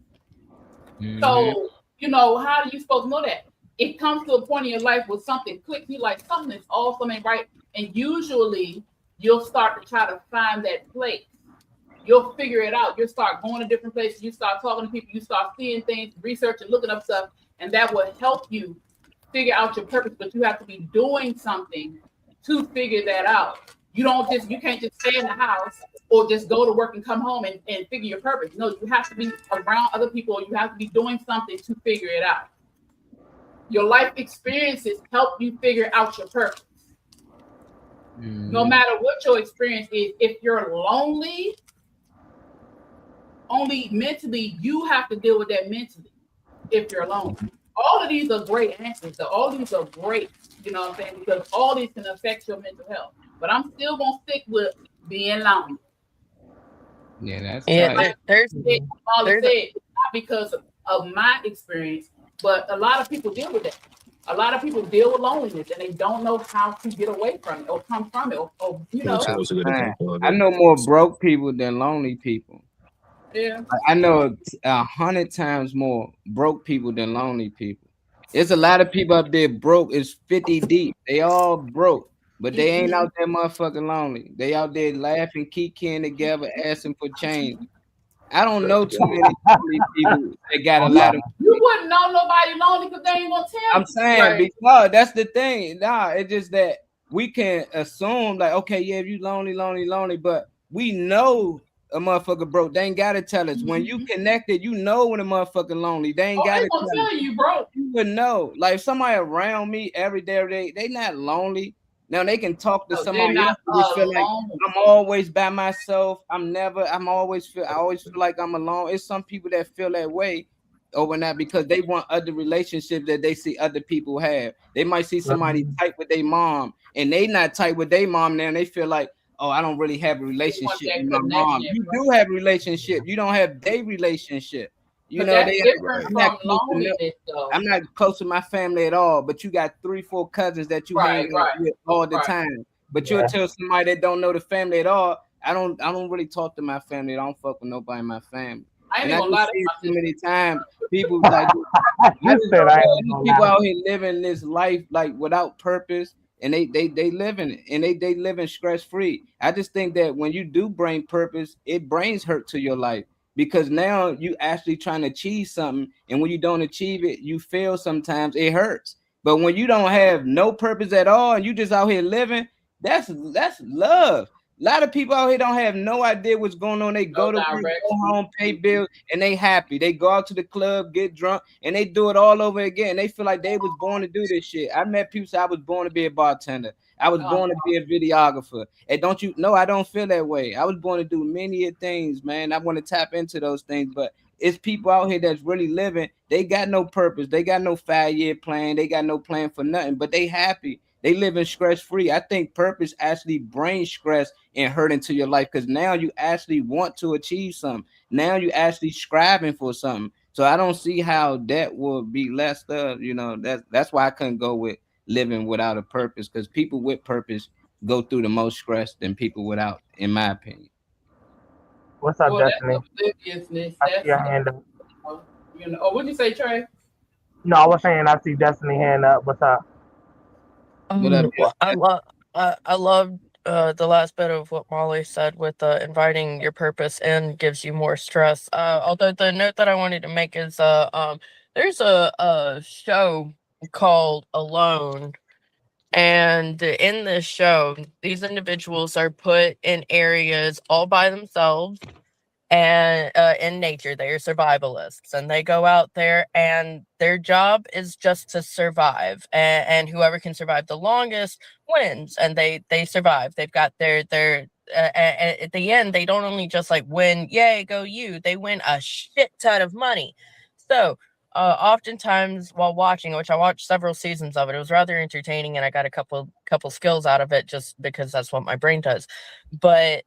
Mhm. So, you know, how are you supposed to know that? It comes to a point in your life where something clicks, you like something is off, something ain't right. And usually you'll start to try to find that place. You'll figure it out. You'll start going to different places. You start talking to people. You start seeing things, researching, looking up stuff. And that will help you figure out your purpose. But you have to be doing something to figure that out. You can't just stay in the house or just go to work and come home and figure your purpose. No, you have to be around other people. Or you have to be doing something to figure it out. Your life experiences help you figure out your purpose. No matter what your experience is, if you're lonely, only mentally, you have to deal with that mentally if you're alone. All of these are great answers. So all these are great, you know what I'm saying? Because all these can affect your mental health. But I'm still going to stick with being lonely. Yeah, that's Yeah, there's Molly said, not because of my experience, but a lot of people deal with that. A lot of people deal with loneliness and they don't know how to get away from it or come from it or you know. Man, I know more broke people than lonely people. Yeah. I know 100 times more broke people than lonely people. There's a lot of people up there broke. It's 50 deep. They all broke, but they ain't out there motherfucking lonely. They out there laughing, kikiing together, asking for change. I don't know too many lonely people that got a lot of. You wouldn't know nobody lonely because they ain't gonna tell you. I'm saying because that's the thing. Nah, it's just that we can assume like, okay, yeah, if you lonely, but we know a motherfucker broke. They ain't gotta tell us. When you connected, you know when a motherfucker lonely. They ain't gotta tell you, bro. You would know. Like somebody around me every day, they not lonely. Now they can talk to somebody else. Just feel like I'm always by myself. I always feel like I'm alone. It's some people that feel that way over that because they want other relationships that they see other people have. They might see somebody tight with their mom and they not tight with their mom now, and they feel like, oh, I don't really have a relationship with my mom. You do have a relationship. You don't have their relationship. You know, that's different from loneliness, though. I'm not close to my family at all, but you got 3-4 cousins that you hang out with all the time. But Yeah. you'll tell somebody that don't know the family at all. I don't really talk to my family. I don't fuck with nobody in my family. I ain't And I gonna lie just to see my so many times people like I You just said don't I know ain't these gonna people lie. out here living this life like without purpose, and they living it, and they living stress free. I just think that when you do bring purpose, it brings hurt to your life because now you actually trying to achieve something, and when you don't achieve it, you fail. Sometimes it hurts. But when you don't have no purpose at all and you just out here living, that's love. A lot of people out here don't have no idea what's going on. They go to work, go home, pay bills, and they happy. They go out to the club, get drunk, and they do it all over again. They feel like they was born to do this shit. I met people say I was born to be a bartender. I was born to be a videographer. And don't you know I don't feel that way. I was born to do many things, man. I want to tap into those things, but it's people out here that's really living. They got no purpose. They got no 5-year plan. They got no plan for nothing, but they happy. They living stress free. I think purpose actually brings stress and hurt into your life because now you actually want to achieve something. Now you actually striving for something. So I don't see how that will be less of. You know, that's why I couldn't go with living without a purpose because people with purpose go through the most stress than people without, in my opinion. What's up, Well, that's Destiny? obliviousness. I see That's your hand up. you know. Oh, what'd you say, Trey? No, I was saying I see Destiny hand up. What's up? Well, I love the last bit of what Molly said with inviting your purpose in gives you more stress. Although the note that I wanted to make is there's a show called Alone, and in this show, these individuals are put in areas all by themselves and in nature. They are survivalists and they go out there and their job is just to survive, and whoever can survive the longest wins, and they survive. They've got their at the end they don't only just like win, yay go you, they win a shit ton of money. So oftentimes while watching, which I watched several seasons of it, it was rather entertaining and I got a couple skills out of it just because that's what my brain does. But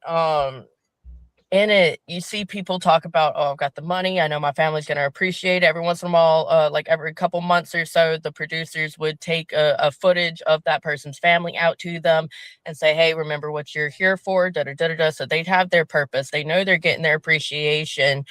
in it, you see people talk about, oh, I've got the money. I know my family's going to appreciate it. Every once in a while, like every couple months or so, the producers would take a footage of that person's family out to them and say, hey, remember what you're here for, da-da-da-da-da. So they'd have their purpose. They know they're getting their appreciation.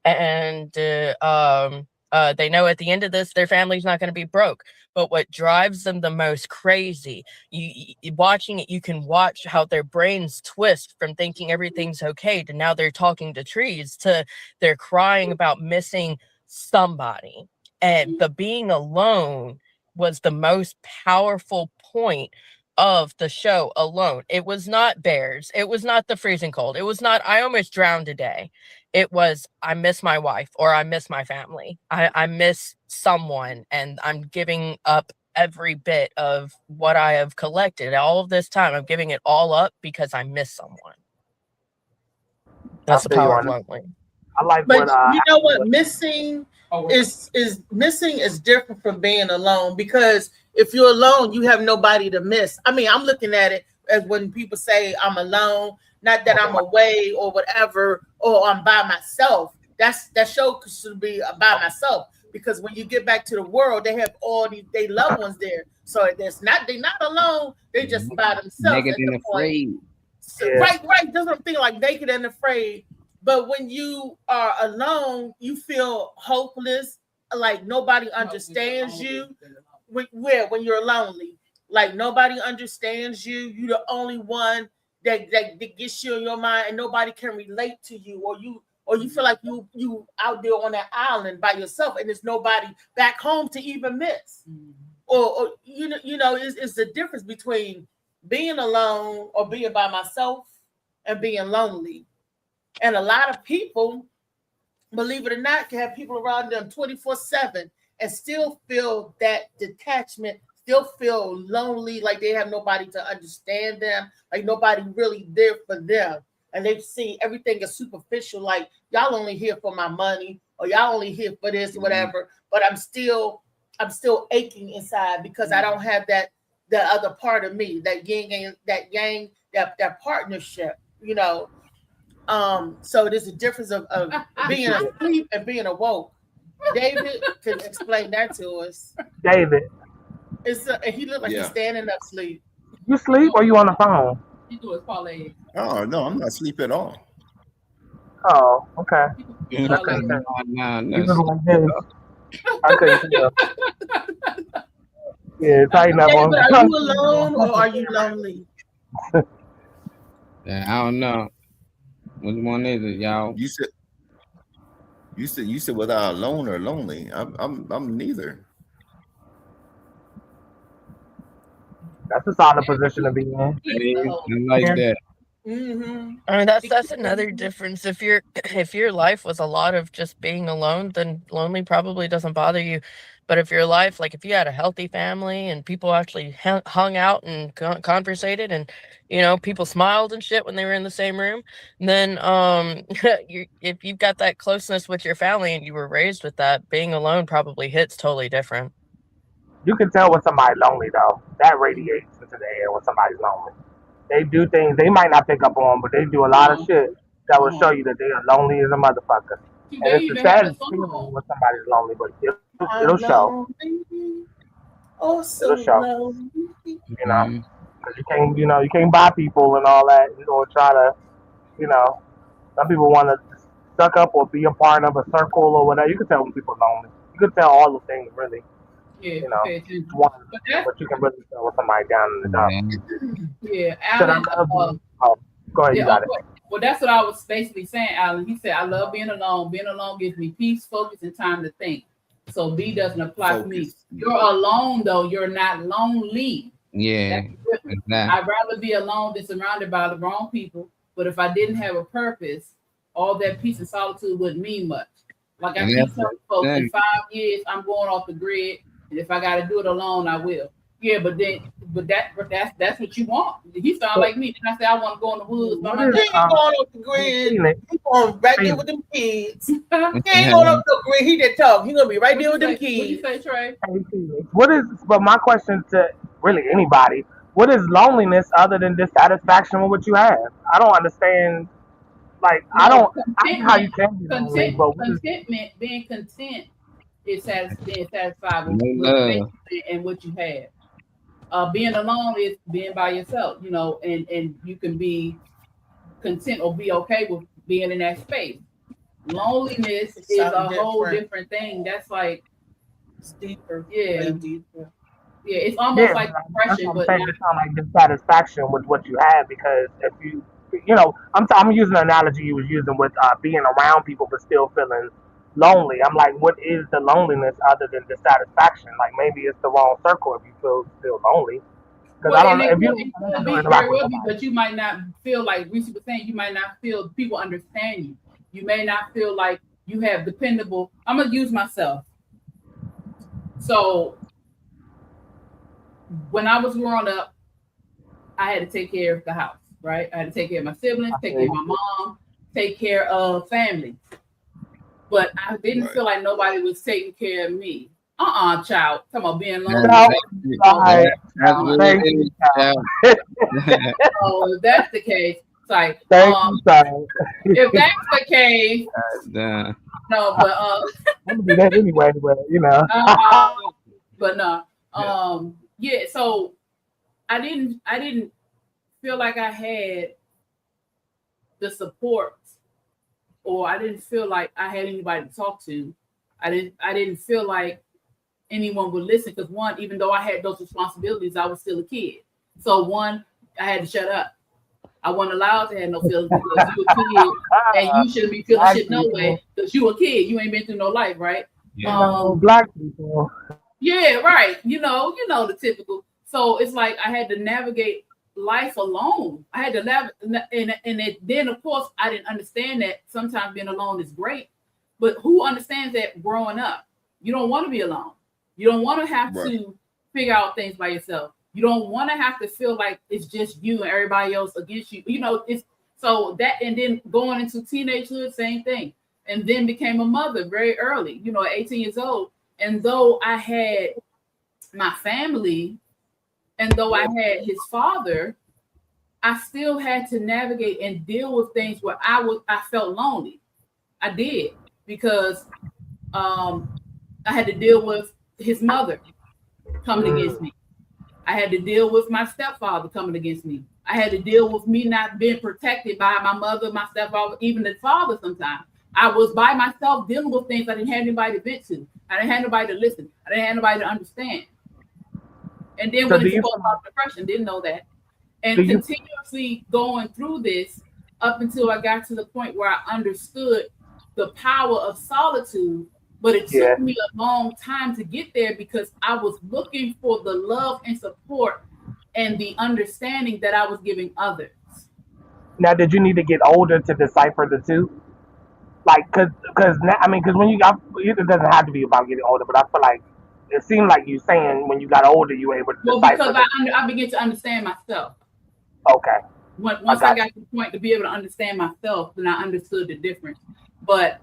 And they know at the end of this, their family's not going to be broke. But what drives them the most crazy, you watching it, you can watch how their brains twist from thinking everything's okay to now they're talking to trees to they're crying about missing somebody. And the being alone was the most powerful point of the show. Alone. It was not bears. It was not the freezing cold. It was not, I almost drowned today. It was, I miss my wife, or I miss my family. I miss someone, and I'm giving up every bit of what I have collected all of this time. I'm giving it all up because I miss someone. That's the power of lonely. I like But what you know what? Missing is missing is different from being alone, because if you're alone, you have nobody to miss. I mean, I'm looking at it as when people say I'm alone, not that I'm away or whatever, or I'm by myself. That show should be by myself, because when you get back to the world, they have all they loved ones there. So they're not alone. They just by themselves. Naked and afraid. So, right. That's what I'm thinking, like naked and afraid. But when you are alone, you feel hopeless, like nobody understands you. When you're lonely, like nobody understands you. You're the only one that gets you in your mind, and nobody can relate to you, or you feel like you out there on that island by yourself, and there's nobody back home to even miss. Or you know, it's the difference between being alone or being by myself and being lonely. And a lot of people, believe it or not, can have people around them 24/7 and still feel that detachment, still feel lonely, like they have nobody to understand them, like nobody really there for them. And they see everything is superficial, like y'all only here for my money, or y'all only here for this or whatever. But I'm still aching inside because I don't have the other part of me, that yin, that partnership, you know. So there's a difference of being asleep and being awoke. David can explain that to us. David. He looked like he's standing up asleep. You sleep or you on the phone? He do his parlay. Oh no, I'm not asleep at all. Oh, okay. Yeah, I couldn't tell. no, You was like this. I couldn't tell. Yeah, tighten up David, on. are you alone or are you lonely? Yeah, I don't know. Which one is it, y'all? You said without alone or lonely. I'm neither. That's a solid position to be in. I like that. Mm-hmm. I mean, that's another difference. If your life was a lot of just being alone, then lonely probably doesn't bother you. But if your life, like if you had a healthy family and people actually hung out and conversated, and people smiled and shit when they were in the same room, then if you've got that closeness with your family and you were raised with that, being alone probably hits totally different. You can tell when somebody's lonely though. That radiates into the air when somebody's lonely. They do things they might not pick up on, but they do a lot of shit that will show you that they are lonely as a motherfucker. And it's the saddest feeling when somebody's lonely, but it'll show. Also It'll show. lonely. You know, because you can't buy people and all that. Try to, some people want to suck up or be a part of a circle or whatever. You can tell when people are lonely. You can tell all the things really. Yeah, But you can really tell with somebody down in the dump. Yeah, Said, Alan. Go ahead, you got it. Well, that's what I was basically saying, Alan. He said, I love being alone. Being alone gives me peace, focus, and time to think. So B doesn't apply to me. You're alone, though. You're not lonely. Yeah. Exactly. I'd rather be alone than surrounded by the wrong people. But if I didn't have a purpose, all that peace and solitude wouldn't mean much. Like I keep telling folks, in 5 years, I'm going off the grid. And if I got to do it alone, I will. Yeah, but that's what you want. He sound like me. Then I say I want to go in the woods. By myself. He ain't going off the grid. He going right there with them kids. He ain't going off the grid. He that talk. He gonna be right there with them kids. What you say, Trey? But my question to really anybody, what is loneliness other than dissatisfaction with what you have? I don't understand. Like, I see how you can be lonely, but contentment, being content is being satisfied with and what you have. Being alone is being by yourself, and you can be content or be okay with being in that space. Loneliness is a whole different thing. That's like it's deeper. Yeah. Way deeper. Yeah, it's almost like depression, but it's not like dissatisfaction with what you have, because if I'm using the analogy you was using with being around people but still feeling lonely. I'm like, what is the loneliness other than dissatisfaction? Like, maybe it's the wrong circle if you feel lonely. Because I don't know if you. But you might not feel like Reese was saying. You might not feel people understand you. You may not feel like you have dependable. I'm gonna use myself. So when I was growing up, I had to take care of the house. Right, I had to take care of my siblings, take care of my mom, take care of family. But I didn't feel like nobody was taking care of me. Child. Talking about being lonely. So if that's the case, it's like, if that's the case, no, but I'm gonna do that anyway, but but no, yeah. So I didn't feel like I had the support, or I didn't feel like I had anybody to talk to. I didn't feel like anyone would listen, because one, even though I had those responsibilities, I was still a kid. So one, I had to shut up. I wasn't allowed to have no feelings because you a kid, and you shouldn't be feeling shit no way because you a kid. You ain't been through no life, right? Yeah. Black people. Yeah, right. You know the typical. So it's like I had to navigate life alone. I had to then of course I didn't understand that sometimes being alone is great, but who understands that growing up? You don't want to be alone. You don't want to have to figure out things by yourself. You don't want to have to feel like it's just you and everybody else against you. It's so that, and then going into teenagehood, same thing. And then became a mother very early, at 18 years old. And though I had my family, and though I had his father, I still had to navigate and deal with things where I felt lonely. I did, because I had to deal with his mother coming against me. I had to deal with my stepfather coming against me. I had to deal with me not being protected by my mother, my stepfather, even the father sometimes. I was by myself dealing with things I didn't have anybody to vent to. I didn't have nobody to listen. I didn't have nobody to understand. And then when it's about depression, didn't know that. And continuously going through this up until I got to the point where I understood the power of solitude. But it took me a long time to get there because I was looking for the love and support and the understanding that I was giving others. Now, did you need to get older to decipher the two? Like, because when you got, it doesn't have to be about getting older, but I feel like it seemed like you saying when you got older, you were able to decipher. Well, because I began to understand myself. Okay. Once I got to the point to be able to understand myself, then I understood the difference. But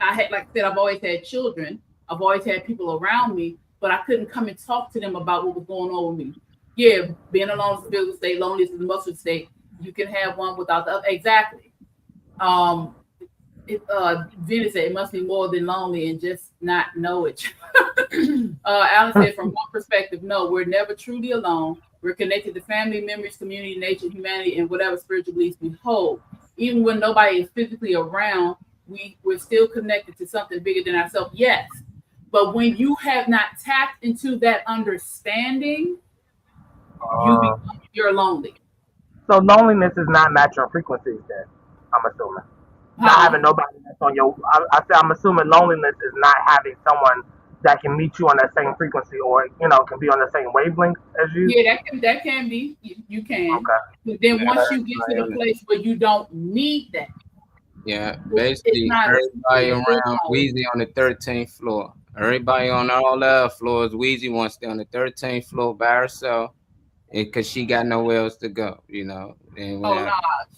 I had, like I said, I've always had children. I've always had people around me, but I couldn't come and talk to them about what was going on with me. Yeah, being alone is a physical state, loneliness is a emotional state. You can have one without the other. Exactly. Vinny said it must be more than lonely and just not know it. Alan said, from one perspective, no, we're never truly alone. We're connected to family, memories, community, nature, humanity, and whatever spiritual beliefs we hold. Even when nobody is physically around, we're still connected to something bigger than ourselves. Yes. But when you have not tapped into that understanding, you're lonely. So loneliness is not natural frequencies then, I'm assuming. Not having nobody that's on your, I'm assuming loneliness is not having someone that can meet you on that same frequency or, can be on the same wavelength as you. Yeah, that can be. You can. Okay. But then once you get to the place where you don't need that. Yeah, basically everybody around Weezy on the 13th floor. Everybody on all the other floors, Weezy wants to stay on the 13th floor by herself because she got nowhere else to go, And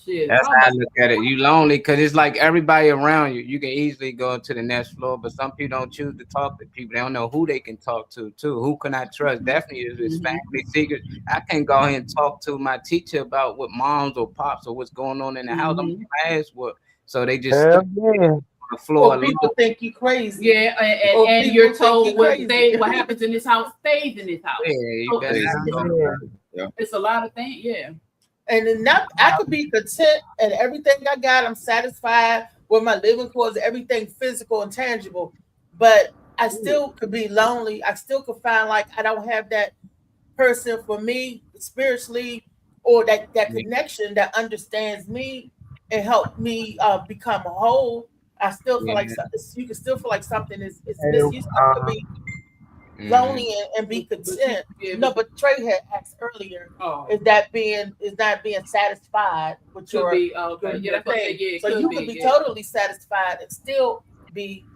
shit. That's how I look at it. You lonely because it's like everybody around you. You can easily go to the next floor, but some people don't choose to talk to people. They don't know who they can talk to, too. Who can I trust? Definitely is this family secret. I can't go ahead and talk to my teacher about what moms or pops or what's going on in the house. I'm going to ask what. So they just on the floor. Or people think you crazy. Yeah, and you're told what happens in this house stays in this house. Yeah, it's a lot of things. Yeah. And then I could be content and everything I got, I'm satisfied with my living quarters, everything physical and tangible, but I still could be lonely. I still could find like I don't have that person for me spiritually or that connection that understands me and help me become whole. I still feel like you can still feel like something is missing. You still could be lonely and be content. No, but Trey had asked earlier, is not being satisfied with your thing. So you could be totally satisfied and still be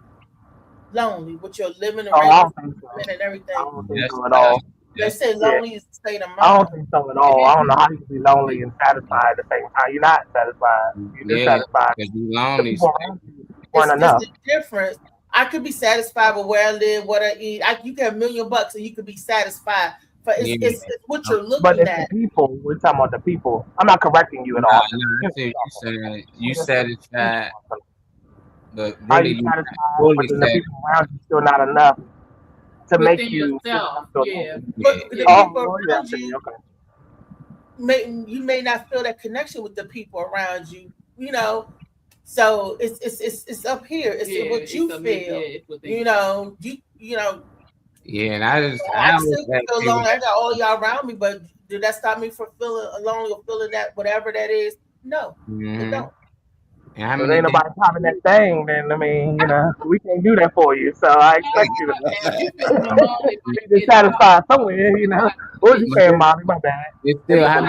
lonely with your living arrangement and everything. I don't think so at all. They say lonely is a state of mind. I don't think so at all. I don't know how you can be lonely and satisfied at the same time. You're not satisfied. You're just satisfied. Because you're lonely. It's the difference. I could be satisfied with where I live, what I eat. You get $1 million and you could be satisfied. But it's what you're looking at. But it's at. the people. We're talking about the people. I'm not correcting you at all. You satisfied. But really, you satisfied, but the people around you still not enough to within make you. Yourself. But the people around you, you may not feel that connection with the people around you. So it's up here. It's what you feel. You know. Yeah, and I still feel lonely. I got all y'all around me, but did that stop me from feeling lonely or feeling that whatever that is? No, it don't. And ain't nobody popping that thing, then we can't do that for you. So I expect you to be satisfied somewhere, What was you saying, Molly? My bad. It's still how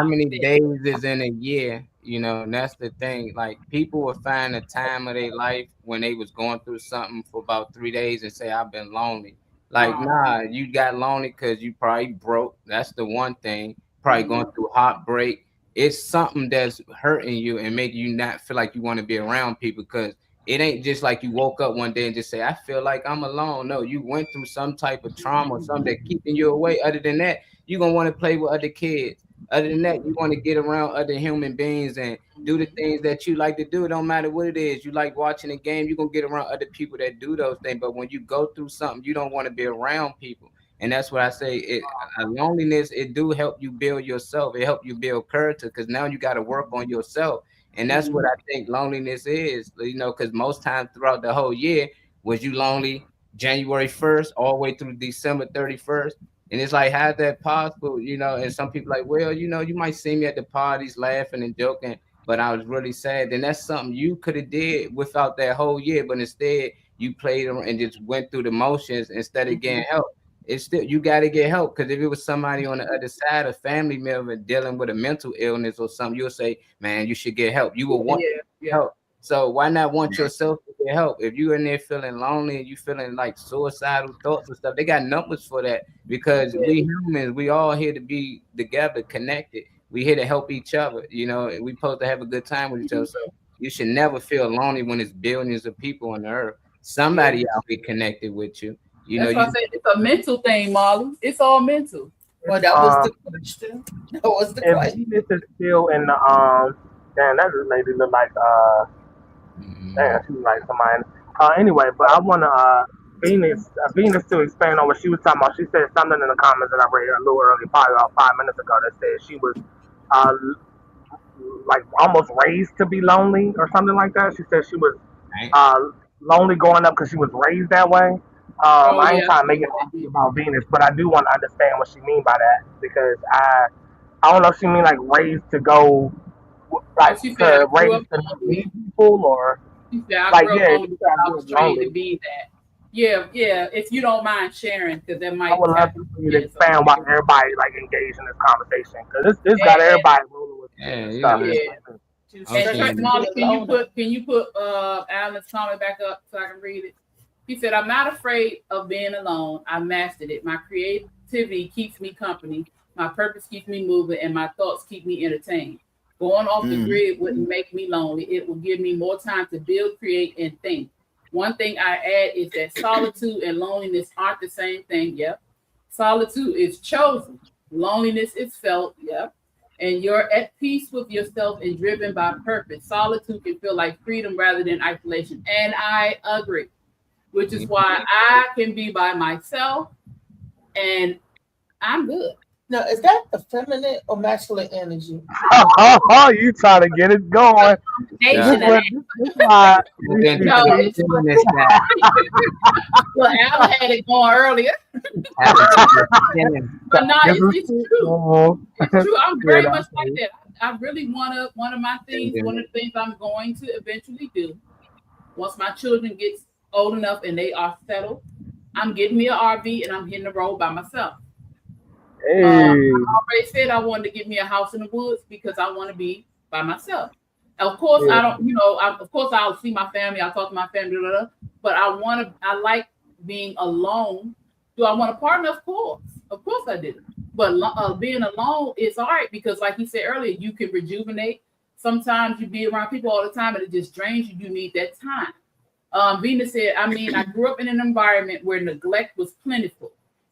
many days is in a year, and that's the thing. Like people will find a time of their life when they was going through something for about 3 days and say, I've been lonely. Like, nah, you got lonely because you probably broke. That's the one thing. Probably going through heartbreak. It's something that's hurting you and make you not feel like you want to be around people, because it ain't just like you woke up one day and just say, I feel like I'm alone. No, you went through some type of trauma or something that keeping you away. Other than that, you're going to want to play with other kids. Other than that, you want to get around other human beings and do the things that you like to do. It don't matter what it is. You like watching a game, you're going to get around other people that do those things. But when you go through something, you don't want to be around people. And that's what I say. Loneliness, it do help you build yourself. It help you build character because now you got to work on yourself. And that's what I think loneliness is, because most times throughout the whole year, was you lonely January 1st all the way through December 31st? And it's like, how's that possible? And some people like, well, you might see me at the parties laughing and joking, but I was really sad. And that's something you could have did without that whole year, but instead you played and just went through the motions instead of getting help. It's still, you got to get help, because if it was somebody on the other side, a family member dealing with a mental illness or something, you'll say, man, you should get help. You will want help. So why not want yourself to get help? If you're in there feeling lonely and you feeling like suicidal thoughts and stuff, they got numbers for that, because we humans, we all here to be together, connected. We here to help each other, and we supposed to have a good time with each other. So you should never feel lonely when it's billions of people on the earth. Somebody out here connected with you. That's why I said it's a mental thing, Marlon. It's all mental. Well, that was the question. That was the question. Venus is still in the damn, that lady look like damn, she was like somebody. Anyway, but I wanna Venus to expand on what she was talking about. She said something in the comments that I read a little early, probably about 5 minutes ago, that said she was like almost raised to be lonely or something like that. She said she was lonely growing up because she was raised that way. I ain't trying to make it about Venus, but I do want to understand what she mean by that, because I don't know if she mean like raised to go, like to raise to meet people, or she said, like I was trained to be that. Yeah. If you don't mind sharing, because that might. I would love for you to expand why everybody like engaged in this conversation, because this got everybody rolling with stuff. And Molly, can you put Alan's comment back up so I can read it? He said, I'm not afraid of being alone. I mastered it. My creativity keeps me company. My purpose keeps me moving, and my thoughts keep me entertained. Going off the grid wouldn't make me lonely. It will give me more time to build, create, and think. One thing I add is that solitude and loneliness aren't the same thing. Yep. Solitude is chosen. Loneliness is felt. Yep. And you're at peace with yourself and driven by purpose. Solitude can feel like freedom rather than isolation. And I agree. Which is why I can be by myself and I'm good. Now, is that the feminine or masculine energy? You trying to get it going. Well, Al had it going earlier. But no, it's true. It's true. I'm very much like that. I really want to, one of the things I'm going to eventually do, once my children get old enough and they are settled, I'm getting me an RV and I'm hitting the road by myself. Hey. I already said I wanted to get me a house in the woods because I want to be by myself. Of course, I don't, of course I'll see my family, I'll talk to my family, but I like being alone. Do I want a partner? Of course I do. But being alone is all right, because like he said earlier, you can rejuvenate. Sometimes you be around people all the time and it just drains you. You need that time. Venus said, I grew up in an environment where neglect was plentiful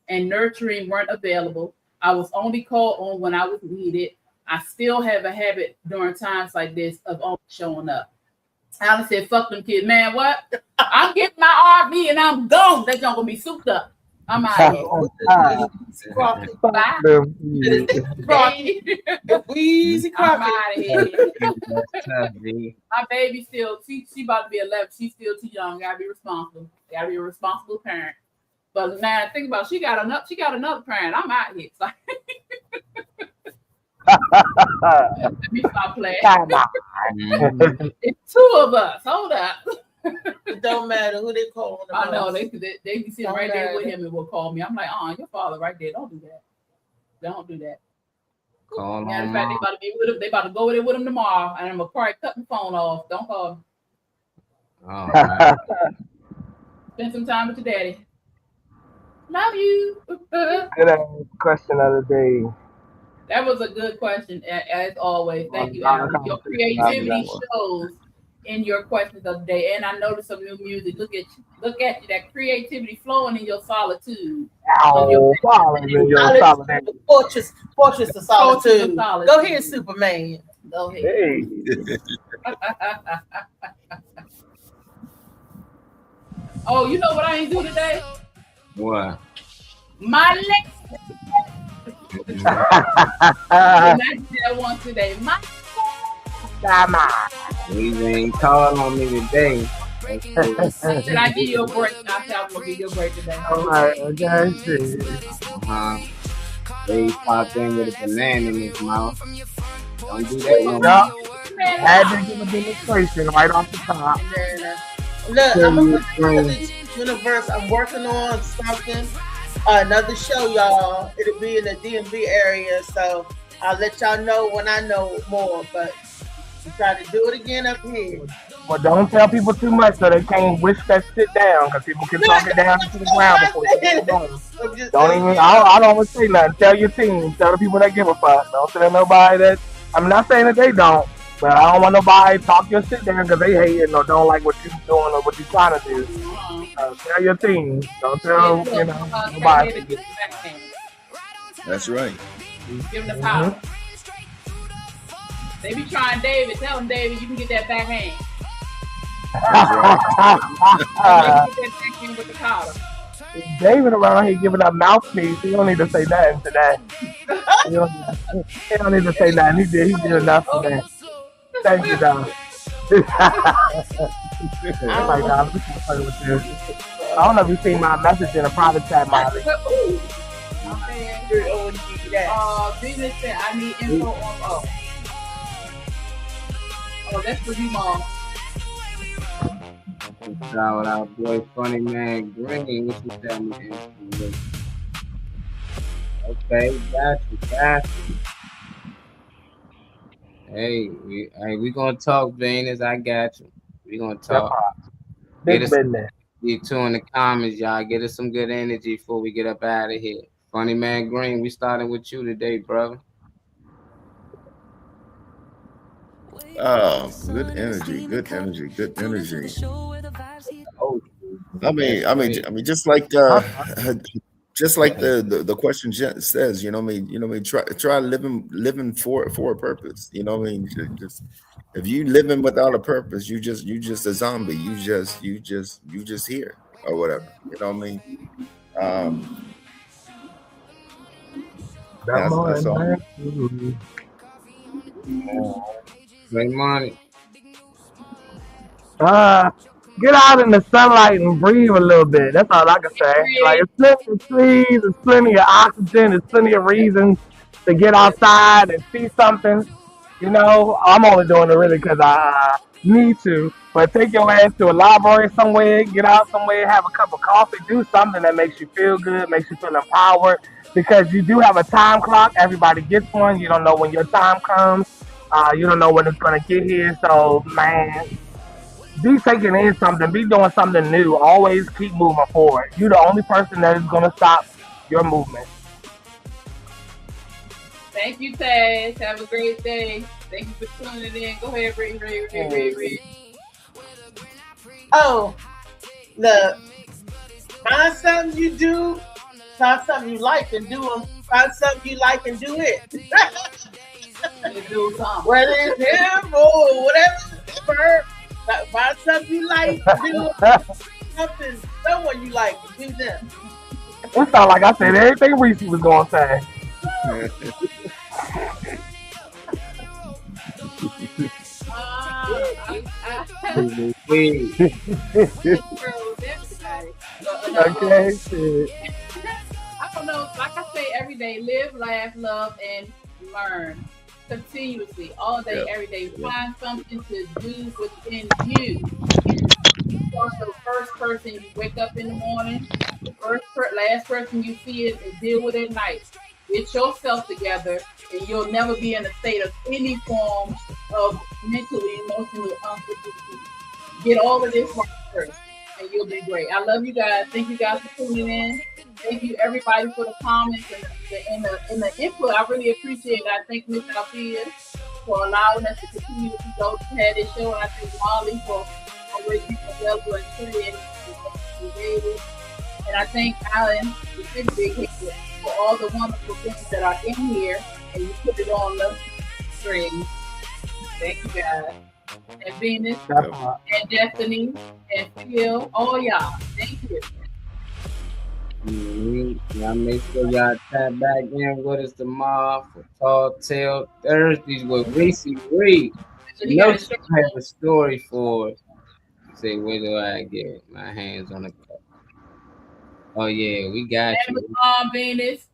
and nurturing weren't available. I was only called on when I was needed. I still have a habit during times like this of always showing up. Alan said, fuck them kids. Man, what? I'm getting my RV and I'm gone. That's not going to be souped up. I'm out of here. Bye. Easy I'm out of here. My baby still, she about to be 11. She's still too young. Gotta be responsible. Gotta be a responsible parent. But now think about it, she got another parent. I'm out here. So. Let me stop playing. It's two of us. Hold up. It don't matter who they call. I know they be sitting right there with him and will call me. I'm like, your father right there. Don't do that. Don't do that. Matter of fact, they about to be with him. They about to go there with him tomorrow, and I'm gonna probably cut the phone off. Don't call me. Oh, Spend some time with your daddy. Love you. Good question of the day. That was a good question, as always. Thank you, Alan. Your creativity shows in your questions of the day, and I noticed some new music. Look at you, that creativity flowing in your solitude. Fortress of Solitude. Go ahead, Superman. Go ahead. Hey. Oh, you know what I ain't do today? What? My legs. That one today. My You ain't calling on me today. Should I give you a break? I said I'm gonna give you a break today. All right, okay, shit. They popped in with a banana in his mouth. Don't do that no more. Yup. Had to give a demonstration right off the top. Look, I'm gonna put together this universe. I'm working on something, another show, y'all. It'll be in the DMV area, so I'll let y'all know when I know more. But I'm trying to do it again up here. But don't tell people too much so they can't wish that shit down, because people can talk it down to the ground before you get it done. Don't even, I don't want to say nothing. Tell your team, tell the people that give a fuck. Don't tell nobody that, I'm not saying that they don't, but I don't want nobody to talk your shit down because they hate it or don't like what you're doing or what you're trying to do. Tell your team. Don't tell, nobody. That's right. Give them the power. They be trying David. Tell him, David, you can get that backhand. Get that backhand with the collar. David around here giving up mouthpiece. He don't need to say nothing today. He don't need to say nothing. He did enough today. Thank you, Don. I'm like, Don, let me keep fucking with you. I don't know if you've seen my message in a private chat, Molly. Business said I need info on that's for you, Mom. Shout out, boy, Funny Man Green. What you tell me? Okay, got you. Hey, we gonna talk, Venus. I got you. We gonna talk. Big business. You two in the comments, y'all. Get us some good energy before we get up out of here. Funny Man Green, we starting with you today, brother. Oh, good energy. I mean, just like the question says, try living for a purpose. Just if you living without a purpose, you just a zombie. You just here or whatever. That's all. Make money. Get out in the sunlight and breathe a little bit. That's all I can say. Like, it's plenty of trees, it's plenty of oxygen, there's plenty of reasons to get outside and see something. I'm only doing it really because I need to. But take your ass to a library somewhere, get out somewhere, have a cup of coffee, do something that makes you feel good, makes you feel empowered. Because you do have a time clock. Everybody gets one. You don't know when your time comes. You don't know when it's going to get here. So, man, be taking in something. Be doing something new. Always keep moving forward. You're the only person that is going to stop your movement. Thank you, Taz. Have a great day. Thank you for tuning in. Go ahead, Reed. Oh, look. Find something you do. Find something you like and do them. Find something you like and do it. Whether it's him or whatever, find something you like, do something, someone you like, do them. It sounds like I said everything Reese was going to say. Okay, shit. I don't know. Like I say every day, live, laugh, love, and learn continuously, all day, every day. Find something to do within you. You are the first person you wake up in the morning, the last person you see it and deal with at night. Get yourself together, and you'll never be in a state of any form of mentally, emotionally unstability. Get all of this right first, and you'll be great. I love you guys. Thank you guys for tuning in. Thank you everybody for the comments and the input. I really appreciate it. I thank Ms. Althea for allowing us to continue to go to have this show, and I thank Molly for always being available and tuning in and creative. And I thank Alan, the big hit, for all the wonderful things that are in here, and you put it on the string. Thank you guys. And Venus, and Destiny, and Phil, all y'all. Thank you. Y'all make sure y'all tap back in with us tomorrow for Tall Tale Thursdays with Reese Reed. You know she have a story for us. Say, where do I get my hands on the cup? Oh yeah, we got you. Amazon Venus.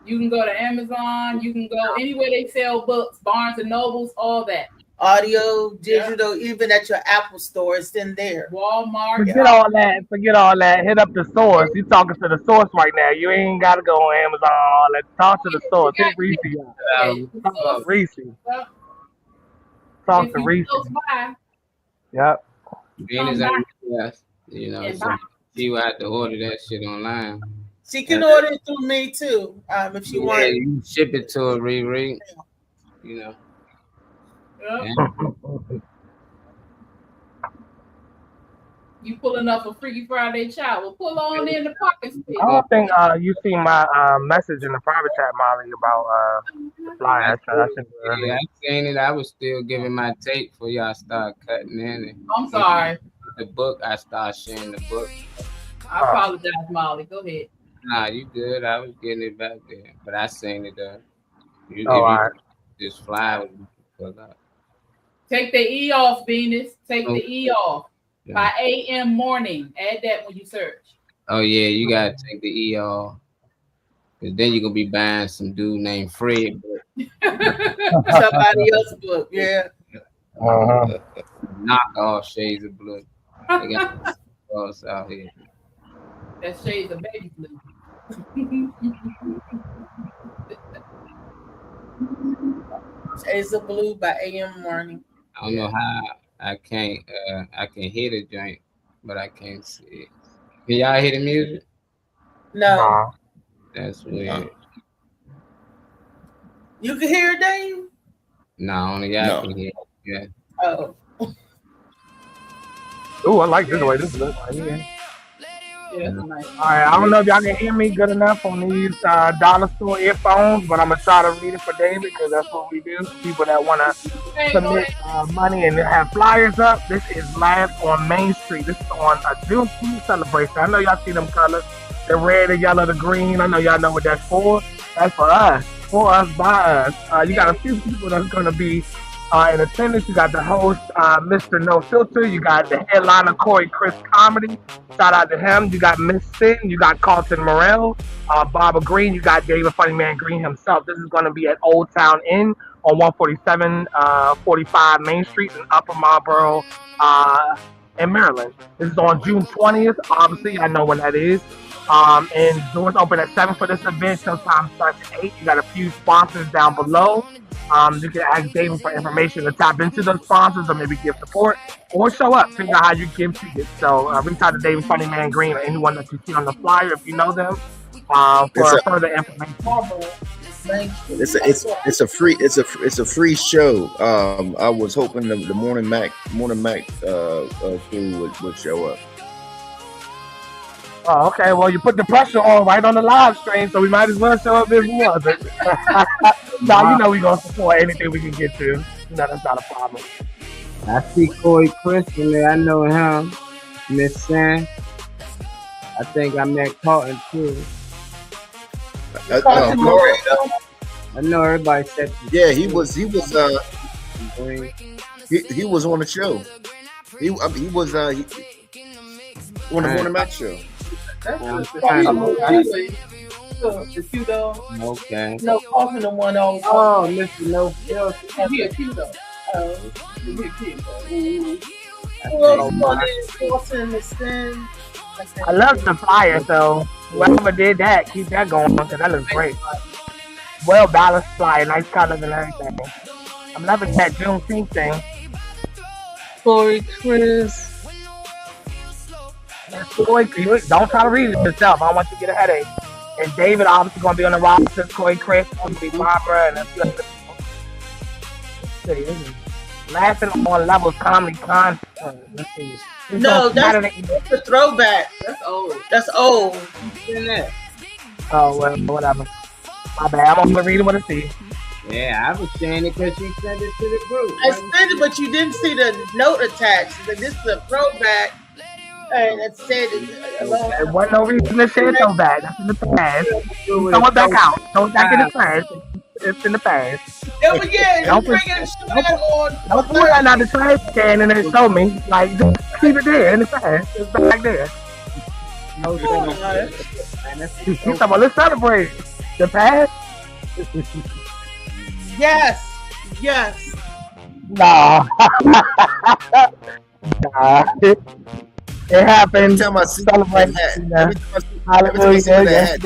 You can go to Amazon. You can go anywhere they sell books, Barnes and Nobles, all that. Audio, digital, even at your Apple store, it's in there. Walmart. Forget all that. Forget all that. Hit up the source. You talking to the source right now. You ain't got to go on Amazon. All that. Talk to the source. Hit Reese. Talk to Reese. Talk to Reese. Yep. Venus on yes, you know, so she will have to order that shit online. She can order it through me too, if she wants. You ship it to her, Riri. You know. You pulling up a Freaky Friday child. Well, pull on in the pocket. I don't think you see my message in the private chat, Molly, about the flyer. Yeah, I seen it. I was still giving my tape for y'all start cutting in. I'm sorry. The book, I started sharing the book. I apologize, Molly. Go ahead. Nah, you good. I was getting it back there, but I seen it. You this flyer was pulled up. Take the E off, Venus. Take the E off. Yeah. By AM morning. Add that when you search. Oh yeah, you gotta take the E off. Cause then you're gonna be buying some dude named Fred book. Somebody else's book, yeah. Knock off Shades of Blue. They got us out here. That's Shades of Baby Blue. Shades of Blue by AM morning. I don't know how I can hear the joint, but I can't see it. Can y'all hear the music? No. That's weird. You can hear it, Dave? No, only y'all can hear it. Yeah. Oh. Ooh, I like this way. This is good. Yeah, nice. All right, I don't know if y'all can hear me good enough on these dollar store earphones, but I'm gonna try to read it for David because that's what we do. People that want to submit money and have flyers up. This is live on Main Street. This is on a Juneteenth celebration. I know y'all see them colors, the red, the yellow, the green. I know y'all know what that's for. That's for us, by us. You got a few people that's gonna be in attendance. You got the host, Mr. No Filter. You got the headliner, Corey Chris Comedy. Shout out to him. You got Miss Sin. You got Carlton Morrell, Barbara Green. You got David Funny Man Green himself. This is going to be at Old Town Inn on 147, 45 Main Street in Upper Marlboro, in Maryland. This is on June 20th. Obviously, I know when that is. And doors open at 7 for this event. Sometimes starts at 8. You got a few sponsors down below. You can ask David for information to tap into those sponsors or maybe give support or show up. Figure out how you give tickets. So reach out to David Funny Man Green or anyone that you see on the flyer if you know them for further information. It's a free show. I was hoping the Morning Mac crew would show up. Oh, okay. Well, you put the pressure on right on the live stream, so we might as well show up if we wasn't. Now, you know we're going to support anything we can get to. You know, that's not a problem. I see Corey Chris in there. I know him. Miss San. I think I met Carlton too. Corey, I know everybody said. Yeah, he was on the show. He was on the Morning Mac show. The Q-Dog. Okay. No, Carlton the one on. Oh, Mr. No Filter. He a Q-Dog. I love the flyer, so whoever did that, keep that going because that looks great. Well balanced flyer, nice colors and everything. I'm loving that Juneteenth thing. Corey Chris. Corey, don't try to read it yourself. I don't want you to get a headache. And David obviously going to be on the roster. Corey Chris going to be Barbara and a few other people. Laughing on Levels Comedy Con. Let's see. No, that's a throwback. That's old. That's old. Oh, well, whatever. My bad. I'm going to read it when I see. Yeah, I was saying it because you sent it to the group. I sent it, but you didn't see the note attached. This is a throwback. Hey, that's said it. There wasn't no reason to say it so bad. That's in the past. Throw it back out. Throw it back in the trash. It's in the past. Yeah, but yeah, Don't you put- bringing shit back on. Don't pull that out the trash can and then show me. Like, just keep it there in the trash. It's back there. He's talking about, let's celebrate the past. Yes. Nah. Nah. It happened. Celebrate. Hallelujah.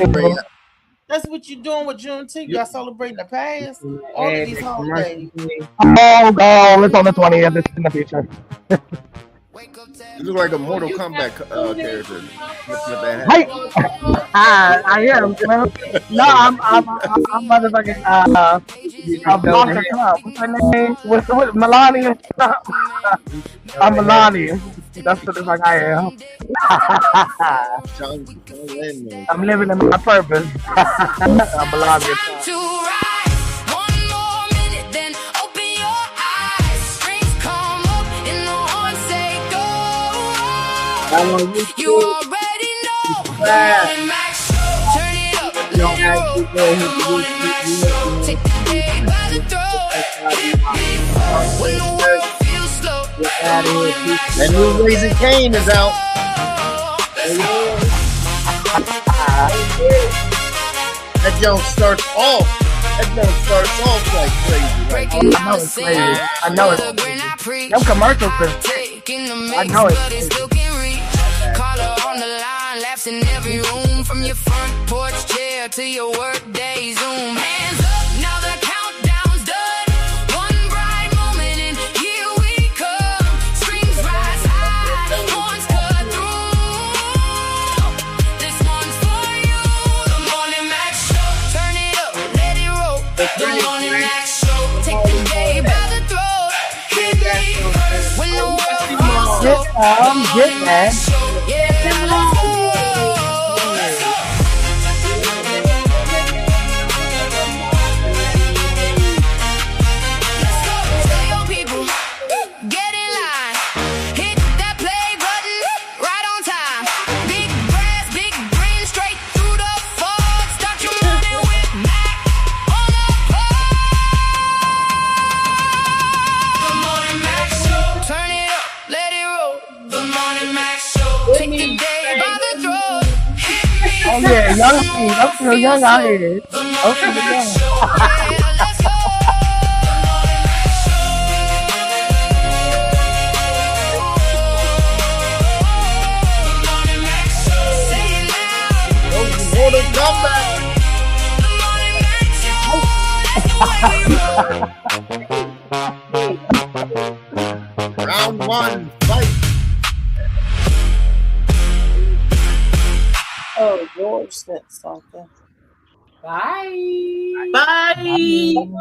That's what you're doing with Juneteenth. Y'all celebrating the past. All of these holidays. Oh, God. It's on the 20th. It's in the future. You look like a Mortal Kombat character. With that hat. Hey, I am. Well, no, I'm motherfucking Blanca Trump. What's her name? What's Melania? I'm Melania. That's what the fuck I am. I'm living in my purpose. I'm Melania Trump. To rise, one more minute, then open your eyes. Strings come up and the horns say go. You already know. Morning Max Show. Turn it up, let it roll. The Morning Max Show. Take the day by the throat. When the world feels slow. That new Raising Cane is out. That jump starts off. Like crazy. Breaking I know it's crazy. I know it's crazy. Them commercials are I know it's crazy. Caller on the line, laughs in every room, from your front porch chair to your work day Zoom. Hands up, now the countdown's done. One bright moment and here we come. Strings rise high, horns cut through. This one's for you. The Morning Max Show. Turn it up, let it roll. The Morning Max Show. Take the day by the throat. Hit me first when the world feels slow. Get that. Oh yeah, young king. I'm still young out here. Okay, young. Mortal Kombat. Round one, fight. Oh, George said something. Bye. Bye.